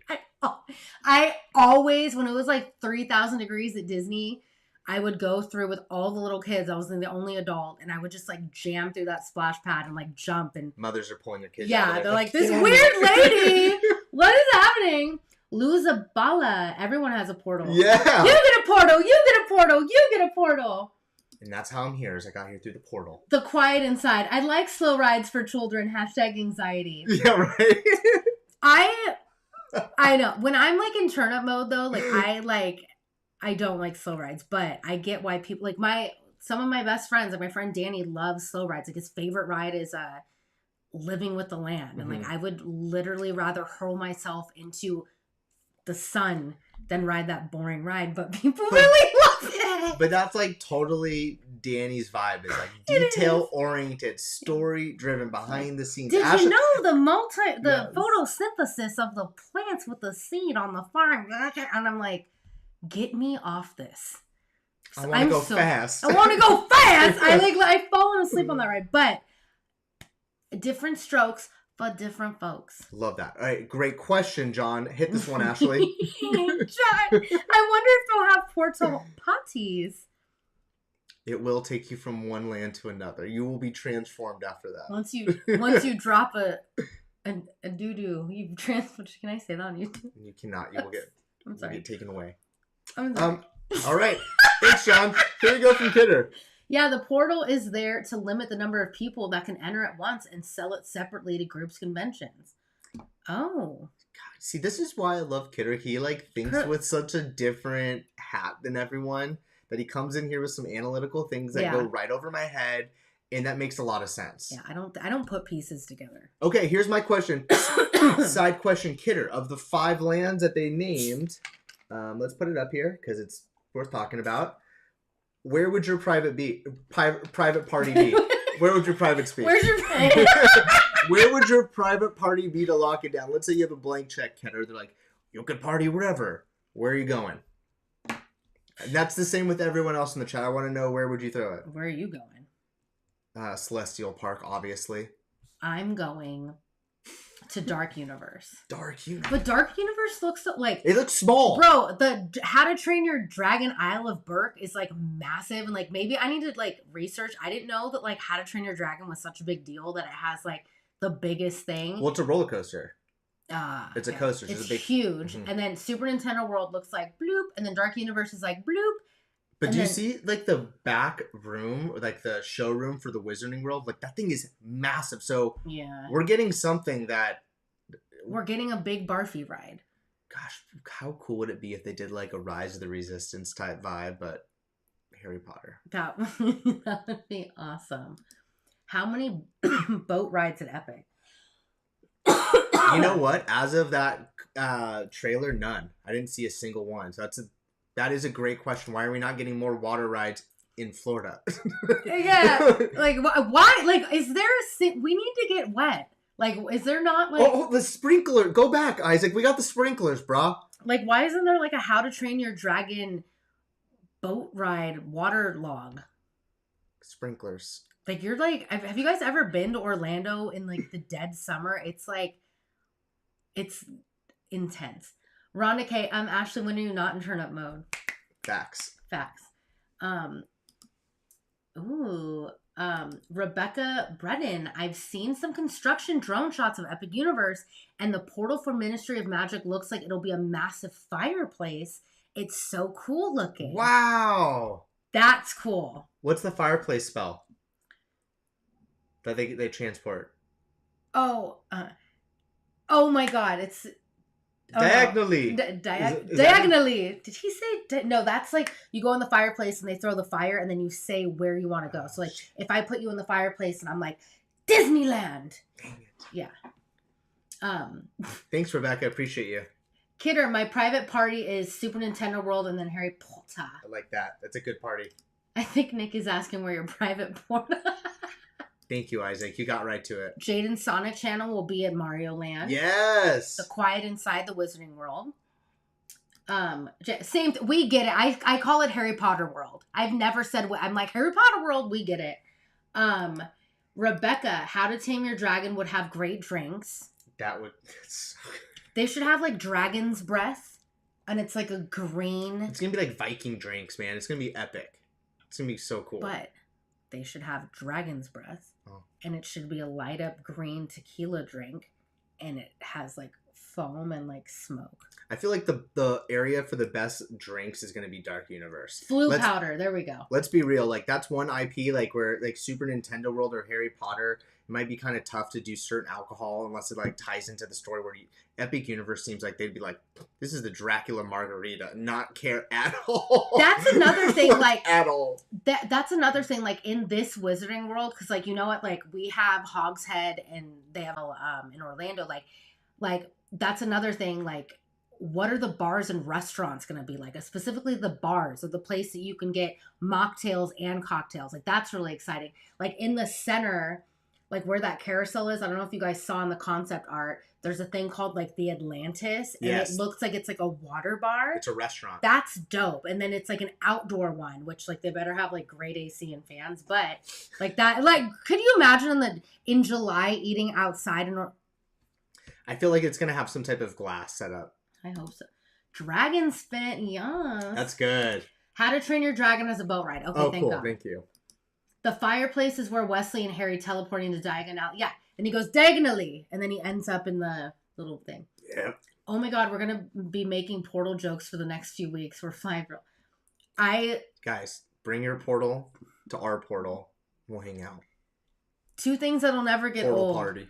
I always, when it was like 3,000 degrees at Disney, I would go through with all the little kids. I was the only adult, and I would just like jam through that splash pad and like jump. And mothers are pulling their kids. Yeah, they're like, this weird lady. What is happening? Lose a bala. Everyone has a portal. Yeah. You get a portal. You get a portal. You get a portal. And that's how I'm here. Is I got here through the portal. The quiet inside. I like slow rides for children. #anxiety. Yeah, right. I know. When I'm like in turn up mode though, like I don't like slow rides, but I get why people like some of my best friends, like my friend Danny loves slow rides. Like his favorite ride is Living with the Land. And like I would literally rather hurl myself into the sun than ride that boring ride, but people really love it. But that's like totally Danny's vibe, is like detail oriented, story driven, behind the scenes. Did you know the photosynthesis of the plants with the seed on the farm? And I'm like, get me off this. I want to go fast. I want to go fast. I've fallen asleep on that ride, but different strokes for different folks. Love that. All right, great question, John. Hit this one, Ashley. John, I wonder if they'll have portal potties. It will take you from one land to another. You will be transformed after that. Once you drop a doo-doo, you transfer. Can I say that on YouTube? You cannot. You will get. I'm sorry. Get taken away. I'm sorry. All right. Thanks, John. Here we go from Kidder. Yeah, the portal is there to limit the number of people that can enter at once and sell it separately to groups conventions. Oh. God, see, this is why I love Kidder. He thinks with such a different hat than everyone, that he comes in here with some analytical things that go right over my head, and that makes a lot of sense. Yeah, I don't put pieces together. Okay, here's my question. Side question, Kidder. Of the 5 lands that they named, let's put it up here because it's worth talking about. Where would your private party be? Where would your private be? Where's your Where would your private party be to lock it down? Let's say you have a blank check, Kidder. They're like, you could party wherever. Where are you going? And that's the same with everyone else in the chat. I want to know, where would you throw it? Where are you going? Celestial Park, obviously. I'm going to Dark Universe. Dark Universe. But Dark Universe looks like... It looks small. Bro, the How to Train Your Dragon Isle of Berk is massive. And maybe I need to research. I didn't know that How to Train Your Dragon was such a big deal that it has the biggest thing. Well, it's a roller coaster. It's a coaster. It's huge. Mm-hmm. And then Super Nintendo World looks like bloop. And then Dark Universe is like bloop. But And do you then- see like the back room, like the showroom for the Wizarding World? Like that thing is massive. So Yeah. we're getting something that, We're getting a big Barfy ride. gosh, how cool would it be if they did like a Rise of the Resistance type vibe, but Harry Potter? That would be awesome. How many boat rides at Epic? You know what? As of that trailer, none. I didn't see a single one. So that is a great question. Why are we not getting more water rides in Florida? Yeah, like why? Like, is there we need to get wet? Like, is there not like? Oh, the sprinkler! Go back, Isaac. We got the sprinklers, brah. Like, why isn't there like a How to Train Your Dragon boat ride water log? Sprinklers. Like, you're like, have you guys ever been to Orlando in like the dead summer? It's like, it's intense. Rhonda K, Ashley, when are you not in turn up mode? Facts. Rebecca Brennan, I've seen some construction drone shots of Epic Universe, and the portal for Ministry of Magic looks like it'll be a massive fireplace. It's so cool looking. Wow. That's cool. What's the fireplace spell that they transport? Oh my God, it's Diagonally. Diagonally. Did he say? No, that's like you go in the fireplace and they throw the fire and then you say where you want to go. So like if I put you in the fireplace and I'm like, Disneyland. Dang it. Yeah. Thanks, Rebecca. I appreciate you. Kidder, my private party is Super Nintendo World and then Harry Potter. I like that. That's a good party. I think Nick is asking where your private portal. Thank you, Isaac. You got right to it. Jaden Sonic channel will be at Mario Land. Yes. The Quiet Inside the Wizarding World. Same. We get it. I call it Harry Potter World. I've never said. I'm like Harry Potter World. We get it. Rebecca, How to Tame Your Dragon would have great drinks. That would. They should have like Dragon's Breath, and it's like a green. It's gonna be like Viking drinks, man. It's gonna be epic. It's gonna be so cool. But they should have Dragon's Breath, and it should be a light up green tequila drink, and it has like foam and like smoke. I feel like the area for the best drinks is gonna be Dark Universe. Powder. There we go. Let's be real. Like that's one IP. Like where like Super Nintendo World or Harry Potter, it might be kind of tough to do certain alcohol unless it like ties into the story. Where Epic Universe seems like they'd be like, this is the Dracula margarita, not care at all. That's another thing. Like at all. That's another thing. Like in this Wizarding World, because like you know what, like we have Hogshead and they have in Orlando. Like that's another thing. Like what are the bars and restaurants going to be like? Specifically the bars or the place that you can get mocktails and cocktails. Like that's really exciting. Like in the center, like where that carousel is, I don't know if you guys saw in the concept art, there's a thing called like the Atlantis, and Yes. it looks like it's like a water bar. It's a restaurant. That's dope. And then it's like an outdoor one, which like they better have like great AC and fans. But like that, like could you imagine in July eating outside? I feel like it's gonna have some type of glass setup. I hope so. Dragon Spin, yes. That's good. How to Train Your Dragon as a boat ride. Okay, thank cool. God. Thank you. The fireplace is where Wesley and Harry teleporting to Diagonal. Yeah, and he goes diagonally, and then he ends up in the little thing. Yeah. Oh my God, we're gonna be making portal jokes for the next few weeks. We're fine. Guys, bring your portal to our portal. We'll hang out. Two things that'll never get Portal old. party.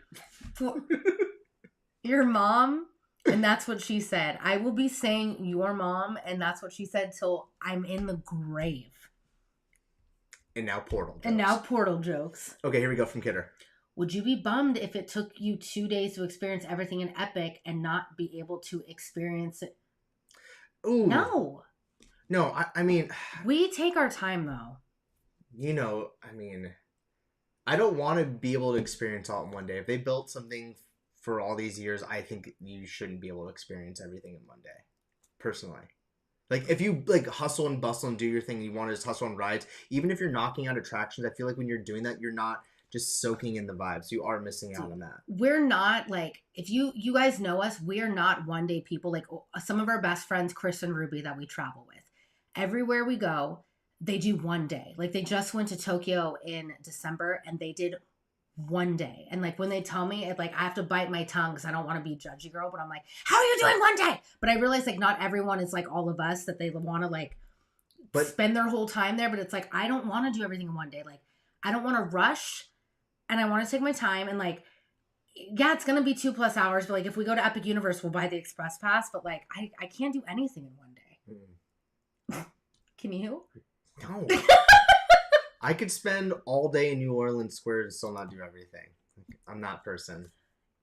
Your mom, and that's what she said. I will be saying your mom, and that's what she said till I'm in the grave. And now portal jokes. And now portal jokes. Okay, here we go from Kidder. Would you be bummed if it took you 2 days to experience everything in Epic and not be able to experience it? Ooh. No. No, I mean... We take our time, though. You know, I mean... I don't want to be able to experience all in one day. If they built something for all these years, I think you shouldn't be able to experience everything in one day. Personally. Like, if you, like, hustle and bustle and do your thing, you want to just hustle on rides, even if you're knocking out attractions, I feel like when you're doing that, you're not just soaking in the vibes. You are missing out on that. We're not, like, if you guys know us, we are not one-day people. Like, some of our best friends, Chris and Ruby, that we travel with. Everywhere we go, they do one day. Like, they just went to Tokyo in December, and they did one day. And, like, when they tell me, it, like, I have to bite my tongue because I don't want to be a judgy girl, but I'm like, how are you doing one day? But I realize, like, not everyone is like all of us, that they want to, like, spend their whole time there, but it's like, I don't want to do everything in one day. Like, I don't want to rush, and I want to take my time, and like, yeah, it's going to be 2+ hours, but like, if we go to Epic Universe, we'll buy the express pass, but like, I can't do anything in one day. Can you? No. I could spend all day in New Orleans Square and still not do everything. I'm that person.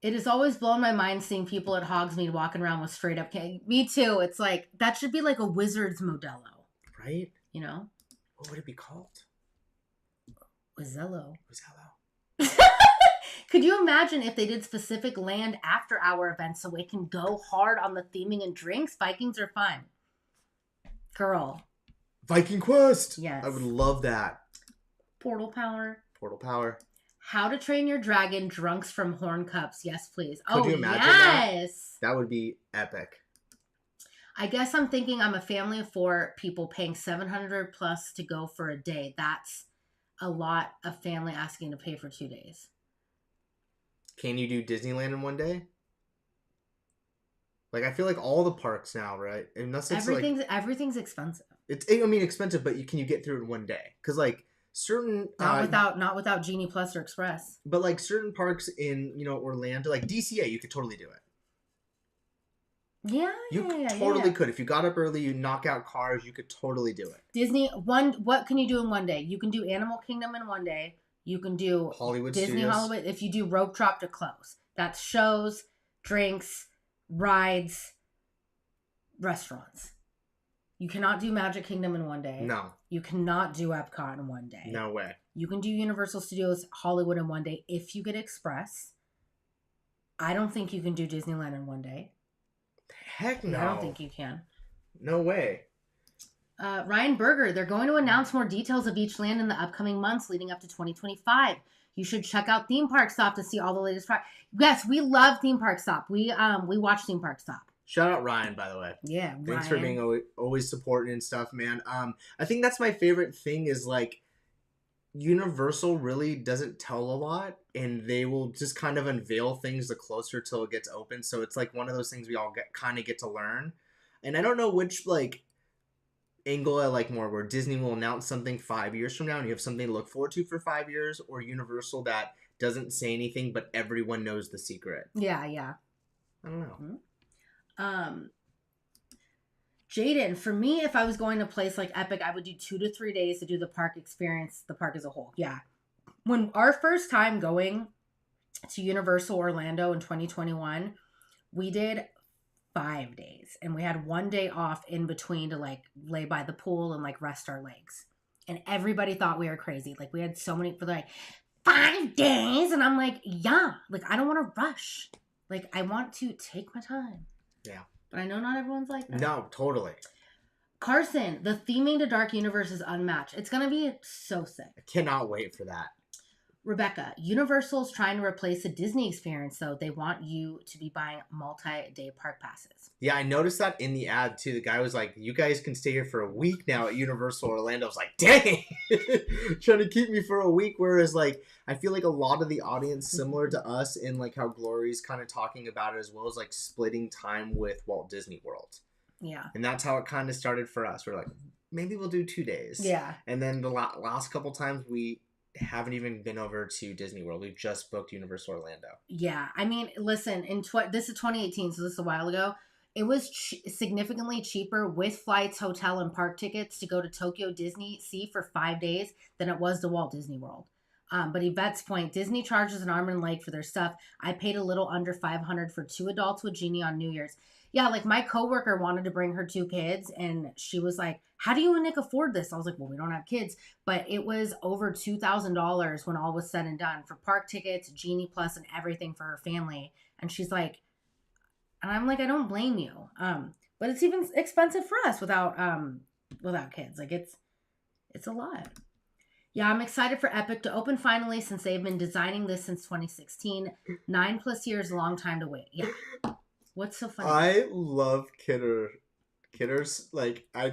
It has always blown my mind seeing people at Hogsmeade walking around with straight up cake. Me too. It's like, that should be like a Wizard's Modelo. Right? You know? What would it be called? Wizzello. Wizzello. Could you imagine if they did specific land after hour events so it can go hard on the theming and drinks? Vikings are fun. Girl. Viking Quest! Yes. I would love that. Portal power. Portal power. How to Train Your Dragon Drunks from Horn Cups. Yes, please. Could you imagine yes. That would be epic. I guess I'm thinking I'm a family of 4 people paying $700 plus to go for a day. That's a lot of family asking to pay for 2 days. Can you do Disneyland in one day? Like, I feel like all the parks now, right? Unless it's everything's expensive. Expensive, but can you get through it in one day? Because like certain not without Genie Plus or Express. But like certain parks in Orlando, like DCA, you could totally do it. Yeah, you totally could. If you got up early, you knock out cars, you could totally do it. Disney what can you do in one day? You can do Animal Kingdom in one day. You can do Hollywood Disney Studios. Hollywood. If you do Rope Drop to close, that's shows, drinks, rides, restaurants. You cannot do Magic Kingdom in one day. No. You cannot do Epcot in one day. No way. You can do Universal Studios Hollywood in one day if you get Express. I don't think you can do Disneyland in one day. Heck no. I don't think you can. No way. Ryan Berger, they're going to announce more details of each land in the upcoming months leading up to 2025. You should check out Theme Park Stop to see all the latest. Yes, we love Theme Park Stop. We watch Theme Park Stop. Shout out Ryan, by the way. Yeah, thanks for being always supporting and stuff, man. I think that's my favorite thing is like Universal really doesn't tell a lot, and they will just kind of unveil things the closer till it gets open. So it's like one of those things we all kind of get to learn. And I don't know which like angle I like more, where Disney will announce something 5 years from now and you have something to look forward to for 5 years, or Universal that doesn't say anything but everyone knows the secret. Yeah. I don't know. Mm-hmm. Jaden, for me, if I was going to a place like Epic, I would do 2 to 3 days to do the park experience, the park as a whole. Yeah. When our first time going to Universal Orlando in 2021, we did 5 days, and we had 1 day off in between to like lay by the pool and like rest our legs. And everybody thought we were crazy. Like, we had so many for like 5 days, and I'm like, yeah, like I don't want to rush. Like, I want to take my time. Yeah. But I know not everyone's like that. No, totally. Carson, the theming to Dark Universe is unmatched. It's going to be so sick. I cannot wait for that. Rebecca, Universal's trying to replace the Disney experience, though. They want you to be buying multi-day park passes. Yeah, I noticed that in the ad, too. The guy was like, you guys can stay here for a week now at Universal Orlando. I was like, dang! Trying to keep me for a week. Whereas, like, I feel like a lot of the audience, similar to us, in, like, how Glory's kind of talking about it, as well as, like, splitting time with Walt Disney World. Yeah. And that's how it kind of started for us. We're like, maybe we'll do 2 days. Yeah. And then the last couple times, we haven't even been over to Disney World. We've just booked Universal Orlando. Yeah. I mean, listen, this is 2018, so this is a while ago. It was significantly cheaper with flights, hotel, and park tickets to go to Tokyo Disney Sea for 5 days than it was to Walt Disney World. But Yvette's point, Disney charges an arm and leg for their stuff. I paid a little under $500 for 2 adults with Genie on New Year's. Yeah, like my coworker wanted to bring her 2 kids, and she was like, how do you and Nick afford this? I was like, well, we don't have kids. But it was over $2,000 when all was said and done for park tickets, Genie Plus, and everything for her family. And she's like, and I'm like, I don't blame you. But it's even expensive for us without kids. Like it's a lot. Yeah, I'm excited for Epic to open finally, since they've been designing this since 2016. 9+ years, a long time to wait. Yeah. What's so funny? I love Kidder. Kidder's like, I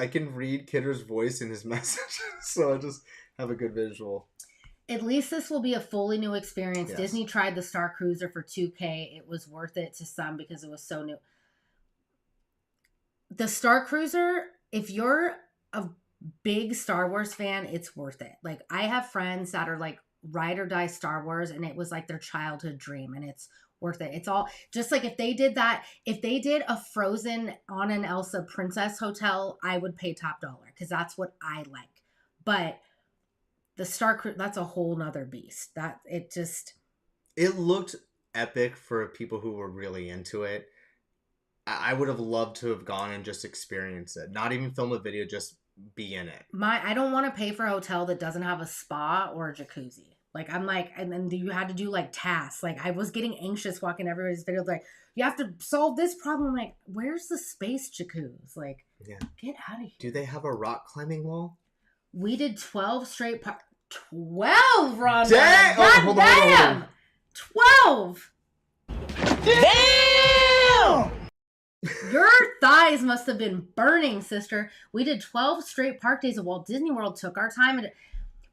can read Kidder's voice in his messages, so I just have a good visual. At least this will be a fully new experience. Yes. Disney tried the Star Cruiser for $2,000. It was worth it to some because it was so new. The Star Cruiser, if you're a big Star Wars fan, it's worth it. Like, I have friends that are like ride or die Star Wars, and it was like their childhood dream, and it's worth it. It's all just like, if they did that, if they did a Frozen Anna and Elsa princess hotel, I would pay top dollar because that's what I like. But the Star Cruise, that's a whole nother beast. That it looked epic for people who were really into it. I would have loved to have gone and just experienced it. Not even film a video, just be in it. I don't want to pay for a hotel that doesn't have a spa or a jacuzzi. Like, I'm like, and then you had to do like tasks. Like, I was getting anxious watching everybody's videos. Like, you have to solve this problem. Like, where's the space jacuzzi? Like, get out of here. Do they have a rock climbing wall? We did 12 straight 12, Rhonda. Dang! God damn! 12! Damn! Your thighs must have been burning, sister. We did 12 straight park days at Walt Disney World, took our time.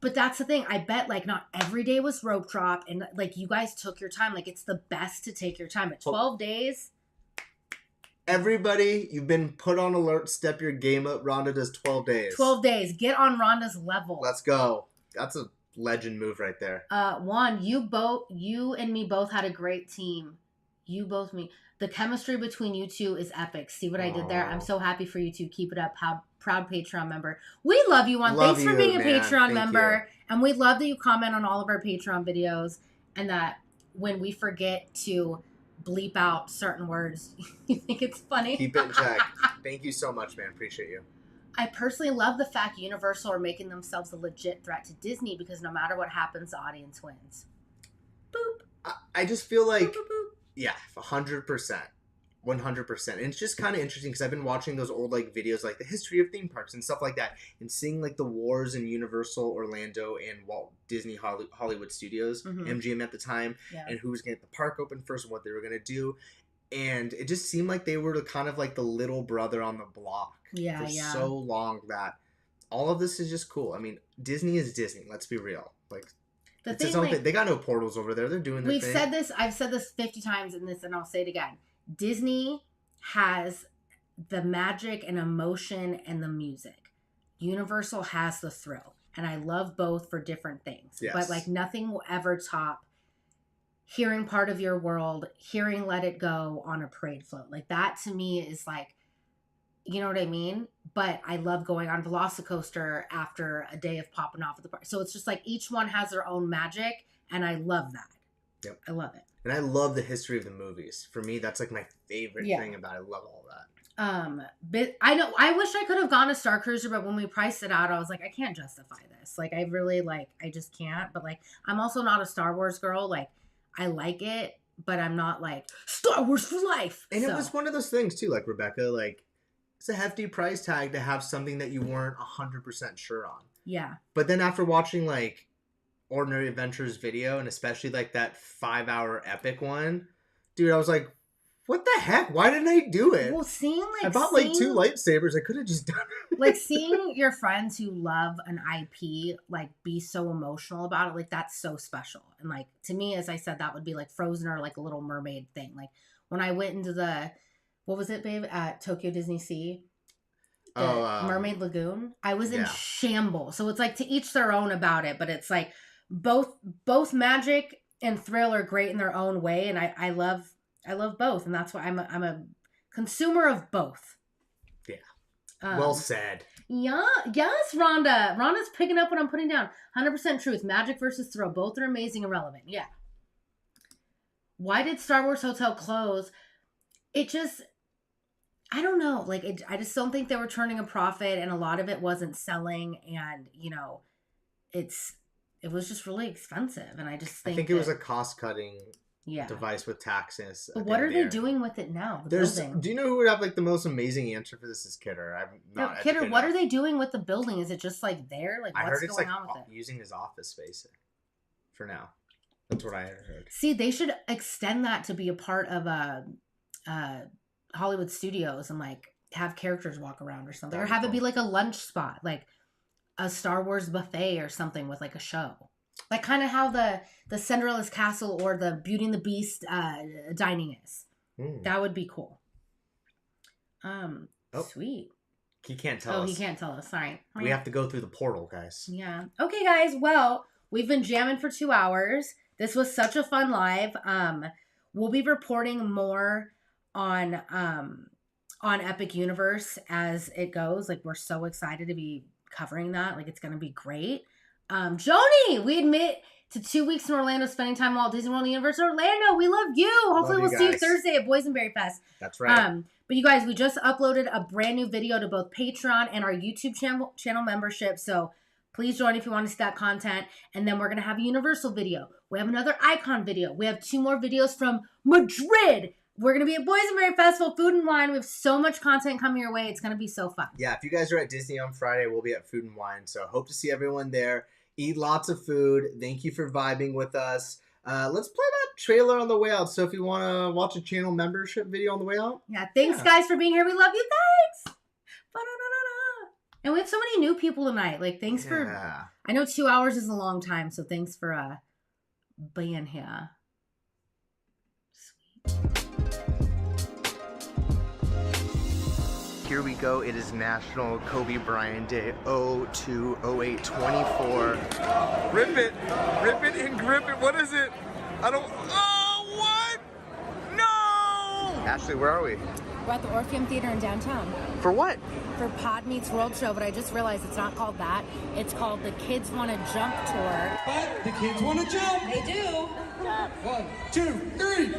But that's the thing. I bet, like, not every day was rope drop. And, like, you guys took your time. Like, it's the best to take your time. But 12 days... Everybody, you've been put on alert. Step your game up. Rhonda does 12 days. 12 days. Get on Rhonda's level. Let's go. That's a legend move right there. Juan, you and me both had a great team. Me. The chemistry between you two is epic. See what I did there? I'm so happy for you two. Keep it up. Proud Patreon member. We love you, Juan. Thanks for being a Patreon member. And we love that you comment on all of our Patreon videos, and that when we forget to bleep out certain words, you think it's funny. Keep it in check. Thank you so much, man. Appreciate you. I personally love the fact Universal are making themselves a legit threat to Disney, because no matter what happens, the audience wins. Boop. I just feel like, boop, boop, boop. Yeah, 100%. 100%. And it's just kind of interesting because I've been watching those old like videos, like the history of theme parks and stuff like that, and seeing like the wars in Universal Orlando and Walt Disney Hollywood Studios, MGM at the time, and who was going to get the park open first and what they were going to do. And it just seemed like they were kind of like the little brother on the block for so long, that all of this is just cool. I mean, Disney is Disney. Let's be real. Like, it's its own thing. They got no portals over there. They're doing their thing. Said this. I've said this 50 times in this, and I'll say it again. Disney has the magic and emotion and the music. Universal has the thrill. And I love both for different things. Yes. But like, nothing will ever top hearing Part of Your World, hearing Let It Go on a parade float. Like, that to me is like, you know what I mean? But I love going on Velocicoaster after a day of popping off at the park. So it's just like, each one has their own magic, and I love that. Yep. I love it. And I love the history of the movies. For me, that's like my favorite thing about it. I love all that. But I know, I wish I could have gone to Star Cruiser, but when we priced it out, I was like, I can't justify this. Like, I really, like, I just can't. But like, I'm also not a Star Wars girl. Like, I like it, but I'm not like, Star Wars for life. And it was one of those things too, like Rebecca, like, it's a hefty price tag to have something that you weren't 100% sure on. Yeah. But then after watching like Ordinary Adventures video, and especially like that 5-hour epic one, dude, I was like, what the heck? Why didn't I do it? Well, seeing like, I bought like 2 lightsabers. I could have just done it. Like, seeing your friends who love an IP like be so emotional about it, like, that's so special. And like, to me, as I said, that would be like Frozen or like a Little Mermaid thing. Like, when I went into the, what was it, babe, at Tokyo Disney Sea? Mermaid Lagoon. I was in shambles. So it's like, to each their own about it, but it's like both magic and thrill are great in their own way, and I love both, and that's why I'm a consumer of both. Yeah. Well said. Yeah. Yes, Rhonda. Rhonda's picking up what I'm putting down. 100% truth. Magic versus thrill. Both are amazing and relevant. Yeah. Why did Star Wars Hotel close? It just, I don't know. Like, I just don't think they were turning a profit, and a lot of it wasn't selling, and, you know, it was just really expensive, and I just think it was a cost-cutting device with taxes. But what are they doing with it now? Do you know who would have like the most amazing answer for this? Is Kidder. I'm not Kidder, what are they doing with the building? Is it just like there? Like, what's going on with it? Using his office space for now. That's what I heard. See, they should extend that to be a part of Hollywood Studios, and like have characters walk around or something, or have it be like a lunch spot, like a Star Wars buffet or something with like a show. Like, kind of how the Cinderella's Castle or the Beauty and the Beast dining is. That would be cool. Sweet. He can't tell us. Oh, he can't tell us. Sorry. We have to go through the portal, guys. Yeah. Okay, guys. Well, we've been jamming for 2 hours. This was such a fun live. We'll be reporting more on Epic Universe as it goes. Like, we're so excited to be covering that. Like, it's going to be great. Joni, we admit to 2 weeks in Orlando, spending time at Walt Disney World Universal Orlando. We love you. Hopefully we'll see you Thursday at Boysenberry Fest. That's right. But you guys, we just uploaded a brand new video to both Patreon and our YouTube channel membership. So please join if you want to see that content. And then we're going to have a Universal video. We have another Icon video. We have 2 more videos from Madrid. We're going to be at Boysenberry Festival, Food and Wine. We have so much content coming your way. It's going to be so fun. Yeah, if you guys are at Disney on Friday, we'll be at Food and Wine. So hope to see everyone there. Eat lots of food. Thank you for vibing with us. Let's play that trailer on the way out. So if you want to watch a channel membership video on the way out. Yeah, thanks guys for being here. We love you. Thanks. Ba-da-da-da-da. And we have so many new people tonight. Like, thanks for... I know 2 hours is a long time, so thanks for being here. Here we go. It is National Kobe Bryant Day 02/08/24. Rip it and grip it. What is it? I don't. Oh, what? No! Ashley, where are we? We're at the Orpheum Theater in downtown. For what? For Pod Meets World Show, but I just realized it's not called that. It's called the Kids Wanna Jump Tour. But the kids want to jump. They do. 1, 2, 3.